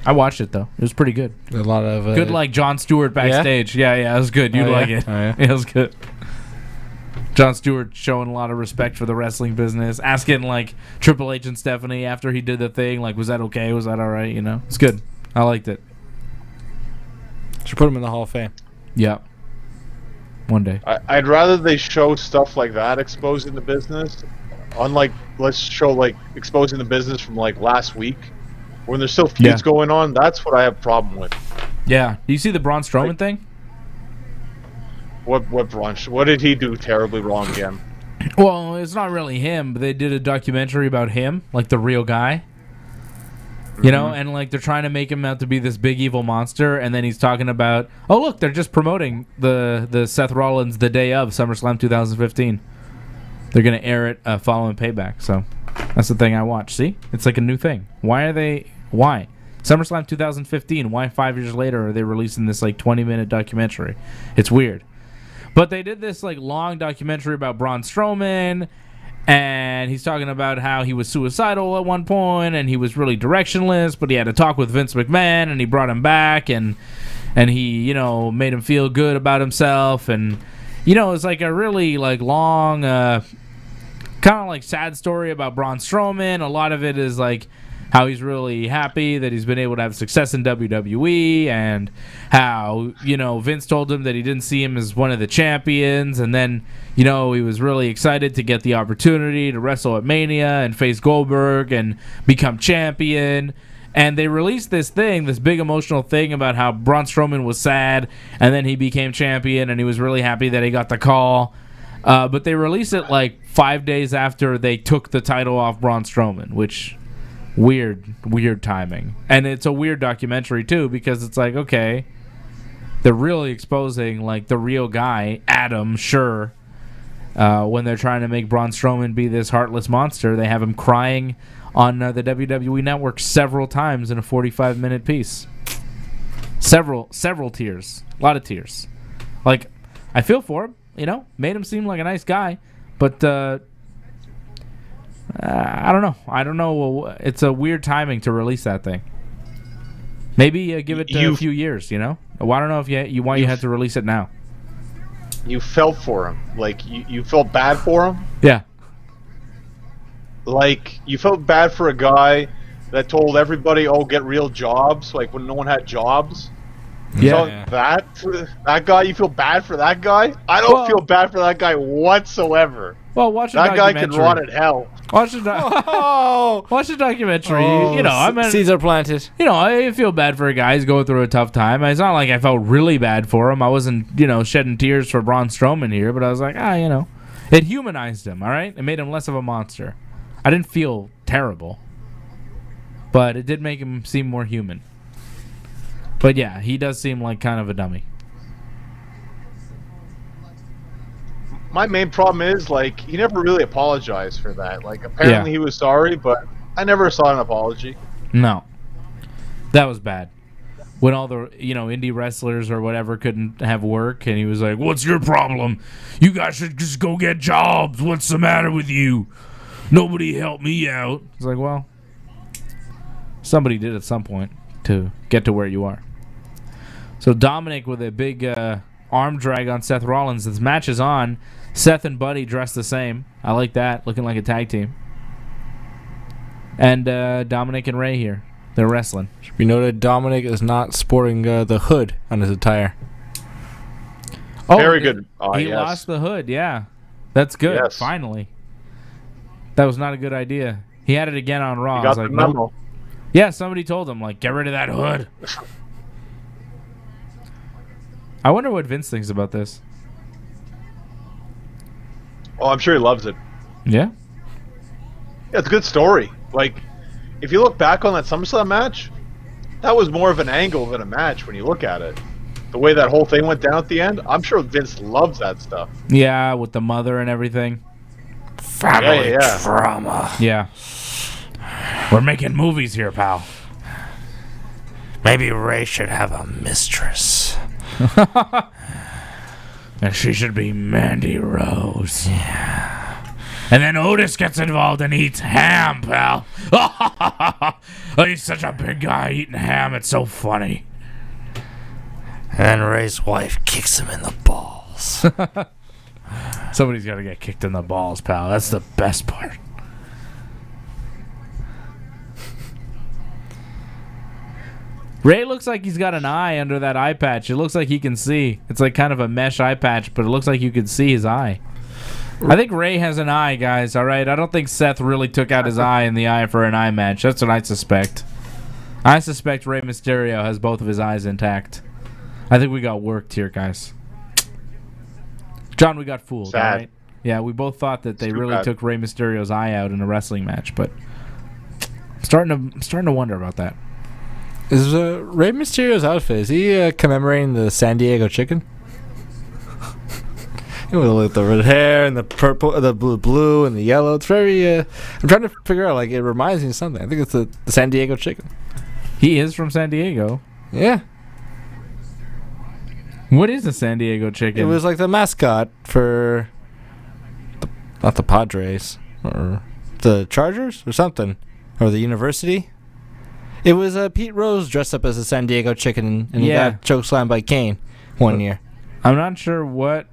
Speaker 1: I watched it, though. It was pretty good.
Speaker 2: A lot of...
Speaker 1: Good like Jon Stewart backstage. Yeah, it was good. You'd like it.
Speaker 2: Oh, yeah?
Speaker 1: It was good. Jon Stewart showing a lot of respect for the wrestling business. Asking, like, Triple H and Stephanie after he did the thing, like, was that okay? Was that all right? You know? It's good. I liked it.
Speaker 2: Should put him in the Hall of Fame.
Speaker 1: Yeah. One day.
Speaker 3: I'd rather they show stuff like that exposing the business. Unlike, let's show, like, exposing the business from, like, last week. When there's still feuds going on, that's what I have a problem with.
Speaker 1: Yeah. Do you see the Braun Strowman thing?
Speaker 3: What brunch? What did he do terribly wrong again?
Speaker 1: Well, it's not really him, but they did a documentary about him, like the real guy. You know, and like they're trying to make him out to be this big evil monster, and then he's talking about, oh look, they're just promoting the Seth Rollins the day of SummerSlam 2015. They're gonna air it following Payback, so that's the thing I watch. See, it's like a new thing. Why SummerSlam 2015? Why 5 years later are they releasing this like 20-minute documentary? It's weird. But they did this like long documentary about Braun Strowman, and he's talking about how he was suicidal at one point, and he was really directionless, but he had to talk with Vince McMahon, and he brought him back, and he, you know, made him feel good about himself, and you know, it's like a really like long, kind of like sad story about Braun Strowman. A lot of it is like how he's really happy that he's been able to have success in WWE, and how, you know, Vince told him that he didn't see him as one of the champions, and then, you know, he was really excited to get the opportunity to wrestle at Mania and face Goldberg and become champion. And they released this thing, this big emotional thing about how Braun Strowman was sad, and then he became champion, and he was really happy that he got the call. But they released it like 5 days after they took the title off Braun Strowman, which... weird timing. And it's a weird documentary too, because it's like, okay, they're really exposing like the real guy, Adam, sure. When they're trying to make Braun Strowman be this heartless monster, they have him crying on the WWE Network several times in a 45-minute piece. Several tears. A lot of tears. Like, I feel for him, you know? Made him seem like a nice guy, but I don't know. I don't know. It's a weird timing to release that thing. Maybe give it a few years, you know? Well, I don't know if you had to release it now.
Speaker 3: You felt for him. Like, you felt bad for him?
Speaker 1: Yeah.
Speaker 3: like you felt bad for a guy that told everybody, "Oh, get real jobs," like when no one had jobs.
Speaker 1: Yeah.
Speaker 3: So that guy, you feel bad for that guy? I don't feel bad for that guy whatsoever.
Speaker 1: Well, watch
Speaker 3: that guy can rot in hell.
Speaker 1: Watch the documentary. I mean,
Speaker 2: seeds are planted.
Speaker 1: I feel bad for a guy who's going through a tough time. It's not like I felt really bad for him. I wasn't, shedding tears for Braun Strowman here, but I was like, it humanized him. All right, it made him less of a monster. I didn't feel terrible, but it did make him seem more human. But yeah, he does seem like kind of a dummy.
Speaker 3: My main problem is, like, he never really apologized for that. Like, apparently he was sorry, but I never saw an apology.
Speaker 1: No. That was bad. When all the, indie wrestlers or whatever couldn't have work, and he was like, "What's your problem? You guys should just go get jobs. What's the matter with you? Nobody helped me out." It's like, well, somebody did at some point to get to where you are. So Dominik with a big arm drag on Seth Rollins. This match is on. Seth and Buddy dressed the same. I like that. Looking like a tag team. And Dominik and Rey here. They're wrestling.
Speaker 2: Should be noted Dominik is not sporting the hood on his attire.
Speaker 1: Oh,
Speaker 3: very good.
Speaker 1: He lost the hood, yeah. That's good,
Speaker 3: yes.
Speaker 1: Finally. That was not a good idea. He had it again on Raw.
Speaker 3: He got the memo.
Speaker 1: Nope. Yeah, somebody told him, like, get rid of that hood. I wonder what Vince thinks about this.
Speaker 3: Oh, I'm sure he loves it.
Speaker 1: Yeah?
Speaker 3: Yeah, it's a good story. Like, if you look back on that SummerSlam match, that was more of an angle than a match when you look at it. The way that whole thing went down at the end, I'm sure Vince loves that stuff.
Speaker 1: Yeah, with the mother and everything.
Speaker 2: Family drama.
Speaker 1: Yeah. We're making movies here, pal.
Speaker 2: Maybe Rey should have a mistress.
Speaker 1: And she should be Mandy Rose. Yeah. And then Otis gets involved and eats ham, pal. He's such a big guy eating ham. It's so funny.
Speaker 2: And then Rey's wife kicks him in the balls.
Speaker 1: Somebody's got to get kicked in the balls, pal. That's the best part. Rey looks like he's got an eye under that eye patch. It looks like he can see. It's like kind of a mesh eye patch, but it looks like you can see his eye. I think Rey has an eye, guys, all right? I don't think Seth really took out his eye in the eye for an eye match. That's what I suspect. I suspect Rey Mysterio has both of his eyes intact. I think we got worked here, guys. John, we got fooled, all right? Yeah, we both thought that they really took Rey Mysterio's eye out in a wrestling match, but I'm starting to wonder about that.
Speaker 2: Is Rey Mysterio's outfit, is he commemorating the San Diego chicken? With the red hair and the purple, the blue and the yellow. It's very, I'm trying to figure out, like, it reminds me of something. I think it's the San Diego chicken.
Speaker 1: He is from San Diego.
Speaker 2: Yeah.
Speaker 1: What is a San Diego chicken?
Speaker 2: It was like the mascot for, not the Padres, or the Chargers or something, or the University. It was Pete Rose dressed up as a San Diego chicken, and he got chokeslammed by Kane one year.
Speaker 1: I'm not sure what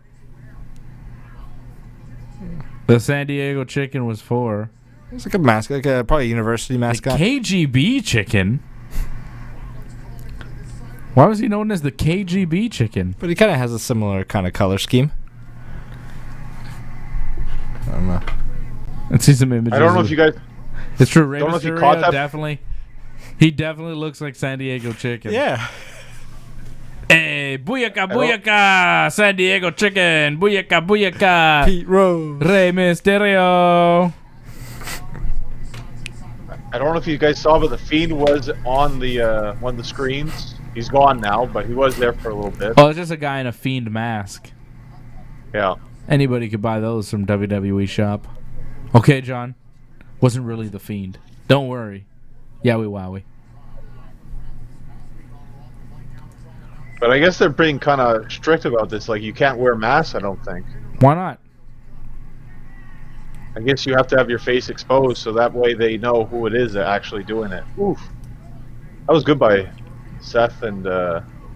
Speaker 1: the San Diego chicken was for.
Speaker 2: It's like a mascot, like a probably a university mascot.
Speaker 1: The KGB chicken? Why was he known as the KGB chicken?
Speaker 2: But he kind of has a similar kind of color scheme. I don't know.
Speaker 1: Let's see some images.
Speaker 3: I don't know if you guys...
Speaker 1: It's true. Rey
Speaker 3: don't know if you
Speaker 1: Mysterio
Speaker 3: caught that.
Speaker 1: definitely... He definitely looks like San Diego chicken.
Speaker 2: Yeah.
Speaker 1: Hey, booyaka, booyaka! San Diego chicken! Booyaka, booyaka!
Speaker 2: Pete Rose.
Speaker 1: Rey Mysterio!
Speaker 3: I don't know if you guys saw, but the Fiend was on the one of the screens. He's gone now, but he was there for a little bit.
Speaker 1: Oh, it's just a guy in a Fiend mask.
Speaker 3: Yeah.
Speaker 1: Anybody could buy those from WWE shop. Okay, John. Wasn't really the Fiend. Don't worry. Yowie wowie.
Speaker 3: But I guess they're being kind of strict about this. Like, you can't wear masks, I don't think.
Speaker 1: Why not?
Speaker 3: I guess you have to have your face exposed so that way they know who it is that actually doing it. Oof. That was good by Seth and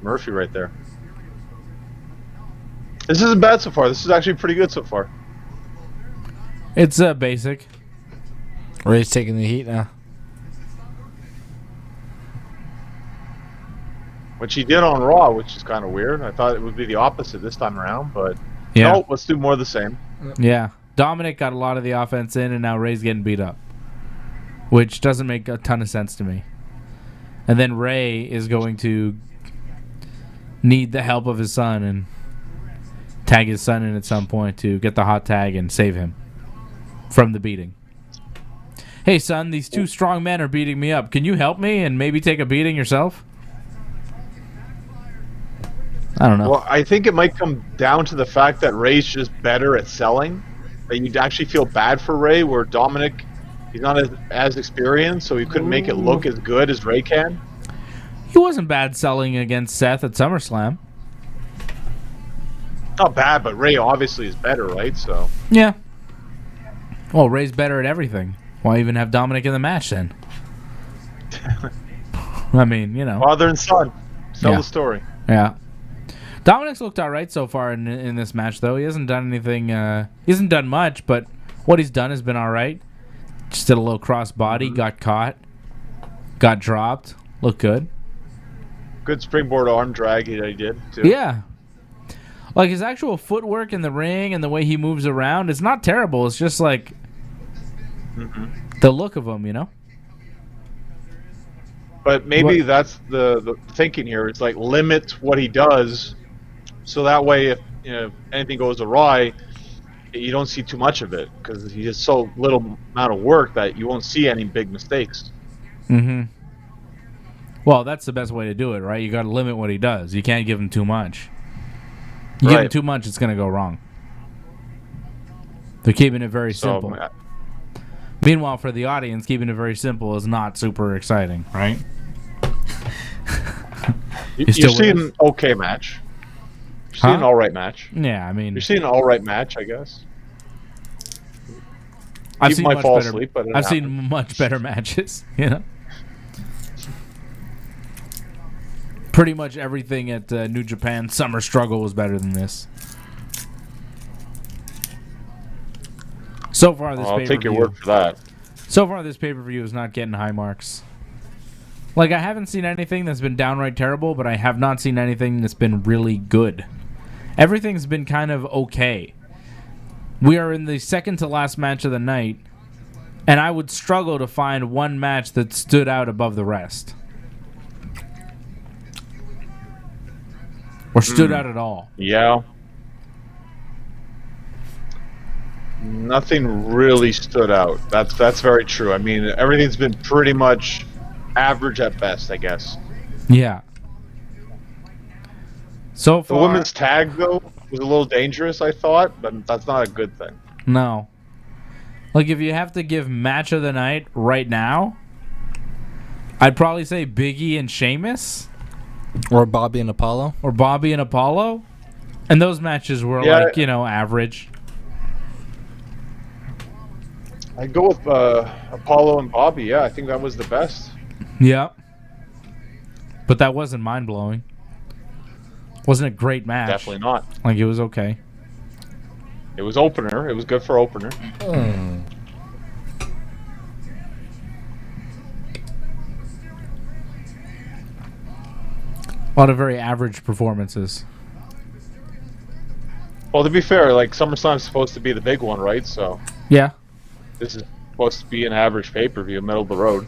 Speaker 3: Murphy right there. This isn't bad so far. This is actually pretty good so far.
Speaker 1: It's basic.
Speaker 2: Ray's taking the heat now.
Speaker 3: Which he did on Raw, which is kind of weird. I thought it would be the opposite this time around, but
Speaker 1: Yeah.
Speaker 3: no, let's do more of the same.
Speaker 1: Yeah. Dominik got a lot of the offense in, and now Ray's getting beat up, which doesn't make a ton of sense to me. And then Rey is going to need the help of his son and tag his son in at some point to get the hot tag and save him from the beating. Hey, son, these two strong men are beating me up. Can you help me and maybe take a beating yourself? I don't know.
Speaker 3: Well, I think it might come down to the fact that Ray's just better at selling. That you'd actually feel bad for Rey, where Dominik, he's not as experienced, so he couldn't make it look as good as Rey can.
Speaker 1: He wasn't bad selling against Seth at SummerSlam.
Speaker 3: Not bad, but Rey obviously is better, right? So
Speaker 1: Yeah. Well, Ray's better at everything. Why even have Dominik in the match then? I mean, you know.
Speaker 3: father and son, tell
Speaker 1: Yeah.
Speaker 3: the story.
Speaker 1: Yeah. Dominik's looked all right so far in this match, though. He hasn't done anything. He hasn't done much, but what he's done has been all right. Just did a little cross body, got caught, got dropped, looked good.
Speaker 3: Good springboard arm drag he did too.
Speaker 1: Yeah. Like his actual footwork in the ring and the way he moves around, it's not terrible. It's just like the look of him, you know?
Speaker 3: But maybe that's the thinking here. It's like limit what he does, so that way if anything goes awry, you don't see too much of it because he has so little amount of work that you won't see any big mistakes.
Speaker 1: Mm-hmm. Well, that's the best way to do it, right? You got to limit what he does. You can't give him too much. You give him too much, it's going to go wrong. They're keeping it very simple. Meanwhile, for the audience, keeping it very simple is not super exciting, right?
Speaker 3: You're seeing an okay match. You're seeing an all right match.
Speaker 1: Yeah, I mean,
Speaker 3: You're seeing an all right match, I guess.
Speaker 1: I've seen
Speaker 3: might fall asleep, but
Speaker 1: I've seen much better matches. You know, pretty much everything at New Japan Summer Struggle was better than this. So far, this
Speaker 3: I'll take your word for that.
Speaker 1: So far, this pay-per-view is not getting high marks. Like, I haven't seen anything that's been downright terrible, but I have not seen anything that's been really good. Everything's been kind of okay. We are in the second to last match of the night, and I would struggle to find one match that stood out above the rest. Or stood out at all.
Speaker 3: Yeah. Nothing really stood out. That's very true. I mean, everything's been pretty much average at best, I guess.
Speaker 1: Yeah. So far,
Speaker 3: the women's tag, though, was a little dangerous, I thought, but that's not a good thing.
Speaker 1: No. Like, if you have to give match of the night right now, I'd probably say Big E and Sheamus.
Speaker 2: Or Bobby and Apollo.
Speaker 1: Or Bobby and Apollo. And those matches were, average.
Speaker 3: I'd go with Apollo and Bobby. Yeah, I think that was the best.
Speaker 1: Yeah. But that wasn't mind-blowing. Wasn't a great match.
Speaker 3: Definitely not.
Speaker 1: Like, it was okay.
Speaker 3: It was opener. It was good for opener.
Speaker 1: A lot of very average performances.
Speaker 3: Well, to be fair, like, SummerSlam's supposed to be the big one, right? So
Speaker 1: Yeah.
Speaker 3: this is supposed to be an average pay-per-view, middle of the road.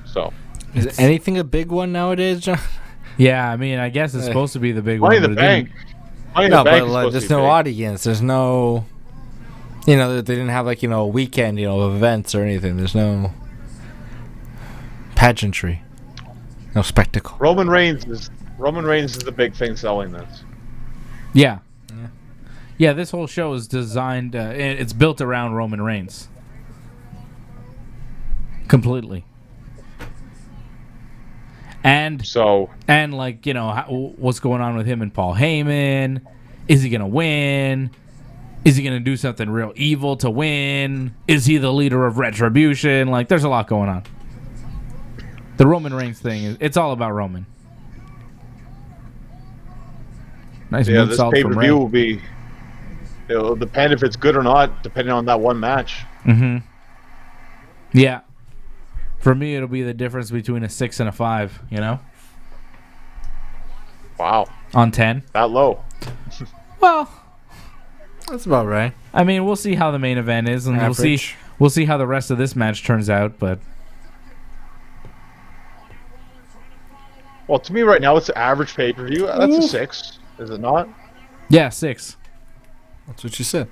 Speaker 3: So
Speaker 2: Is anything a big one nowadays, John?
Speaker 1: Yeah, I mean, I guess it's supposed to be the big
Speaker 3: Money
Speaker 1: one.
Speaker 3: in the
Speaker 1: but it didn't-
Speaker 3: Bank. Money in
Speaker 2: No,
Speaker 3: the Bank
Speaker 2: but
Speaker 3: is
Speaker 2: like,
Speaker 3: supposed
Speaker 2: there's
Speaker 3: to be
Speaker 2: no
Speaker 3: big.
Speaker 2: audience. There's no, they didn't have like a weekend, of events or anything. There's no pageantry, no spectacle.
Speaker 3: Roman Reigns is the big thing selling this.
Speaker 1: Yeah. Yeah, this whole show is designed, it's built around Roman Reigns. Completely. And
Speaker 3: So
Speaker 1: like, what's going on with him and Paul Heyman? Is he going to win? Is he going to do something real evil to win? Is he the leader of Retribution? Like, there's a lot going on. The Roman Reigns thing, it's all about Roman. Nice
Speaker 3: yeah, this
Speaker 1: moonsault from Rey.
Speaker 3: pay-per-view will be. It'll depend if it's good or not, depending on that one match.
Speaker 1: Mm-hmm. Yeah. For me, it'll be the difference between a 6 and a 5, you know?
Speaker 3: Wow.
Speaker 1: On 10.
Speaker 3: That low.
Speaker 1: Well,
Speaker 2: That's about right.
Speaker 1: I mean, we'll see how the main event is, and
Speaker 2: Average.
Speaker 1: we'll see how the rest of this match turns out, but...
Speaker 3: Well, to me right now, it's the average pay-per-view. That's a 6, is it not?
Speaker 1: Yeah, 6.
Speaker 2: That's what you said.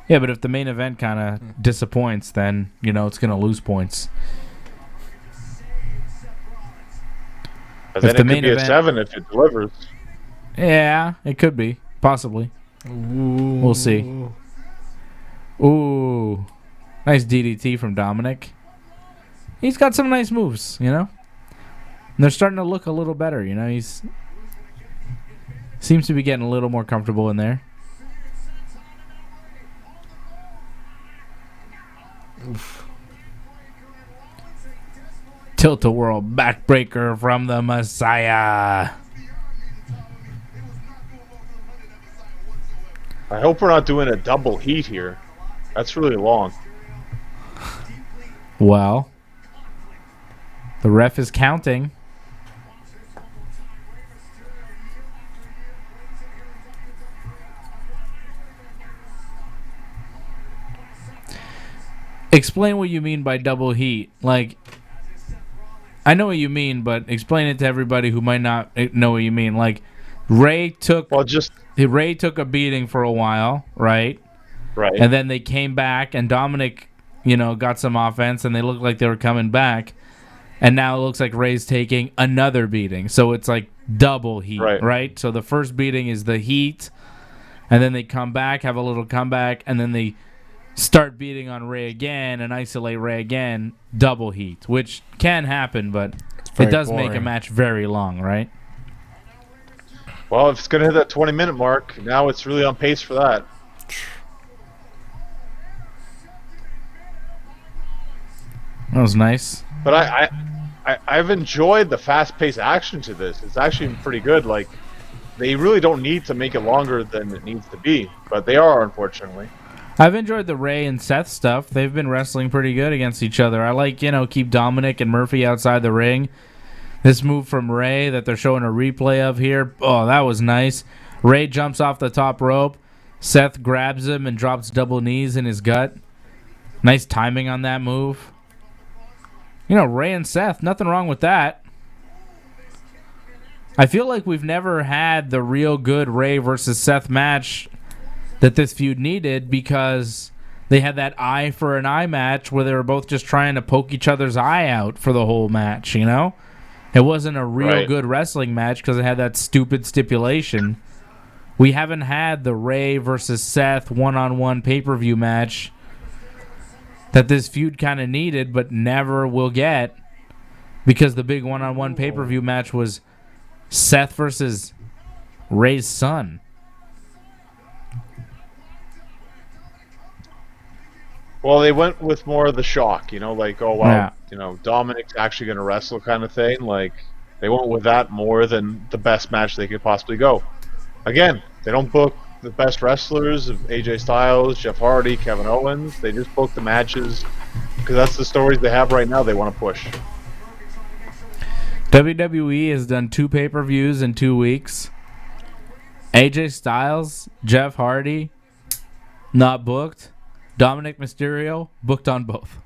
Speaker 1: Yeah, but if the main event kind of disappoints, then, you know, it's going to lose points.
Speaker 3: But then
Speaker 1: the
Speaker 3: it
Speaker 1: main
Speaker 3: could be
Speaker 1: event-
Speaker 3: a 7 if it delivers.
Speaker 1: Yeah, it could be. Possibly.
Speaker 2: Ooh.
Speaker 1: We'll see. Ooh. Nice DDT from Dominik. He's got some nice moves, you know? And they're starting to look a little better, you know? He's seems to be getting a little more comfortable in there. Tilt-a-whirl backbreaker from the Messiah.
Speaker 3: I hope we're not doing a double heat here. That's really long.
Speaker 1: Well, the ref is counting. Explain what you mean by double heat. Like, I know what you mean, but explain it to everybody who might not know what you mean. Like, Rey took a beating for a while, right?
Speaker 3: Right.
Speaker 1: And then they came back, and Dominik, you know, got some offense, and they looked like they were coming back. And now it looks like Rey's taking another beating. So it's like double heat, right? So the first beating is the heat, and then they come back, have a little comeback, and then they start beating on Rey again and isolate Rey again, double heat, which can happen, but it does make a match very long, right?
Speaker 3: Well, if it's going to hit that 20-minute mark, now it's really on pace for that.
Speaker 1: That was nice.
Speaker 3: But I've enjoyed the fast-paced action to this. It's actually pretty good. Like, they really don't need to make it longer than it needs to be, but they are, unfortunately.
Speaker 1: I've enjoyed the Rey and Seth stuff. They've been wrestling pretty good against each other. I like, you know, keep Dominik and Murphy outside the ring. This move from Rey that they're showing a replay of here, oh, that was nice. Rey jumps off the top rope. Seth grabs him and drops double knees in his gut. Nice timing on that move. You know, Rey and Seth, nothing wrong with that. I feel like we've never had the real good Rey versus Seth match that this feud needed, because they had that eye for an eye match where they were both just trying to poke each other's eye out for the whole match, you know? It wasn't a real good wrestling match because it had that stupid stipulation. We haven't had the Rey versus Seth one-on-one pay-per-view match that this feud kind of needed but never will get, because the big one-on-one pay-per-view match was Seth versus Rey's son.
Speaker 3: Well, they went with more of the shock, you know, like, oh, wow,
Speaker 1: Yeah.
Speaker 3: you know, Dominik's actually going to wrestle kind of thing. Like, they went with that more than the best match they could possibly go. Again, they don't book the best wrestlers of AJ Styles, Jeff Hardy, Kevin Owens. They just book the matches because that's the stories they have right now they want to push.
Speaker 1: WWE has done 2 pay-per-views in 2 weeks. AJ Styles, Jeff Hardy, not booked. Dominik Mysterio, booked on both.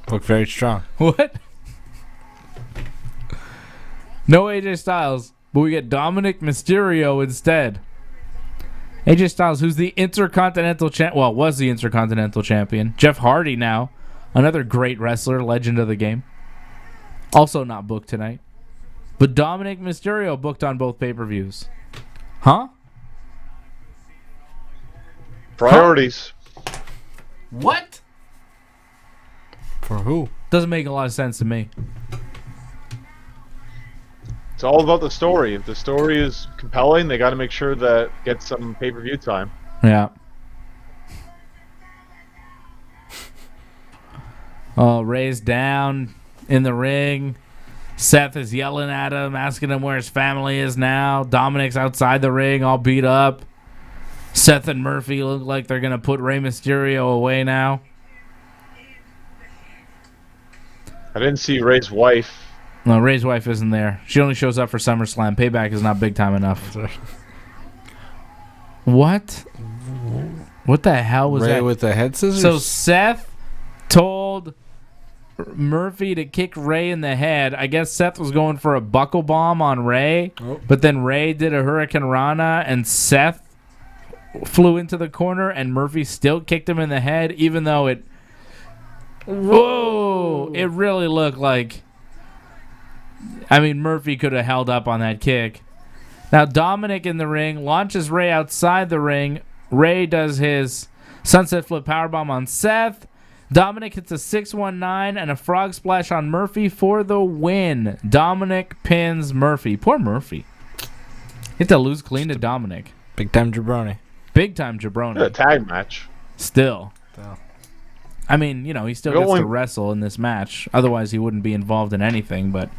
Speaker 2: Look very strong.
Speaker 1: What? No AJ Styles, but we get Dominik Mysterio instead. AJ Styles, who's the Intercontinental was the Intercontinental Champion. Jeff Hardy now, another great wrestler, legend of the game. Also not booked tonight. But Dominik Mysterio booked on both pay-per-views. Huh?
Speaker 3: Priorities.
Speaker 1: What?
Speaker 2: For who?
Speaker 1: Doesn't make a lot of sense to me.
Speaker 3: It's all about the story. If the story is compelling, they got to make sure that it gets some pay-per-view time.
Speaker 1: Yeah. Oh, Rey's down in the ring. Seth is yelling at him, asking him where his family is now. Dominik's outside the ring, all beat up. Seth and Murphy look like they're going to put Rey Mysterio away now.
Speaker 3: I didn't see Ray's wife.
Speaker 1: No, Ray's wife isn't there. She only shows up for SummerSlam. Payback is not big time enough. What? What the hell was
Speaker 2: Ray
Speaker 1: that?
Speaker 2: with the head scissors?
Speaker 1: So Seth told Murphy to kick Ray in the head. I guess Seth was going for a buckle bomb on Ray, but then Ray did a Hurricane Rana, and Seth flew into the corner, and Murphy still kicked him in the head, even though it... Whoa! It really looked like... I mean, Murphy could have held up on that kick. Now, Dominik in the ring launches Ray outside the ring. Ray does his sunset flip powerbomb on Seth. Dominik hits a 619 and a frog splash on Murphy for the win. Dominik pins Murphy. Poor Murphy. Hit to lose clean to Dominik.
Speaker 2: Big time jabroni.
Speaker 1: Big time jabroni.
Speaker 3: A tag match.
Speaker 1: Still. I mean, you know, he still gets to wrestle in this match. Otherwise, he wouldn't be involved in anything. But,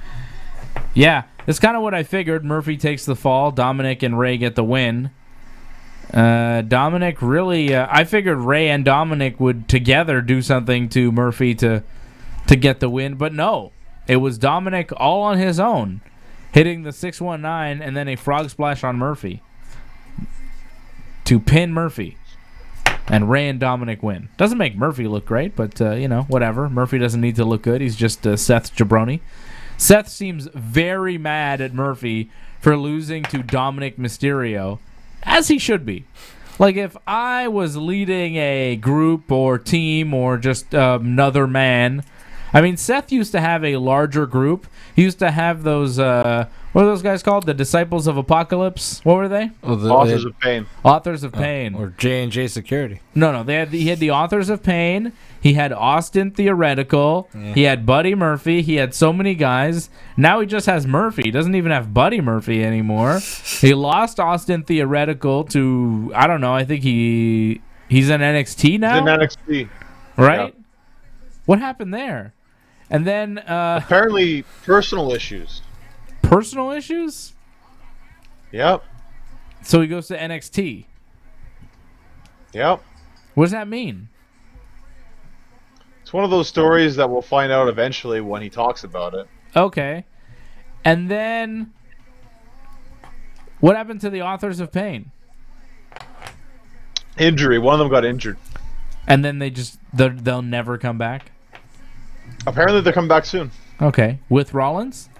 Speaker 1: yeah, that's kind of what I figured. Murphy takes the fall. Dominik and Ray get the win. Dominik really... I figured Ray and Dominik would together do something to Murphy to get the win. But no. It was Dominik all on his own, hitting the 619 and then a frog splash on Murphy to pin Murphy. And Ray and Dominik win. Doesn't make Murphy look great, but, you know, whatever. Murphy doesn't need to look good. He's just Seth's jabroni. Seth seems very mad at Murphy for losing to Dominik Mysterio, as he should be. Like, if I was leading a group or team or just another man... I mean, Seth used to have a larger group. He used to have those... what are those guys called? The Disciples of Apocalypse? What were they?
Speaker 3: Authors of Pain.
Speaker 1: Authors of Pain.
Speaker 2: Or J&J Security.
Speaker 1: No. He had the Authors of Pain. He had Austin Theoretical. Yeah. He had Buddy Murphy. He had so many guys. Now he just has Murphy. He doesn't even have Buddy Murphy anymore. He lost Austin Theoretical to... I don't know. I think he's in NXT now?
Speaker 3: He's in NXT.
Speaker 1: Right? Yeah. What happened there? And then...
Speaker 3: apparently, personal issues.
Speaker 1: Personal issues?
Speaker 3: Yep.
Speaker 1: So he goes to NXT.
Speaker 3: Yep.
Speaker 1: What does that mean?
Speaker 3: It's one of those stories that we'll find out eventually when he talks about it.
Speaker 1: Okay. And then... What happened to the Authors of Pain?
Speaker 3: Injury. One of them got injured.
Speaker 1: And then they'll never come back?
Speaker 3: Apparently they're coming back soon.
Speaker 1: Okay. With Rollins?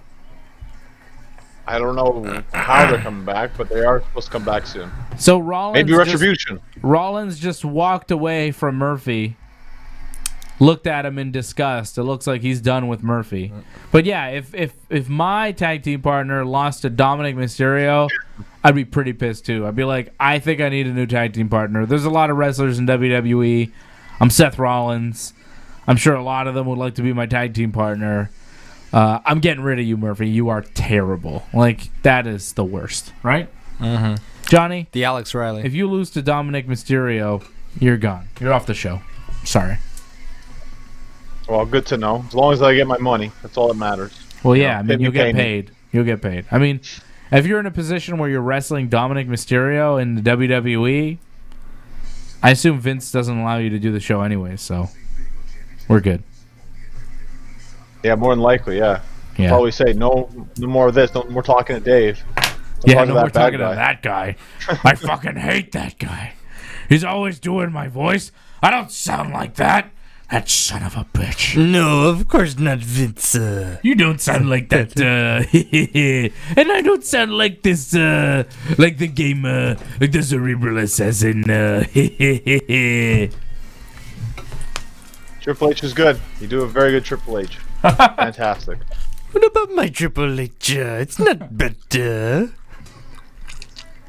Speaker 3: I don't know how they're coming back, but they are supposed to come back soon.
Speaker 1: So Rollins...
Speaker 3: Maybe Retribution.
Speaker 1: Rollins just walked away from Murphy, looked at him in disgust. It looks like he's done with Murphy. But yeah, if my tag team partner lost to Dominik Mysterio, I'd be pretty pissed too. I'd be like, I think I need a new tag team partner. There's a lot of wrestlers in WWE. I'm Seth Rollins. I'm sure a lot of them would like to be my tag team partner. I'm getting rid of you, Murphy. You are terrible. Like, that is the worst, right?
Speaker 2: Mm-hmm.
Speaker 1: Johnny?
Speaker 2: The Alex Riley.
Speaker 1: If you lose to Dominik Mysterio, you're gone. You're off the show. Sorry.
Speaker 3: Well, good to know. As long as I get my money, that's all that matters.
Speaker 1: Well, yeah, I mean, you'll get paid. You'll get paid. I mean, if you're in a position where you're wrestling Dominik Mysterio in the WWE, I assume Vince doesn't allow you to do the show anyway, so we're good.
Speaker 3: Yeah, more than likely, yeah.
Speaker 1: Yeah.
Speaker 3: Probably say, no more of this. No more talking to Dave.
Speaker 1: Yeah, no more talking to that guy. I fucking hate that guy. He's always doing my voice. I don't sound like that. That son of a bitch.
Speaker 2: No, of course not, Vince.
Speaker 1: You don't sound like that. And I don't sound like this, like the game, like the Cerebral Assassin.
Speaker 3: Triple H is good. You do a very good Triple H. Fantastic.
Speaker 2: What about my Triple H? It's not better.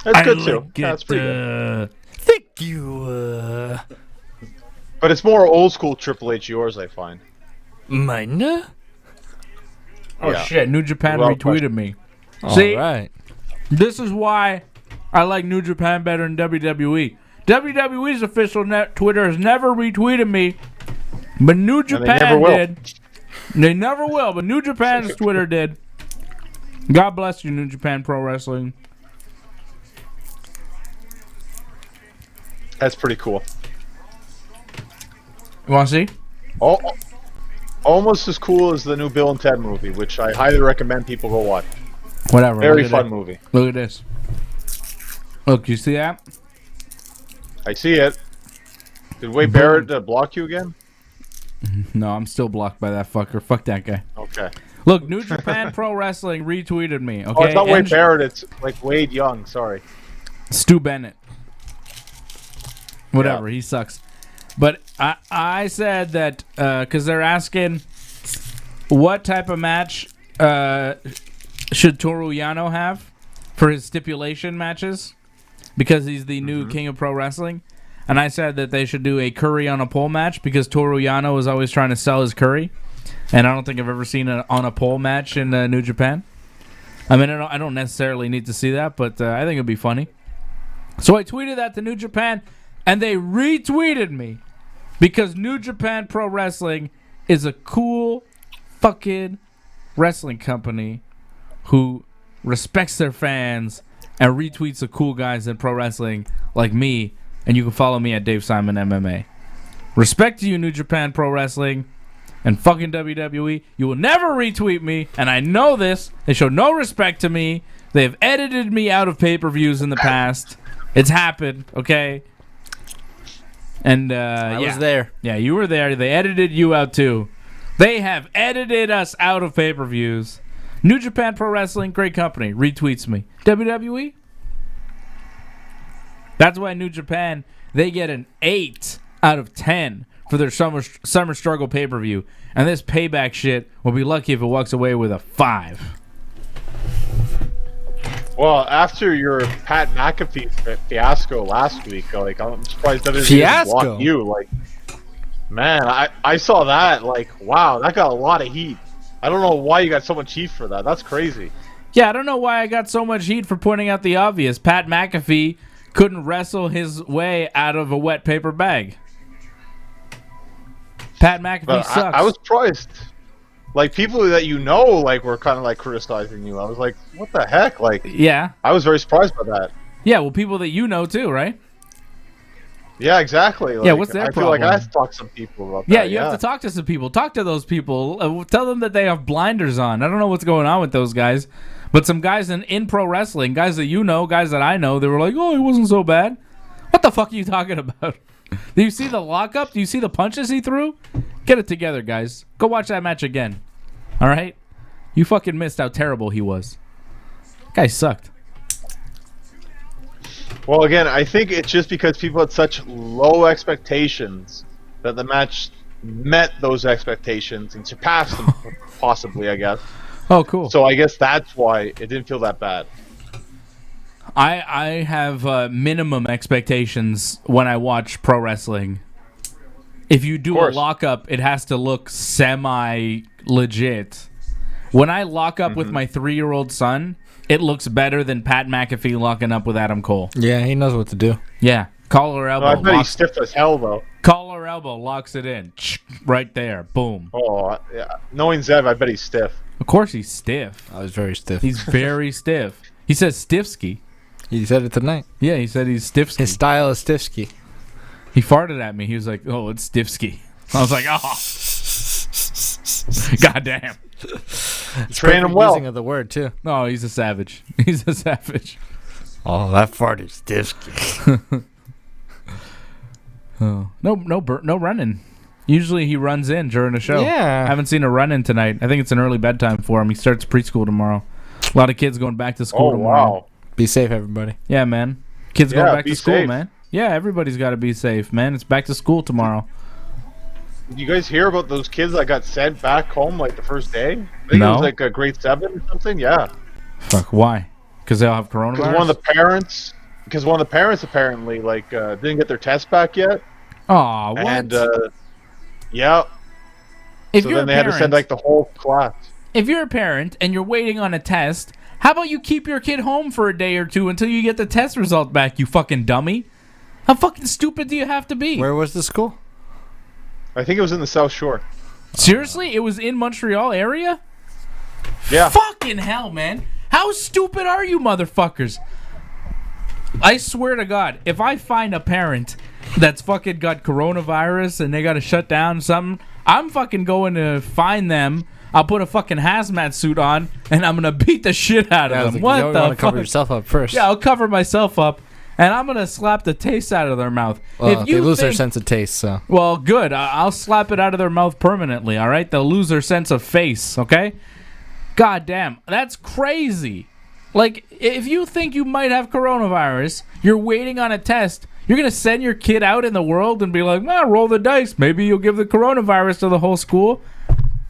Speaker 3: That's good too. That's pretty good.
Speaker 2: Thank you.
Speaker 3: But it's more old school Triple H yours, I find.
Speaker 2: Mine?
Speaker 1: Oh shit! New Japan retweeted me.
Speaker 2: See, right.
Speaker 1: This is why I like New Japan better than WWE. WWE's official Twitter has never retweeted me, but New Japan did. They never will, but New Japan's Twitter did. God bless you, New Japan Pro Wrestling.
Speaker 3: That's pretty cool.
Speaker 1: You want to see?
Speaker 3: Oh. almost as cool as the new Bill and Ted movie, which I highly recommend people go watch.
Speaker 1: Whatever.
Speaker 3: Very fun movie.
Speaker 1: Look at this. Look, you see that?
Speaker 3: I see it. Did Wade Barrett block you again?
Speaker 1: No, I'm still blocked by that fucker. Fuck that guy.
Speaker 3: Okay.
Speaker 1: Look, New Japan Pro Wrestling retweeted me. Okay.
Speaker 3: Oh, it's not Wade Barrett. It's like Wade Young. Sorry.
Speaker 1: Stu Bennett. Whatever. He sucks. But I said that because they're asking what type of match should Toru Yano have for his stipulation matches because he's the new king of pro wrestling. And I said that they should do a curry on a pole match because Toru Yano is always trying to sell his curry. And I don't think I've ever seen an on a pole match in New Japan. I mean, I don't necessarily need to see that, but I think it'd be funny. So I tweeted that to New Japan, and they retweeted me because New Japan Pro Wrestling is a cool fucking wrestling company who respects their fans and retweets the cool guys in pro wrestling like me. And you can follow me at Dave Simon MMA. Respect to you, New Japan Pro Wrestling and fucking WWE. You will never retweet me, and I know this. They show no respect to me. They have edited me out of pay-per-views in the past. It's happened, okay? And I was there. Yeah, you were there. They edited you out too. They have edited us out of pay-per-views. New Japan Pro Wrestling, great company. Retweets me. WWE? That's why New Japan, they get an 8 out of 10 for their Summer Struggle pay-per-view. And this Payback shit will be lucky if it walks away with a 5.
Speaker 3: Well, after your Pat McAfee fiasco last week, like I'm surprised that didn't block you. Like, man, I saw that. Like, wow, that got a lot of heat. I don't know why you got so much heat for that. That's crazy.
Speaker 1: Yeah, I don't know why I got so much heat for pointing out the obvious. Pat McAfee couldn't wrestle his way out of a wet paper bag. Pat McAfee sucks.
Speaker 3: I was surprised. Like, people that you know, like, were kind of, like, criticizing you. I was like, what the heck? Like,
Speaker 1: yeah.
Speaker 3: I was very surprised by that.
Speaker 1: Yeah, well, people that you know, too, right?
Speaker 3: Yeah, exactly. Like,
Speaker 1: yeah, what's their problem?
Speaker 3: I feel like I have to talk to some people about that.
Speaker 1: Yeah, you have to talk to some people. Talk to those people. Tell them that they have blinders on. I don't know what's going on with those guys. But some guys in pro wrestling, guys that you know, guys that I know, they were like, oh, he wasn't so bad. What the fuck are you talking about? Do you see the lockup? Do you see the punches he threw? Get it together, guys. Go watch that match again. All right? You fucking missed how terrible he was. Guy sucked.
Speaker 3: Well, again, I think it's just because people had such low expectations that the match met those expectations and surpassed them, possibly, I guess.
Speaker 1: Oh, cool.
Speaker 3: So I guess that's why it didn't feel that bad.
Speaker 1: I have minimum expectations when I watch pro wrestling. If you do a lockup, it has to look semi-legit. When I lock up with my 3-year-old son, it looks better than Pat McAfee locking up with Adam Cole.
Speaker 2: Yeah, he knows what to do.
Speaker 1: Yeah. Collar elbow.
Speaker 3: I bet he's stiff as hell, though.
Speaker 1: Collar elbow locks it in. Right there. Boom.
Speaker 3: Oh, yeah. Knowing Zev, I bet he's stiff.
Speaker 1: Of course he's stiff.
Speaker 2: I was very stiff.
Speaker 1: He's very stiff. He says stiffsky.
Speaker 2: He said it tonight.
Speaker 1: Yeah, he said he's stiffsky.
Speaker 2: His style is stiffsky.
Speaker 1: He farted at me. He was like, oh, it's stiffsky. I was like, oh. Goddamn.
Speaker 3: Train him well.
Speaker 2: Using of the word, too.
Speaker 1: No, he's a savage. He's a savage.
Speaker 2: Oh, that fart is stiffsky.
Speaker 1: Oh. No running. Usually he runs in during the show.
Speaker 2: Yeah.
Speaker 1: I haven't seen a run in tonight. I think it's an early bedtime for him. He starts preschool tomorrow. A lot of kids going back to school tomorrow.
Speaker 3: Wow.
Speaker 2: Be safe, everybody.
Speaker 1: Yeah, man. Kids going back to school,
Speaker 3: safe.
Speaker 1: man. Yeah, everybody's got to be safe, man. It's back to school tomorrow.
Speaker 3: Did you guys hear about those kids that got sent back home like the first day? I think it was like a grade 7 or something. Yeah.
Speaker 1: Fuck. Why? Because they all have coronavirus.
Speaker 3: Because one of the parents apparently didn't get their test back yet.
Speaker 1: Aw, what?
Speaker 3: And yeah.
Speaker 1: If
Speaker 3: so
Speaker 1: you're
Speaker 3: then they
Speaker 1: a
Speaker 3: had to
Speaker 1: parent,
Speaker 3: send like the whole class.
Speaker 1: If you're a parent and you're waiting on a test, how about you keep your kid home for a day or two until you get the test result back, you fucking dummy? How fucking stupid do you have to be?
Speaker 2: Where was the school?
Speaker 3: I think it was in the South Shore.
Speaker 1: Seriously? It was in Montreal area?
Speaker 3: Yeah.
Speaker 1: Fucking hell, man. How stupid are you motherfuckers? I swear to God, if I find a parent that's fucking got coronavirus and they got to shut down something, I'm fucking going to find them. I'll put a fucking hazmat suit on, and I'm gonna beat the shit out of them.
Speaker 2: Like,
Speaker 1: What
Speaker 2: you
Speaker 1: the
Speaker 2: want
Speaker 1: fuck?
Speaker 2: to cover yourself up first.
Speaker 1: Yeah, I'll cover myself up, and I'm gonna slap the taste out of their mouth.
Speaker 2: Well, they lose their sense of taste, so.
Speaker 1: Well, good. I'll slap it out of their mouth permanently, all right? They'll lose their sense of face, okay? God damn. That's crazy. Like, if you think you might have coronavirus, you're waiting on a test, you're going to send your kid out in the world and be like, roll the dice. Maybe you'll give the coronavirus to the whole school.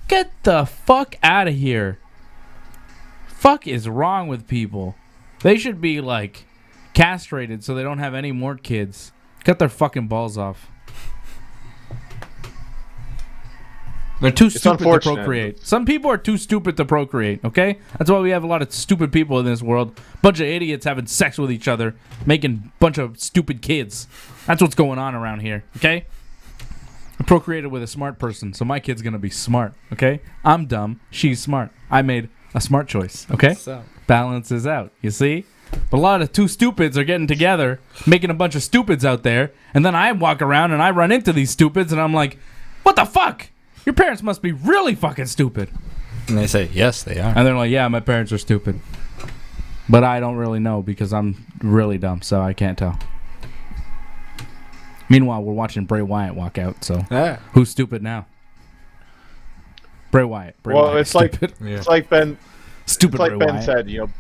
Speaker 1: Get the fuck out of here. Fuck is wrong with people? They should be, like, castrated so they don't have any more kids. Cut their fucking balls off. They're too stupid to procreate. Some people are too stupid to procreate, okay? That's why we have a lot of stupid people in this world. Bunch of idiots having sex with each other, making bunch of stupid kids. That's what's going on around here, okay? I procreated with a smart person, so my kid's going to be smart, okay? I'm dumb. She's smart. I made a smart choice, okay? Balances out, you see? But a lot of two stupids are getting together, making a bunch of stupids out there, and then I walk around and I run into these stupids, and I'm like, what the fuck? Your parents must be really fucking stupid.
Speaker 2: And they say, yes, they are.
Speaker 1: And they're like, yeah, my parents are stupid. But I don't really know because I'm really dumb, so I can't tell. Meanwhile, we're watching Bray Wyatt walk out, so who's stupid now? Bray Wyatt.
Speaker 3: It's
Speaker 1: stupid.
Speaker 3: It's like Ben.
Speaker 1: Stupid.
Speaker 3: It's like
Speaker 1: Bray
Speaker 3: Ben
Speaker 1: Wyatt
Speaker 3: said.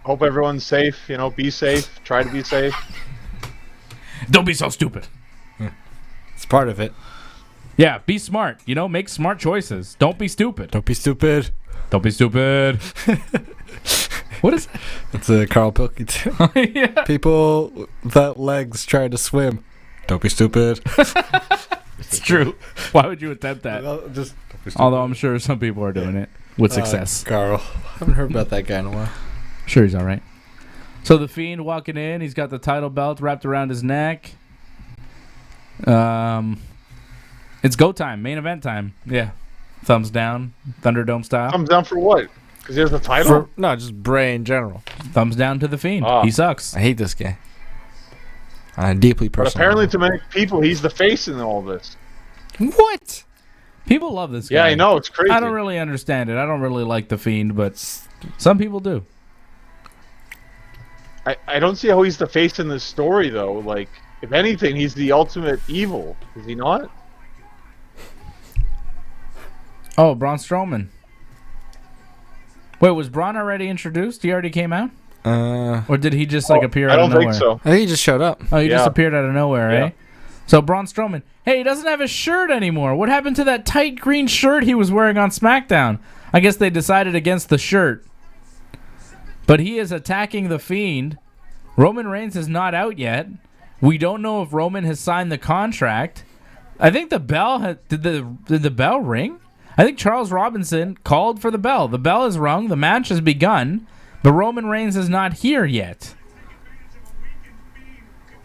Speaker 3: Hope everyone's safe. Be safe. Try to be safe.
Speaker 1: Don't be so stupid.
Speaker 2: It's part of it.
Speaker 1: Yeah, be smart. Make smart choices. Don't be stupid.
Speaker 2: Don't be stupid.
Speaker 1: Don't be stupid. What is that?
Speaker 2: It's a Carl Pilkington.
Speaker 1: Yeah.
Speaker 2: People without legs try to swim. Don't be stupid.
Speaker 1: It's true. Why would you attempt that?
Speaker 2: Just
Speaker 1: Although I'm sure some people are doing it with success.
Speaker 2: Carl. I haven't heard about that guy in a while.
Speaker 1: Sure, he's all right. So the Fiend walking in. He's got the title belt wrapped around his neck. It's go time. Main event time. Yeah. Thumbs down. Thunderdome style.
Speaker 3: Thumbs down for what? Because he has the title?
Speaker 2: No, just Bray in general.
Speaker 1: Thumbs down to the Fiend. He sucks.
Speaker 2: I hate this guy. Deeply personal.
Speaker 3: But apparently to many people, he's the face in all this.
Speaker 2: What?
Speaker 1: People love this guy.
Speaker 3: Yeah, I know. It's crazy.
Speaker 1: I don't really understand it. I don't really like the Fiend, but some people do.
Speaker 3: I don't see how he's the face in this story, though. Like, if anything, he's the ultimate evil. Is he not?
Speaker 1: Oh, Braun Strowman. Wait, was Braun already introduced? He already came out? Or did he just appear out of nowhere?
Speaker 3: I don't think so.
Speaker 2: I think he just showed up.
Speaker 1: Oh, he just appeared out of nowhere, eh? So Braun Strowman. Hey, he doesn't have his shirt anymore. What happened to that tight green shirt he was wearing on SmackDown? I guess they decided against the shirt. But he is attacking the Fiend. Roman Reigns is not out yet. We don't know if Roman has signed the contract. I think the bell did the bell ring? I think Charles Robinson called for the bell. The bell is rung. The match has begun. But Roman Reigns is not here yet.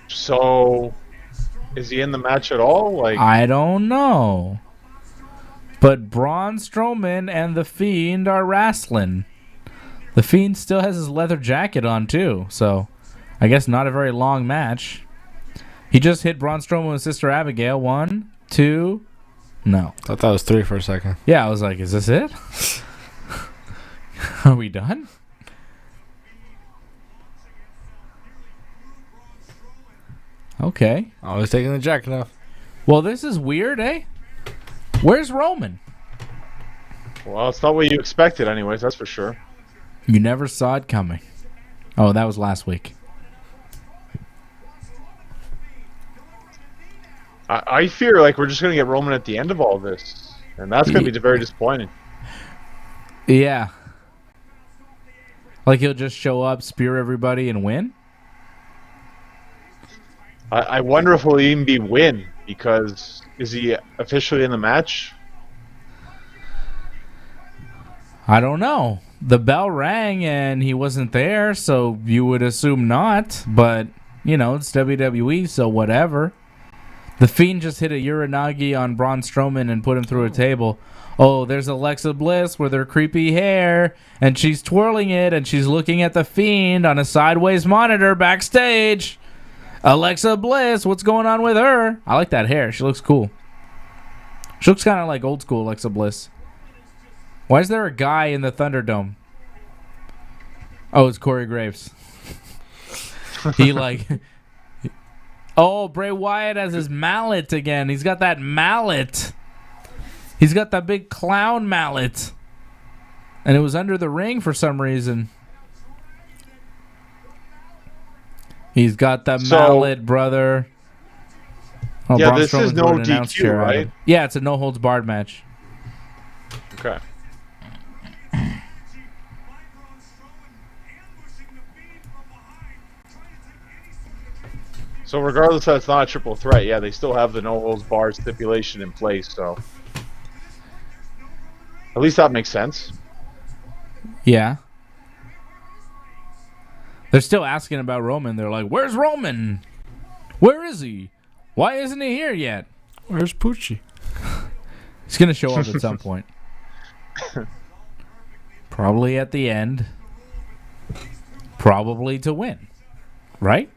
Speaker 3: So, is he in the match at all?
Speaker 1: I don't know. But Braun Strowman and The Fiend are wrestling. The Fiend still has his leather jacket on, too. So, I guess not a very long match. He just hit Braun Strowman with Sister Abigail. 1, 2... No.
Speaker 2: I thought that was 3 for a second.
Speaker 1: Yeah, I was like, is this it? Are we done? Okay.
Speaker 2: Always taking the jacket off.
Speaker 1: Well, this is weird, eh? Where's Roman?
Speaker 3: Well, it's not what you expected anyways, that's for sure.
Speaker 1: You never saw it coming. Oh, that was last week.
Speaker 3: I fear like we're just going to get Roman at the end of all this. And that's going to be very disappointing.
Speaker 1: Yeah. Like he'll just show up, spear everybody, and win?
Speaker 3: I wonder if he'll even be win, because is he officially in the match?
Speaker 1: I don't know. The bell rang and he wasn't there, so you would assume not. But, it's WWE, so whatever. The Fiend just hit a Uranagi on Braun Strowman and put him through a table. Oh, there's Alexa Bliss with her creepy hair, and she's twirling it, and she's looking at the Fiend on a sideways monitor backstage. Alexa Bliss, what's going on with her? I like that hair. She looks cool. She looks kind of like old school Alexa Bliss. Why is there a guy in the Thunderdome? Oh, it's Corey Graves. He like... Oh, Bray Wyatt has his mallet again. He's got that mallet. He's got that big clown mallet. And it was under the ring for some reason. He's got the mallet, brother. Oh,
Speaker 3: yeah,
Speaker 1: Braun
Speaker 3: this is
Speaker 1: Strowman's
Speaker 3: no
Speaker 1: going to announce
Speaker 3: DQ,
Speaker 1: chair
Speaker 3: right?
Speaker 1: item. Yeah, it's a no-holds-barred match.
Speaker 3: Okay. So regardless that it's not a triple threat, yeah, they still have the no-holds-barred stipulation in place, so... At least that makes sense.
Speaker 1: Yeah. They're still asking about Roman. They're like, where's Roman? Where is he? Why isn't he here yet?
Speaker 2: Where's Poochie?
Speaker 1: He's going to show up at some point. Probably at the end. Probably to win. Right?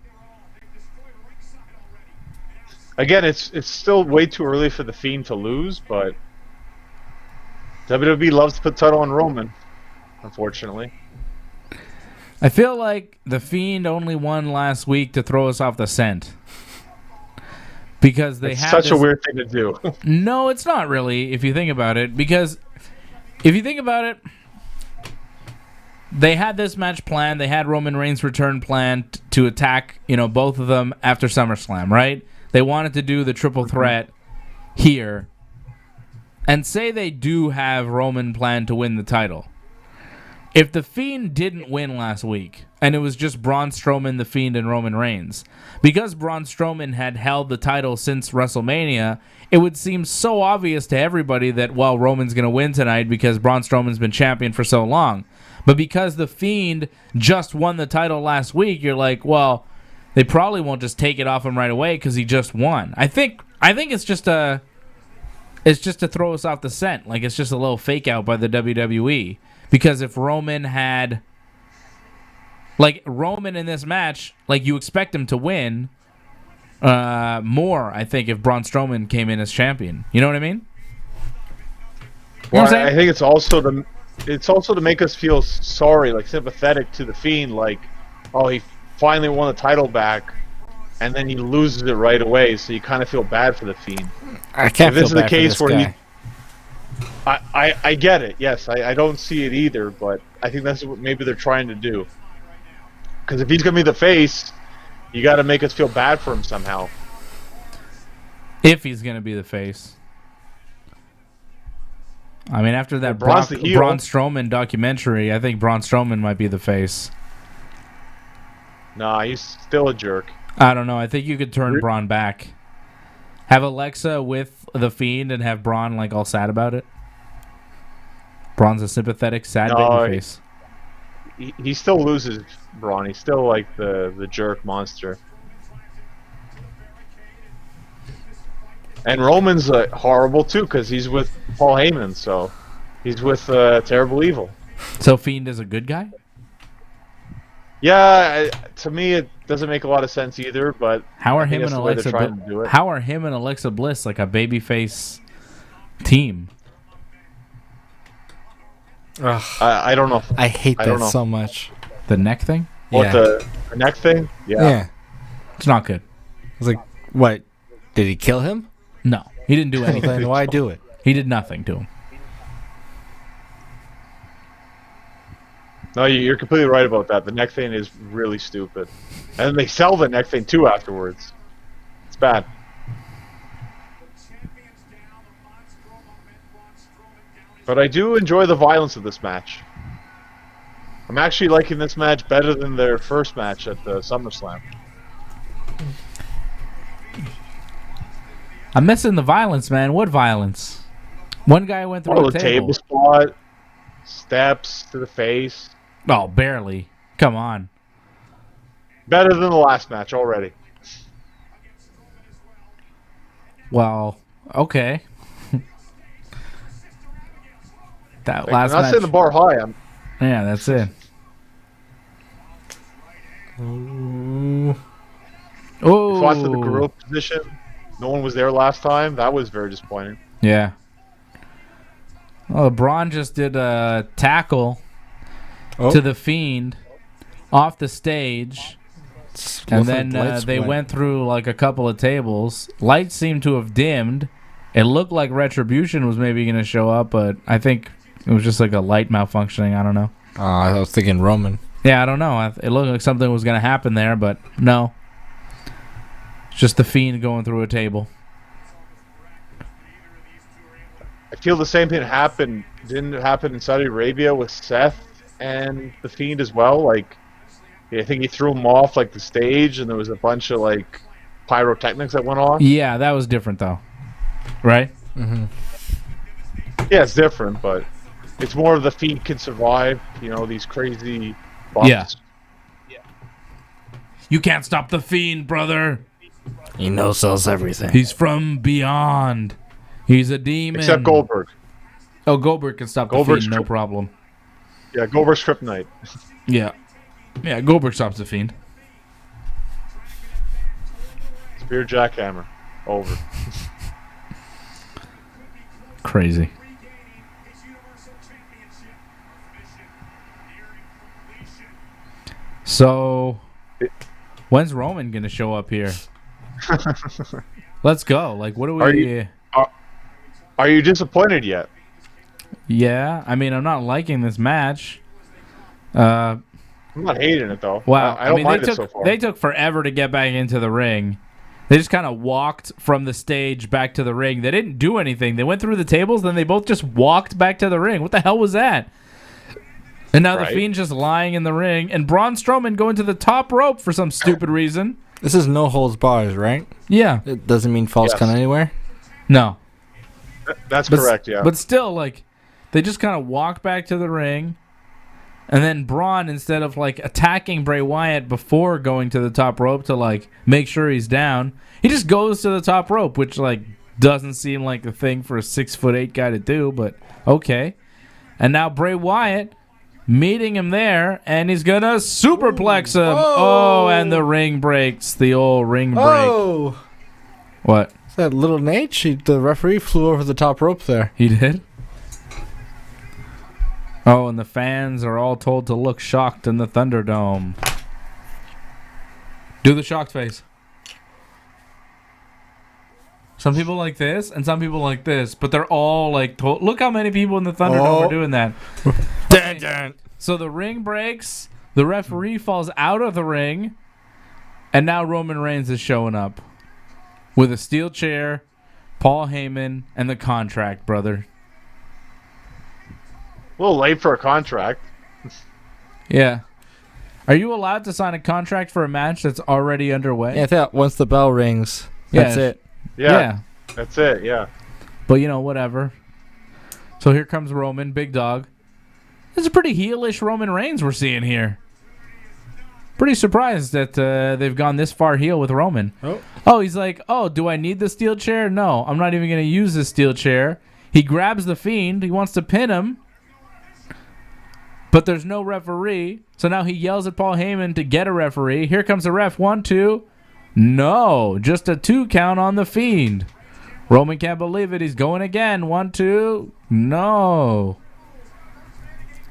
Speaker 3: Again, it's still way too early for the Fiend to lose, but WWE loves to put title on Roman, unfortunately.
Speaker 1: I feel like the Fiend only won last week to throw us off the scent. Because they had
Speaker 3: such a weird thing to do.
Speaker 1: No, it's not really, if you think about it. Because if you think about it, they had this match planned. They had Roman Reigns' return planned to attack, both of them after SummerSlam, right? They wanted to do the triple threat here. And say they do have Roman planned to win the title. If the Fiend didn't win last week, and it was just Braun Strowman, the Fiend, and Roman Reigns, because Braun Strowman had held the title since WrestleMania, it would seem so obvious to everybody that, well, Roman's going to win tonight because Braun Strowman's been champion for so long. But because the Fiend just won the title last week, you're like, well, they probably won't just take it off him right away because he just won. I think it's just to throw us off the scent. Like, it's just a little fake out by the WWE. Because if Roman had... Like, Roman in this match, like, you expect him to win more, I think, if Braun Strowman came in as champion. You know what I mean?
Speaker 3: Well, I think it's also to make us feel sorry, like, sympathetic to the Fiend. Like, oh, he finally won the title back, and then he loses it right away, so you kind of feel bad for the Fiend.
Speaker 2: I can't feel bad for this guy.
Speaker 3: I get it, yes. I don't see it either, but I think that's what maybe they're trying to do. Because if he's going to be the face, you got to make us feel bad for him somehow.
Speaker 1: If he's going to be the face. I mean, after that Braun Strowman documentary, I think Braun Strowman might be the face.
Speaker 3: Nah, he's still a jerk.
Speaker 1: I don't know. I think you could turn Braun back. Have Alexa with the Fiend and have Braun, like, all sad about it. Braun's a sympathetic, sad babyface.
Speaker 3: He still loses, Braun. He's still like the jerk monster. And Roman's horrible too because he's with Paul Heyman, so he's with Terrible Evil.
Speaker 1: So Fiend is a good guy?
Speaker 3: Yeah, to me it doesn't make a lot of sense either. But
Speaker 1: how are him and Alexa Bliss like a babyface team?
Speaker 3: I don't know.
Speaker 2: I hate that so much.
Speaker 1: The neck thing?
Speaker 3: What, the neck thing? Yeah.
Speaker 1: It's not good.
Speaker 2: It's like, what? Did he kill him?
Speaker 1: No. He didn't do anything.
Speaker 2: Then why do it?
Speaker 1: He did nothing to him.
Speaker 3: No, you're completely right about that. The neck thing is really stupid. And then they sell the neck thing too afterwards. It's bad. But I do enjoy the violence of this match. I'm actually liking this match better than their first match at the SummerSlam.
Speaker 1: I'm missing the violence, man. What violence? One guy went through a
Speaker 3: table spot, steps to the face.
Speaker 1: Oh, barely. Come on.
Speaker 3: Better than the last match already.
Speaker 1: Well, okay. That
Speaker 3: like,
Speaker 1: last
Speaker 3: I'm not
Speaker 1: match.
Speaker 3: setting the bar high.
Speaker 1: Yeah, that's it.
Speaker 3: Oh. Fought to the gorilla position. No one was there last time. That was very disappointing.
Speaker 1: Yeah. Well, Braun just did a tackle to the Fiend off the stage. And then they went through like a couple of tables. Lights seemed to have dimmed. It looked like Retribution was maybe going to show up, but I think it was just like a light malfunctioning. I don't know.
Speaker 2: I was thinking Roman.
Speaker 1: Yeah, I don't know. It looked like something was going to happen there, but no. It's just the Fiend going through a table.
Speaker 3: I feel the same thing didn't happen in Saudi Arabia with Seth and the Fiend as well. Like, I think he threw him off like the stage, and there was a bunch of like pyrotechnics that went off.
Speaker 1: Yeah, that was different though, right?
Speaker 2: Mm-hmm.
Speaker 3: Yeah, it's different, but it's more of the Fiend can survive. You know, these crazy bumps.
Speaker 1: Yeah. You can't stop the Fiend, brother.
Speaker 2: He no-sells everything.
Speaker 1: He's from beyond. He's a demon.
Speaker 3: Except Goldberg.
Speaker 1: Oh, Goldberg can stop the Fiend, no problem.
Speaker 3: Yeah, Goldberg's kryptonite.
Speaker 1: Yeah. Yeah, Goldberg stops the Fiend.
Speaker 3: Spear jackhammer. Over.
Speaker 1: Crazy. So, when's Roman going to show up here? Let's go. Like, what do we...
Speaker 3: Are you disappointed yet?
Speaker 1: Yeah, I mean, I'm not liking this match.
Speaker 3: I'm not hating it, though.
Speaker 1: Wow.
Speaker 3: I don't mind it so far.
Speaker 1: They took forever to get back into the ring. They just kind of walked from the stage back to the ring. They didn't do anything. They went through the tables, then they both just walked back to the ring. What the hell was that? And now the Fiend's just lying in the ring, and Braun Strowman going to the top rope for some stupid reason.
Speaker 2: This is no holds bars, right?
Speaker 1: Yeah.
Speaker 2: It doesn't mean false count anywhere?
Speaker 1: No.
Speaker 3: That's correct, yeah.
Speaker 1: But still, like, they just kind of walk back to the ring, and then Braun, instead of, like, attacking Bray Wyatt before going to the top rope to, like, make sure he's down, he just goes to the top rope, which, like, doesn't seem like a thing for a 6'8" guy to do, but okay. And now Bray Wyatt meeting him there, and he's going to superplex him. Oh, and the ring breaks. The old ring break.
Speaker 2: Oh!
Speaker 1: What?
Speaker 2: That little Nate, the referee flew over the top rope there.
Speaker 1: He did? Oh, and the fans are all told to look shocked in the Thunderdome. Do the shocked face. Some people like this, and some people like this, but they're all like, look how many people in the Thunderdome are doing that.
Speaker 2: Dun, dun.
Speaker 1: So the ring breaks, the referee falls out of the ring, and now Roman Reigns is showing up with a steel chair, Paul Heyman, and the contract, brother.
Speaker 3: A little late for a contract.
Speaker 1: Yeah. Are you allowed to sign a contract for a match that's already underway?
Speaker 2: Yeah, I thought once the bell rings, that's it.
Speaker 3: Yeah. That's it, yeah.
Speaker 1: But, you know, whatever. So here comes Roman, big dog. This is a pretty heelish Roman Reigns we're seeing here. Pretty surprised that they've gone this far heel with Roman. Oh, he's like, oh, do I need the steel chair? No, I'm not even going to use the steel chair. He grabs the Fiend. He wants to pin him. But there's no referee. So now he yells at Paul Heyman to get a referee. Here comes the ref. 1, 2. No, just a 2 count on the Fiend. Roman can't believe it. He's going again. 1, 2. No.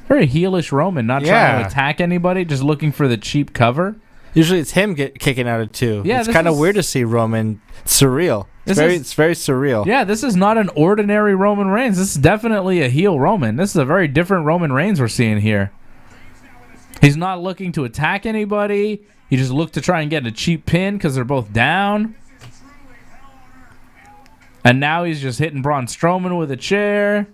Speaker 1: Very heelish Roman, not trying to attack anybody, just looking for the cheap cover.
Speaker 2: Usually it's him kicking out at 2.
Speaker 1: Yeah,
Speaker 2: it's kind of weird to see Roman. Surreal. It's very surreal.
Speaker 1: Yeah, this is not an ordinary Roman Reigns. This is definitely a heel Roman. This is a very different Roman Reigns we're seeing here. He's not looking to attack anybody. He just looked to try and get a cheap pin because they're both down. And now he's just hitting Braun Strowman with a chair.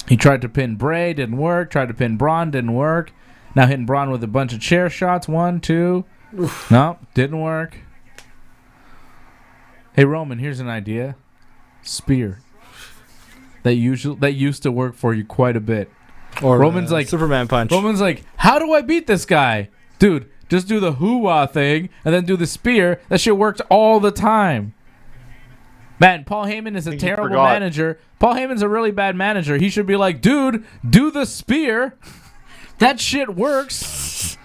Speaker 1: He tried to pin Bray, didn't work. Tried to pin Braun, didn't work. Now hitting Braun with a bunch of chair shots. 1, 2. Nope, didn't work. Hey, Roman, here's an idea. Spear. That used to work for you quite a bit.
Speaker 2: Or
Speaker 1: Roman's like
Speaker 2: Superman punch.
Speaker 1: Roman's like, how do I beat this guy? Dude, just do the hoo-wah thing and then do the spear. That shit worked all the time. Man, Paul Heyman is a terrible manager. Paul Heyman's a really bad manager. He should be like, dude, do the spear. That shit works.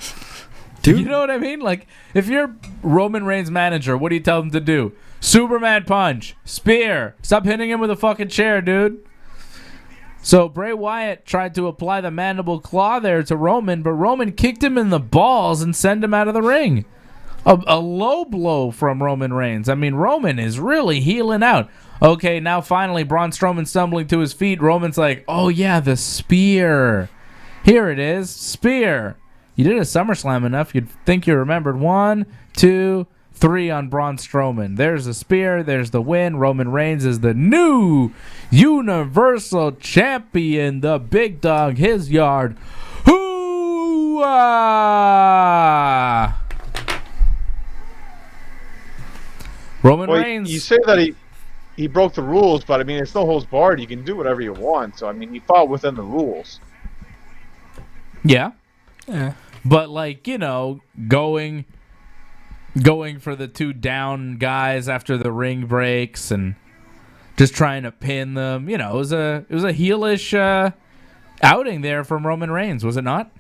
Speaker 1: Dude. You know what I mean? Like, if you're Roman Reigns' manager, what do you tell him to do? Superman punch. Spear. Stop hitting him with a fucking chair, dude. So Bray Wyatt tried to apply the mandible claw there to Roman, but Roman kicked him in the balls and sent him out of the ring. A low blow from Roman Reigns. I mean, Roman is really healing out. Okay, now finally Braun Strowman stumbling to his feet. Roman's like, oh yeah, the spear. Here it is, spear. You did a SummerSlam enough, you'd think you remembered. 1, 2, 3 on Braun Strowman. There's the spear, there's the win. Roman Reigns is the new Universal Champion. The big dog, his yard. Hoo-ah! Roman Reigns.
Speaker 3: You say that he broke the rules, but I mean, it's no holds barred. You can do whatever you want. So I mean, he fought within the rules.
Speaker 1: Yeah. But like, you know, going for the 2 down guys after the ring breaks and just trying to pin them. You know, it was a heelish outing there from Roman Reigns, was it not?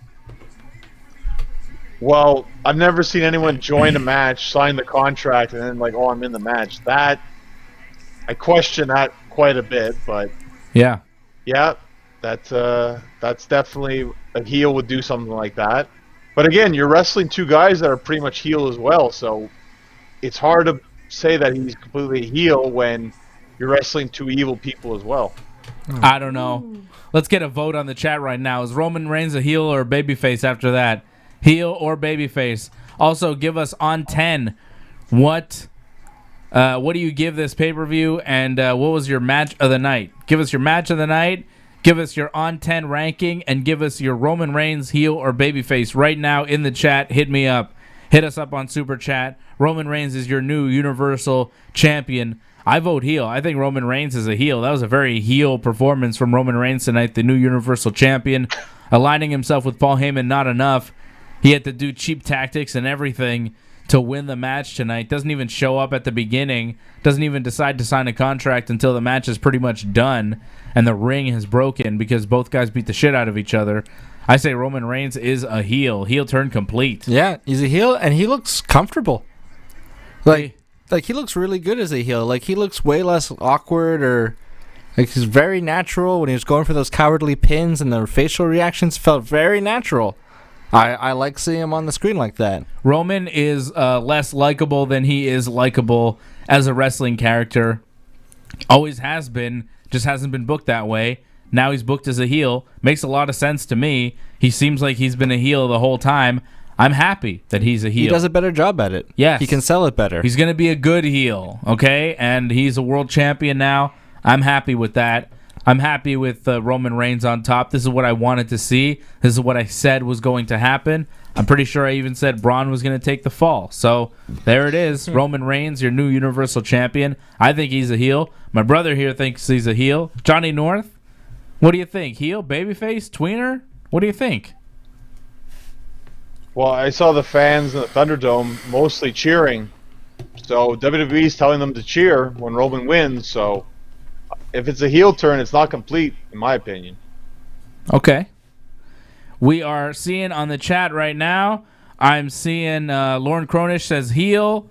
Speaker 3: Well, I've never seen anyone join a match, sign the contract, and then like, oh, I'm in the match. That I question that quite a bit, but
Speaker 1: yeah,
Speaker 3: that's definitely a heel would do something like that. But again, you're wrestling 2 guys that are pretty much heel as well, so it's hard to say that he's completely heel when you're wrestling 2 evil people as well.
Speaker 1: I don't know. Let's get a vote on the chat right now. Is Roman Reigns a heel or a babyface after that? Heel or babyface? Also, give us on 10. What do you give this pay-per-view, and what was your match of the night? Give us your match of the night. Give us your on 10 ranking, and give us your Roman Reigns heel or babyface right now in the chat. Hit me up. Hit us up on Super Chat. Roman Reigns is your new Universal Champion. I vote heel. I think Roman Reigns is a heel. That was a very heel performance from Roman Reigns tonight, the new Universal Champion. Aligning himself with Paul Heyman, not enough. He had to do cheap tactics and everything to win the match tonight. Doesn't even show up at the beginning. Doesn't even decide to sign a contract until the match is pretty much done and the ring has broken because both guys beat the shit out of each other. I say Roman Reigns is a heel. Heel turn complete.
Speaker 2: Yeah, he's a heel, and he looks comfortable. Like he looks really good as a heel. Like, he looks way less awkward, or like, he's very natural when he was going for those cowardly pins, and the facial reactions felt very natural. I like seeing him on the screen like that.
Speaker 1: Roman is less likable than he is likable as a wrestling character. Always has been, just hasn't been booked that way. Now he's booked as a heel. Makes a lot of sense to me. He seems like he's been a heel the whole time. I'm happy that he's a heel.
Speaker 2: He does a better job at it.
Speaker 1: Yes.
Speaker 2: He can sell it better.
Speaker 1: He's going to be a good heel, okay? And he's a world champion now. I'm happy with that. I'm happy with Roman Reigns on top. This is what I wanted to see. This is what I said was going to happen. I'm pretty sure I even said Braun was going to take the fall. So there it is. Roman Reigns, your new Universal Champion. I think he's a heel. My brother here thinks he's a heel. Johnny North, what do you think? Heel, babyface, tweener? What do you think?
Speaker 3: Well, I saw the fans in the Thunderdome mostly cheering. So WWE's telling them to cheer when Roman wins. So if it's a heel turn, it's not complete, in my opinion.
Speaker 1: Okay. We are seeing on the chat right now, I'm seeing Lauren Cronish says heel.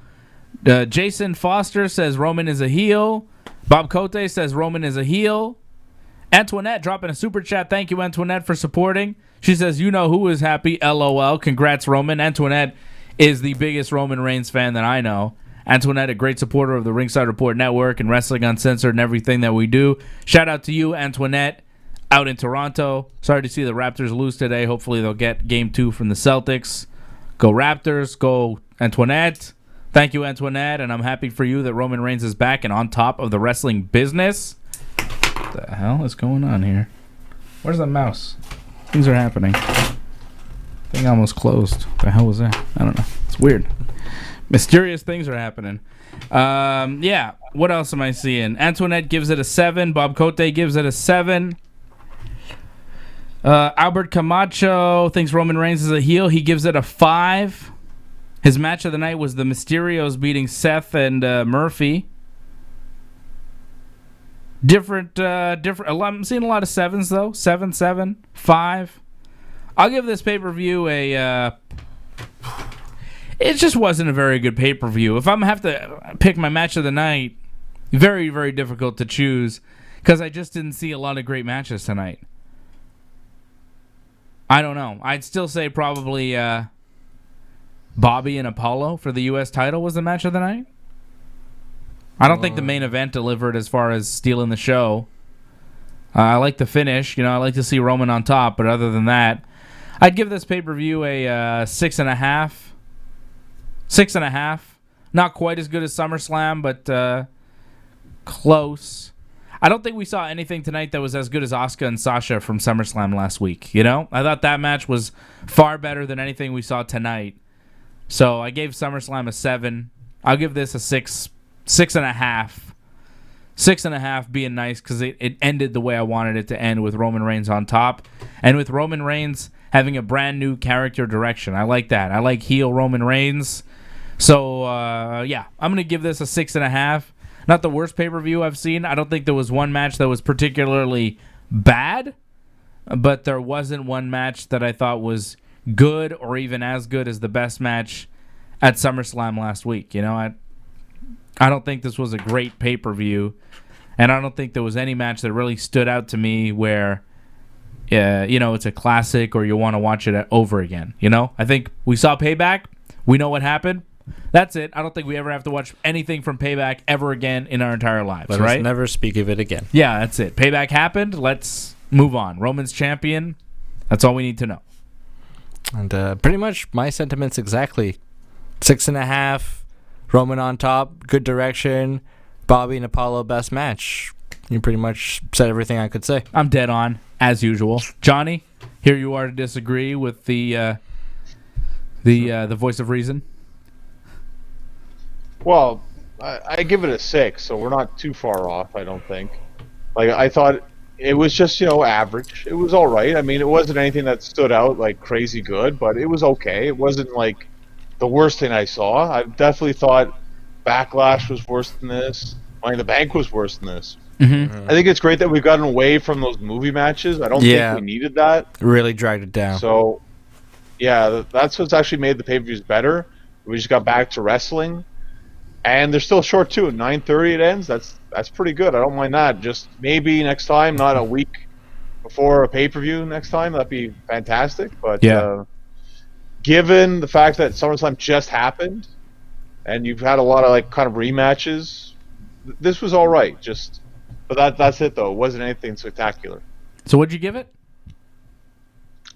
Speaker 1: Jason Foster says Roman is a heel. Bob Cote says Roman is a heel. Antoinette dropping a super chat. Thank you, Antoinette, for supporting. She says, you know who is happy. LOL. Congrats, Roman. Antoinette is the biggest Roman Reigns fan that I know. Antoinette, a great supporter of the Ringside Report Network and Wrestling Uncensored and everything that we do. Shout out to you, Antoinette, out in Toronto. Sorry to see the Raptors lose today. Hopefully they'll get Game 2 from the Celtics. Go Raptors. Go Antoinette. Thank you, Antoinette, and I'm happy for you that Roman Reigns is back and on top of the wrestling business. What the hell is going on here? Where's the mouse? Things are happening. Thing almost closed. What the hell was that? I don't know. It's weird. Mysterious things are happening. Yeah. What else am I seeing? Antoinette gives it a 7. Bob Cote gives it a 7. Albert Camacho thinks Roman Reigns is a heel. He gives it a 5. His match of the night was the Mysterios beating Seth and Murphy. Different. I'm seeing a lot of 7s though. 7, 7, 5. I'll give this pay-per-view a it just wasn't a very good pay-per-view. If I'm going to have to pick my match of the night, very, very difficult to choose because I just didn't see a lot of great matches tonight. I don't know. I'd still say probably Bobby and Apollo for the U.S. title was the match of the night. I don't think the main event delivered as far as stealing the show. I like the finish. I like to see Roman on top, but other than that, I'd give this pay-per-view a 6.5. 6.5. Not quite as good as SummerSlam, but close. I don't think we saw anything tonight that was as good as Asuka and Sasha from SummerSlam last week. I thought that match was far better than anything we saw tonight. So I gave SummerSlam a 7. I'll give this a 6.5. 6.5 being nice because it ended the way I wanted it to end with Roman Reigns on top. And with Roman Reigns having a brand new character direction. I like that. I like heel Roman Reigns. So, I'm going to give this a 6.5. Not the worst pay-per-view I've seen. I don't think there was one match that was particularly bad, but there wasn't one match that I thought was good or even as good as the best match at SummerSlam last week. I don't think this was a great pay-per-view, and I don't think there was any match that really stood out to me where, it's a classic or you want to watch it over again. I think we saw Payback. We know what happened. That's it. I don't think we ever have to watch anything from Payback ever again in our entire lives,
Speaker 2: Let us never speak of it again.
Speaker 1: Yeah, that's it. Payback happened. Let's move on. Roman's champion. That's all we need to know.
Speaker 2: And pretty much my sentiments exactly. 6.5. Roman on top. Good direction. Bobby and Apollo best match. You pretty much said everything I could say.
Speaker 1: I'm dead on, as usual. Johnny, here you are to disagree with the voice of reason.
Speaker 3: Well, I give it a 6, so we're not too far off, I don't think. I thought it was just, average. It was all right. I mean, it wasn't anything that stood out like crazy good, but it was okay. It wasn't like the worst thing I saw. I definitely thought Backlash was worse than this. Money in the Bank was worse than this.
Speaker 1: Mm-hmm.
Speaker 3: I think it's great that we've gotten away from those movie matches. I don't think we needed that.
Speaker 2: Really dragged it down.
Speaker 3: So, yeah, that's what's actually made the pay-per-views better. We just got back to wrestling. And they're still short too. 9:30 it ends. That's pretty good. I don't mind that. Just maybe next time, not a week before a pay-per-view next time. That'd be fantastic. But given the fact that SummerSlam just happened, and you've had a lot of kind of rematches, this was all right. But that's it though. It wasn't anything spectacular.
Speaker 1: So what'd you give it?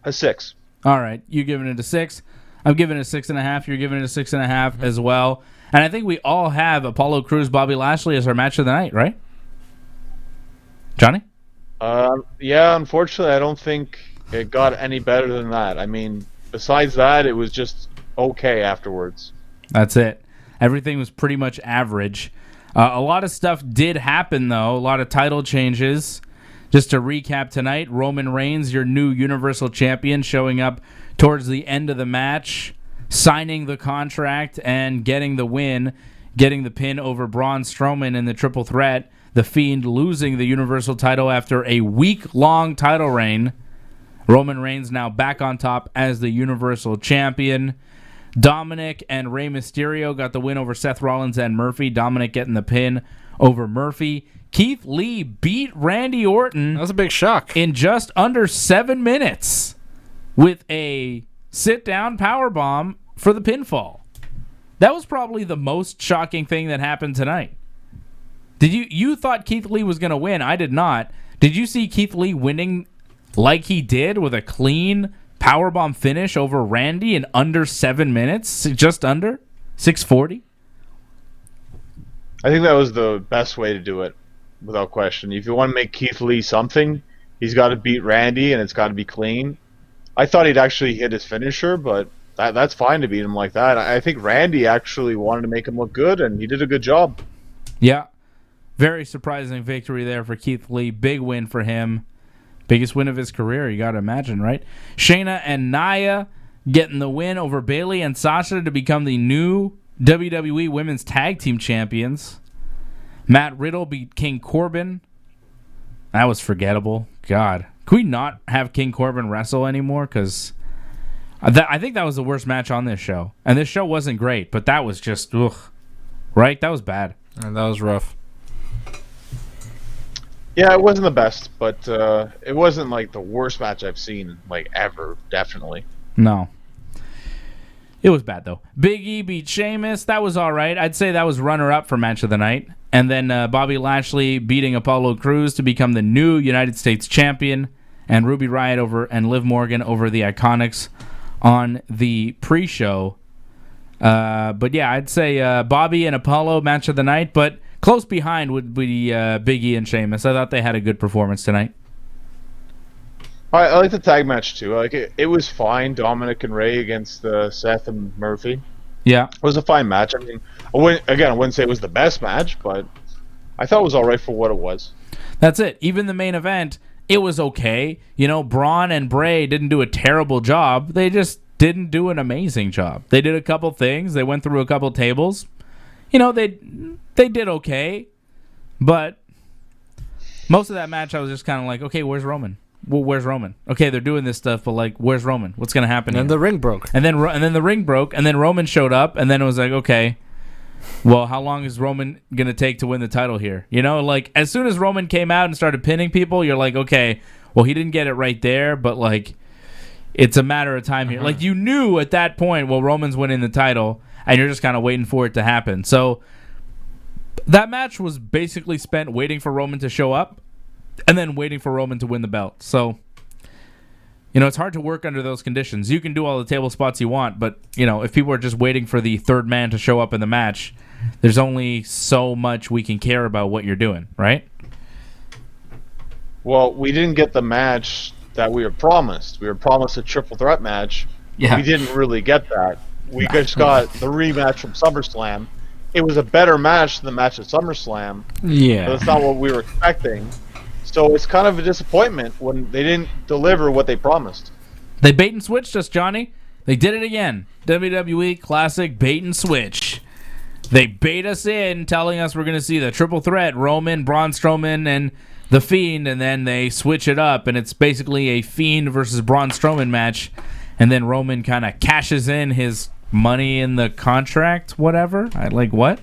Speaker 3: A 6.
Speaker 1: All right, you giving it a 6. I'm giving it a 6.5. You're giving it a 6.5 as well. And I think we all have Apollo Crews, Bobby Lashley as our match of the night, right? Johnny?
Speaker 3: Yeah, unfortunately, I don't think it got any better than that. I mean, besides that, it was just okay afterwards.
Speaker 1: That's it. Everything was pretty much average. A lot of stuff did happen, though. A lot of title changes. Just to recap tonight, Roman Reigns, your new Universal Champion, showing up towards the end of the match, signing the contract and getting the win, getting the pin over Braun Strowman in the triple threat. The Fiend losing the Universal title after a week-long title reign. Roman Reigns now back on top as the Universal Champion. Dominik and Rey Mysterio got the win over Seth Rollins and Murphy. Dominik getting the pin over Murphy. Keith Lee beat Randy Orton.
Speaker 2: That was a big shock.
Speaker 1: In just under 7 minutes with a sit-down powerbomb for the pinfall. That was probably the most shocking thing that happened tonight. Did you thought Keith Lee was going to win? I did not. Did you see Keith Lee winning like he did with a clean powerbomb finish over Randy in under 7 minutes? Just under? 6:40?
Speaker 3: I think that was the best way to do it, without question. If you want to make Keith Lee something, he's got to beat Randy, and it's got to be clean. I thought he'd actually hit his finisher, but that's fine to beat him like that. I think Randy actually wanted to make him look good, and he did a good job.
Speaker 1: Yeah. Very surprising victory there for Keith Lee. Big win for him. Biggest win of his career, you got to imagine, right? Shayna and Nia getting the win over Bayley and Sasha to become the new WWE Women's Tag Team Champions. Matt Riddle beat King Corbin. That was forgettable. God. Can we not have King Corbin wrestle anymore? Because I think that was the worst match on this show. And this show wasn't great, but that was just, ugh. Right? That was bad.
Speaker 2: And that was rough.
Speaker 3: Yeah, it wasn't the best, but it wasn't like the worst match I've seen like ever. Definitely.
Speaker 1: No. It was bad though. Big E beat Sheamus. That was all right. I'd say that was runner-up for match of the night. And then Bobby Lashley beating Apollo Crews to become the new United States champion, and Ruby Riott and Liv Morgan over the Iconics on the pre-show. But yeah, I'd say Bobby and Apollo match of the night, but close behind would be Big E and Sheamus. I thought they had a good performance tonight.
Speaker 3: I like the tag match too. Like it was fine. Dominik and Rey against Seth and Murphy.
Speaker 1: Yeah,
Speaker 3: it was a fine match. I mean, I wouldn't say it was the best match, but I thought it was all right for what it was.
Speaker 1: That's it. Even the main event, it was okay. You know, Braun and Bray didn't do a terrible job. They just didn't do an amazing job. They did a couple things. They went through a couple tables. You know, they did okay, but most of that match I was just kind of like, okay, where's Roman? Well, where's Roman? Okay, they're doing this stuff, but like, where's Roman? What's gonna happen?
Speaker 2: And
Speaker 1: here?
Speaker 2: the ring broke.
Speaker 1: And then the ring broke, and then Roman showed up, and then it was like, okay, well, how long is Roman gonna take to win the title here? You know, like as soon as Roman came out and started pinning people, you're like, okay, well, he didn't get it right there, but like, it's a matter of time here. Like you knew at that point, well, Roman's winning the title, and you're just kind of waiting for it to happen. So that match was basically spent waiting for Roman to show up, and then waiting for Roman to win the belt. So, you know, it's hard to work under those conditions. You can do all the table spots you want, but, you know, if people are just waiting for the third man to show up in the match, there's only so much we can care about what you're doing, right?
Speaker 3: Well, we didn't get the match that we were promised. We were promised a triple threat match.
Speaker 1: Yeah.
Speaker 3: We didn't really get that. We just got the rematch from SummerSlam. It was a better match than the match at SummerSlam.
Speaker 2: Yeah.
Speaker 3: But that's not what we were expecting. So it's kind of a disappointment when they didn't deliver what they promised.
Speaker 1: They bait and switched us, Johnny. They did it again. WWE classic bait and switch. They bait us in, telling us we're going to see the triple threat, Roman, Braun Strowman, and The Fiend, and then they switch it up, and it's basically a Fiend versus Braun Strowman match, and then Roman kind of cashes in his money in the contract, whatever. Like, what?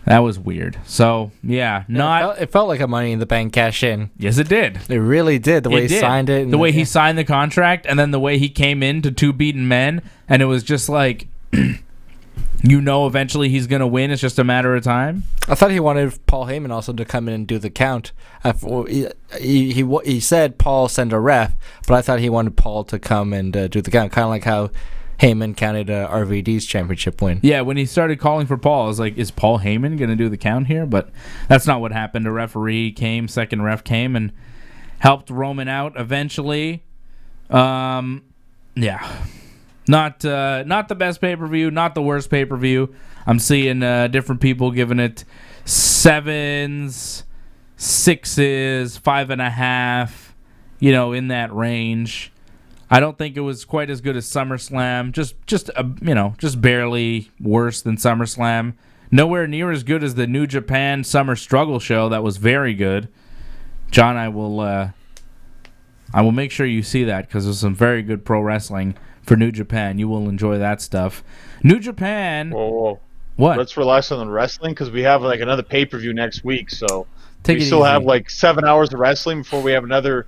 Speaker 1: That was weird. So, yeah,
Speaker 2: It felt like a Money in the Bank cash in.
Speaker 1: Yes, it did.
Speaker 2: It really did. The way he signed it.
Speaker 1: The way he signed the contract, and then the way he came into Two Beaten Men, and it was just like, you know, eventually he's going to win. It's just a matter of time.
Speaker 2: I thought he wanted Paul Heyman also to come in and do the count. He said Paul send a ref, but I thought he wanted Paul to come and do the count, kind of like how Heyman counted RVD's championship win.
Speaker 1: Yeah, when he started calling for Paul, I was like, is Paul Heyman going to do the count here? But that's not what happened. A referee came, second ref came, and helped Roman out eventually. Yeah. Not the best pay-per-view, not the worst pay-per-view. I'm seeing different people giving it 7s, 6s, 5.5, you know, in that range. I don't think it was quite as good as SummerSlam. Just barely worse than SummerSlam. Nowhere near as good as the New Japan Summer Struggle show. That was very good. John, I will make sure you see that because there's some very good pro wrestling for New Japan. You will enjoy that stuff. New Japan.
Speaker 3: Whoa.
Speaker 1: What?
Speaker 3: Let's relax on the wrestling because we have like another pay-per-view next week. So we still
Speaker 1: easy.
Speaker 3: have like 7 hours of wrestling before we have another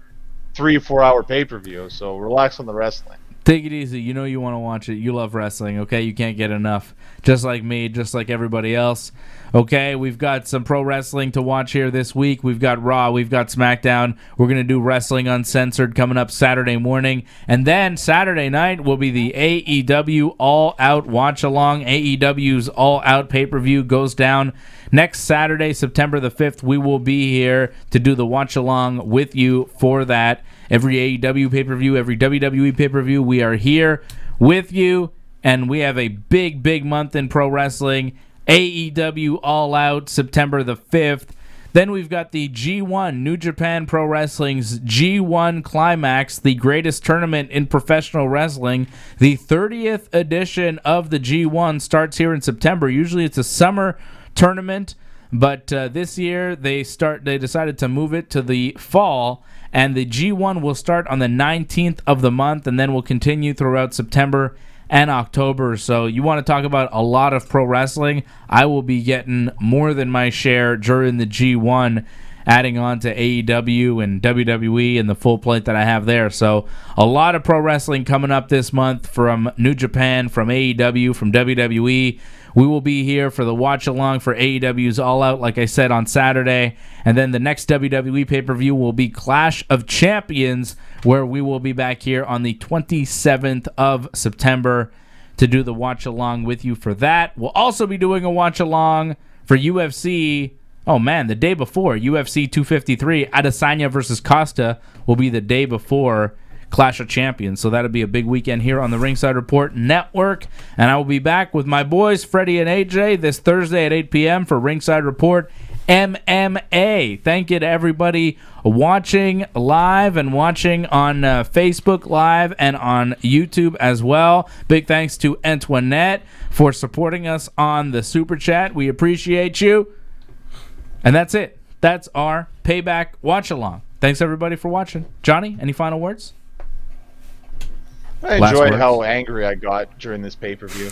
Speaker 3: 3 or 4 hour pay-per-view. So relax on the wrestling.
Speaker 1: Take it easy. You know you want to watch it. You love wrestling, okay? You can't get enough. Just like me, just like everybody else. Okay, we've got some pro wrestling to watch here this week. We've got Raw. We've got SmackDown. We're going to do Wrestling Uncensored coming up Saturday morning. And then Saturday night will be the AEW All Out Watch Along. AEW's All Out pay-per-view goes down next Saturday, September the 5th. We will be here to do the watch along with you for that. Every AEW pay-per-view, every WWE pay-per-view, we are here with you. And we have a big, big month in pro wrestling. AEW All Out, September the 5th. Then we've got the G1, New Japan Pro Wrestling's G1 Climax, the greatest tournament in professional wrestling. The 30th edition of the G1 starts here in September. Usually it's a summer tournament. But this year they decided to move it to the fall, and the G1 will start on the 19th of the month, and then will continue throughout September and October. So you want to talk about a lot of pro wrestling? I will be getting more than my share during the G1, adding on to AEW and WWE and the full plate that I have there. So a lot of pro wrestling coming up this month from New Japan, from AEW, from WWE. We will be here for the watch along for AEW's All Out, like I said, on Saturday. And then the next WWE pay-per-view will be Clash of Champions, where we will be back here on the 27th of September to do the watch along with you for that. We'll also be doing a watch along for UFC. Oh man, the day before UFC 253, Adesanya versus Costa will be the day before Clash of Champions. So that'll be a big weekend here on the Ringside Report Network. And I will be back with my boys, Freddie and AJ, this Thursday at 8 p.m. for Ringside Report MMA. Thank you to everybody watching live and watching on Facebook Live and on YouTube as well. Big thanks to Antoinette for supporting us on the Super Chat. We appreciate you. And that's it. That's our Payback watch along. Thanks everybody for watching. Johnny, any final words?
Speaker 3: I enjoyed how angry I got during this pay-per-view.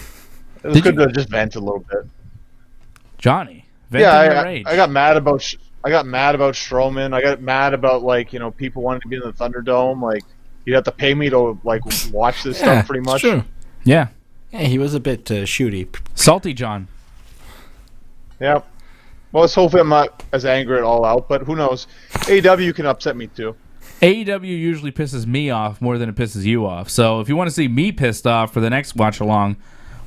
Speaker 3: It was good to just vent a little bit.
Speaker 1: Johnny, venting your rage.
Speaker 3: I got mad about Strowman. I got mad about people wanting to be in the Thunderdome. Like you'd have to pay me to watch this stuff pretty much.
Speaker 2: True.
Speaker 1: Yeah.
Speaker 2: Yeah, he was a bit shooty.
Speaker 1: Salty John.
Speaker 3: Yeah. Well, let's hope I'm not as angry at All Out, but who knows? AEW can upset me too.
Speaker 1: AEW usually pisses me off more than it pisses you off. So if you want to see me pissed off for the next watch along,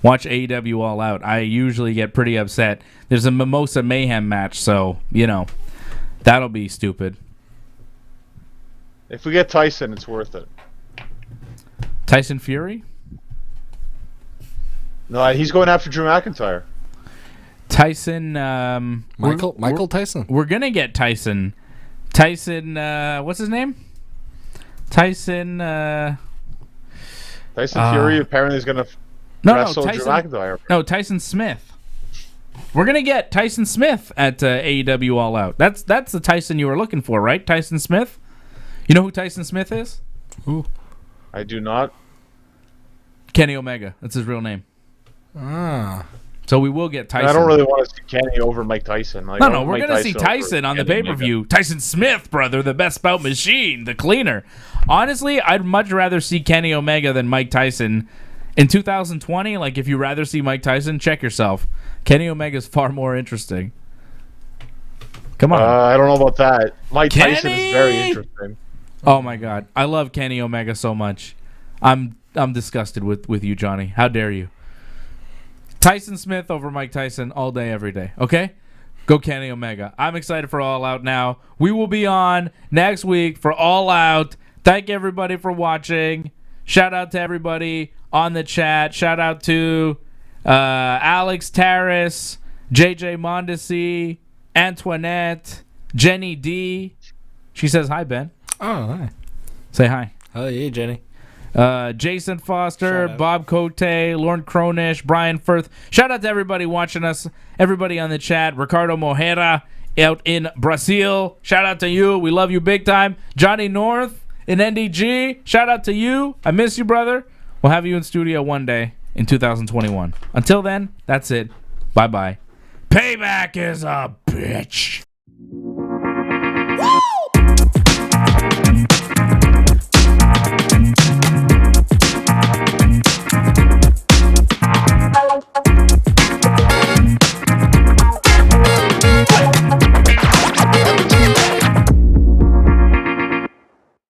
Speaker 1: watch AEW All Out. I usually get pretty upset. There's a Mimosa Mayhem match, so, that'll be stupid.
Speaker 3: If we get Tyson, it's worth it.
Speaker 1: Tyson Fury?
Speaker 3: No, he's going after Drew McIntyre.
Speaker 1: Tyson,
Speaker 2: Michael Tyson.
Speaker 1: We're going to get Tyson. Tyson, what's his name? Tyson
Speaker 3: Fury apparently is going to wrestle Drew McIntyre.
Speaker 1: No, Tyson Smith. We're going to get Tyson Smith at AEW All Out. That's the Tyson you were looking for, right? Tyson Smith? You know who Tyson Smith is?
Speaker 2: Who?
Speaker 3: I do not.
Speaker 1: Kenny Omega. That's his real name.
Speaker 2: Ah.
Speaker 1: So we will get Tyson.
Speaker 3: I don't really want to see Kenny over Mike Tyson.
Speaker 1: No, we're going to see Tyson on the pay-per-view. Omega. Tyson Smith, brother, the best bout machine, the cleaner. Honestly, I'd much rather see Kenny Omega than Mike Tyson. In 2020, if you rather see Mike Tyson, check yourself. Kenny Omega is far more interesting. Come on.
Speaker 3: I don't know about that. Mike Tyson is very interesting.
Speaker 1: Oh, my God. I love Kenny Omega so much. I'm disgusted with you, Johnny. How dare you? Tyson Smith over Mike Tyson all day, every day. Okay? Go Kenny Omega. I'm excited for All Out now. We will be on next week for All Out. Thank everybody for watching. Shout out to everybody on the chat. Shout out to Alex Terrace, JJ Mondesi, Antoinette, Jenny D. She says hi, Ben.
Speaker 2: Oh, hi.
Speaker 1: Say hi.
Speaker 2: Oh, yeah, Jenny.
Speaker 1: Jason Foster, Bob Cote, Lauren Cronish, Brian Firth. Shout out to everybody watching us, everybody on the chat. Ricardo Mojera out in Brazil. Shout out to you. We love you big time. Johnny North in NDG. Shout out to you. I miss you, brother. We'll have you in studio one day in 2021. Until then, that's it. Bye-bye. Payback is a bitch.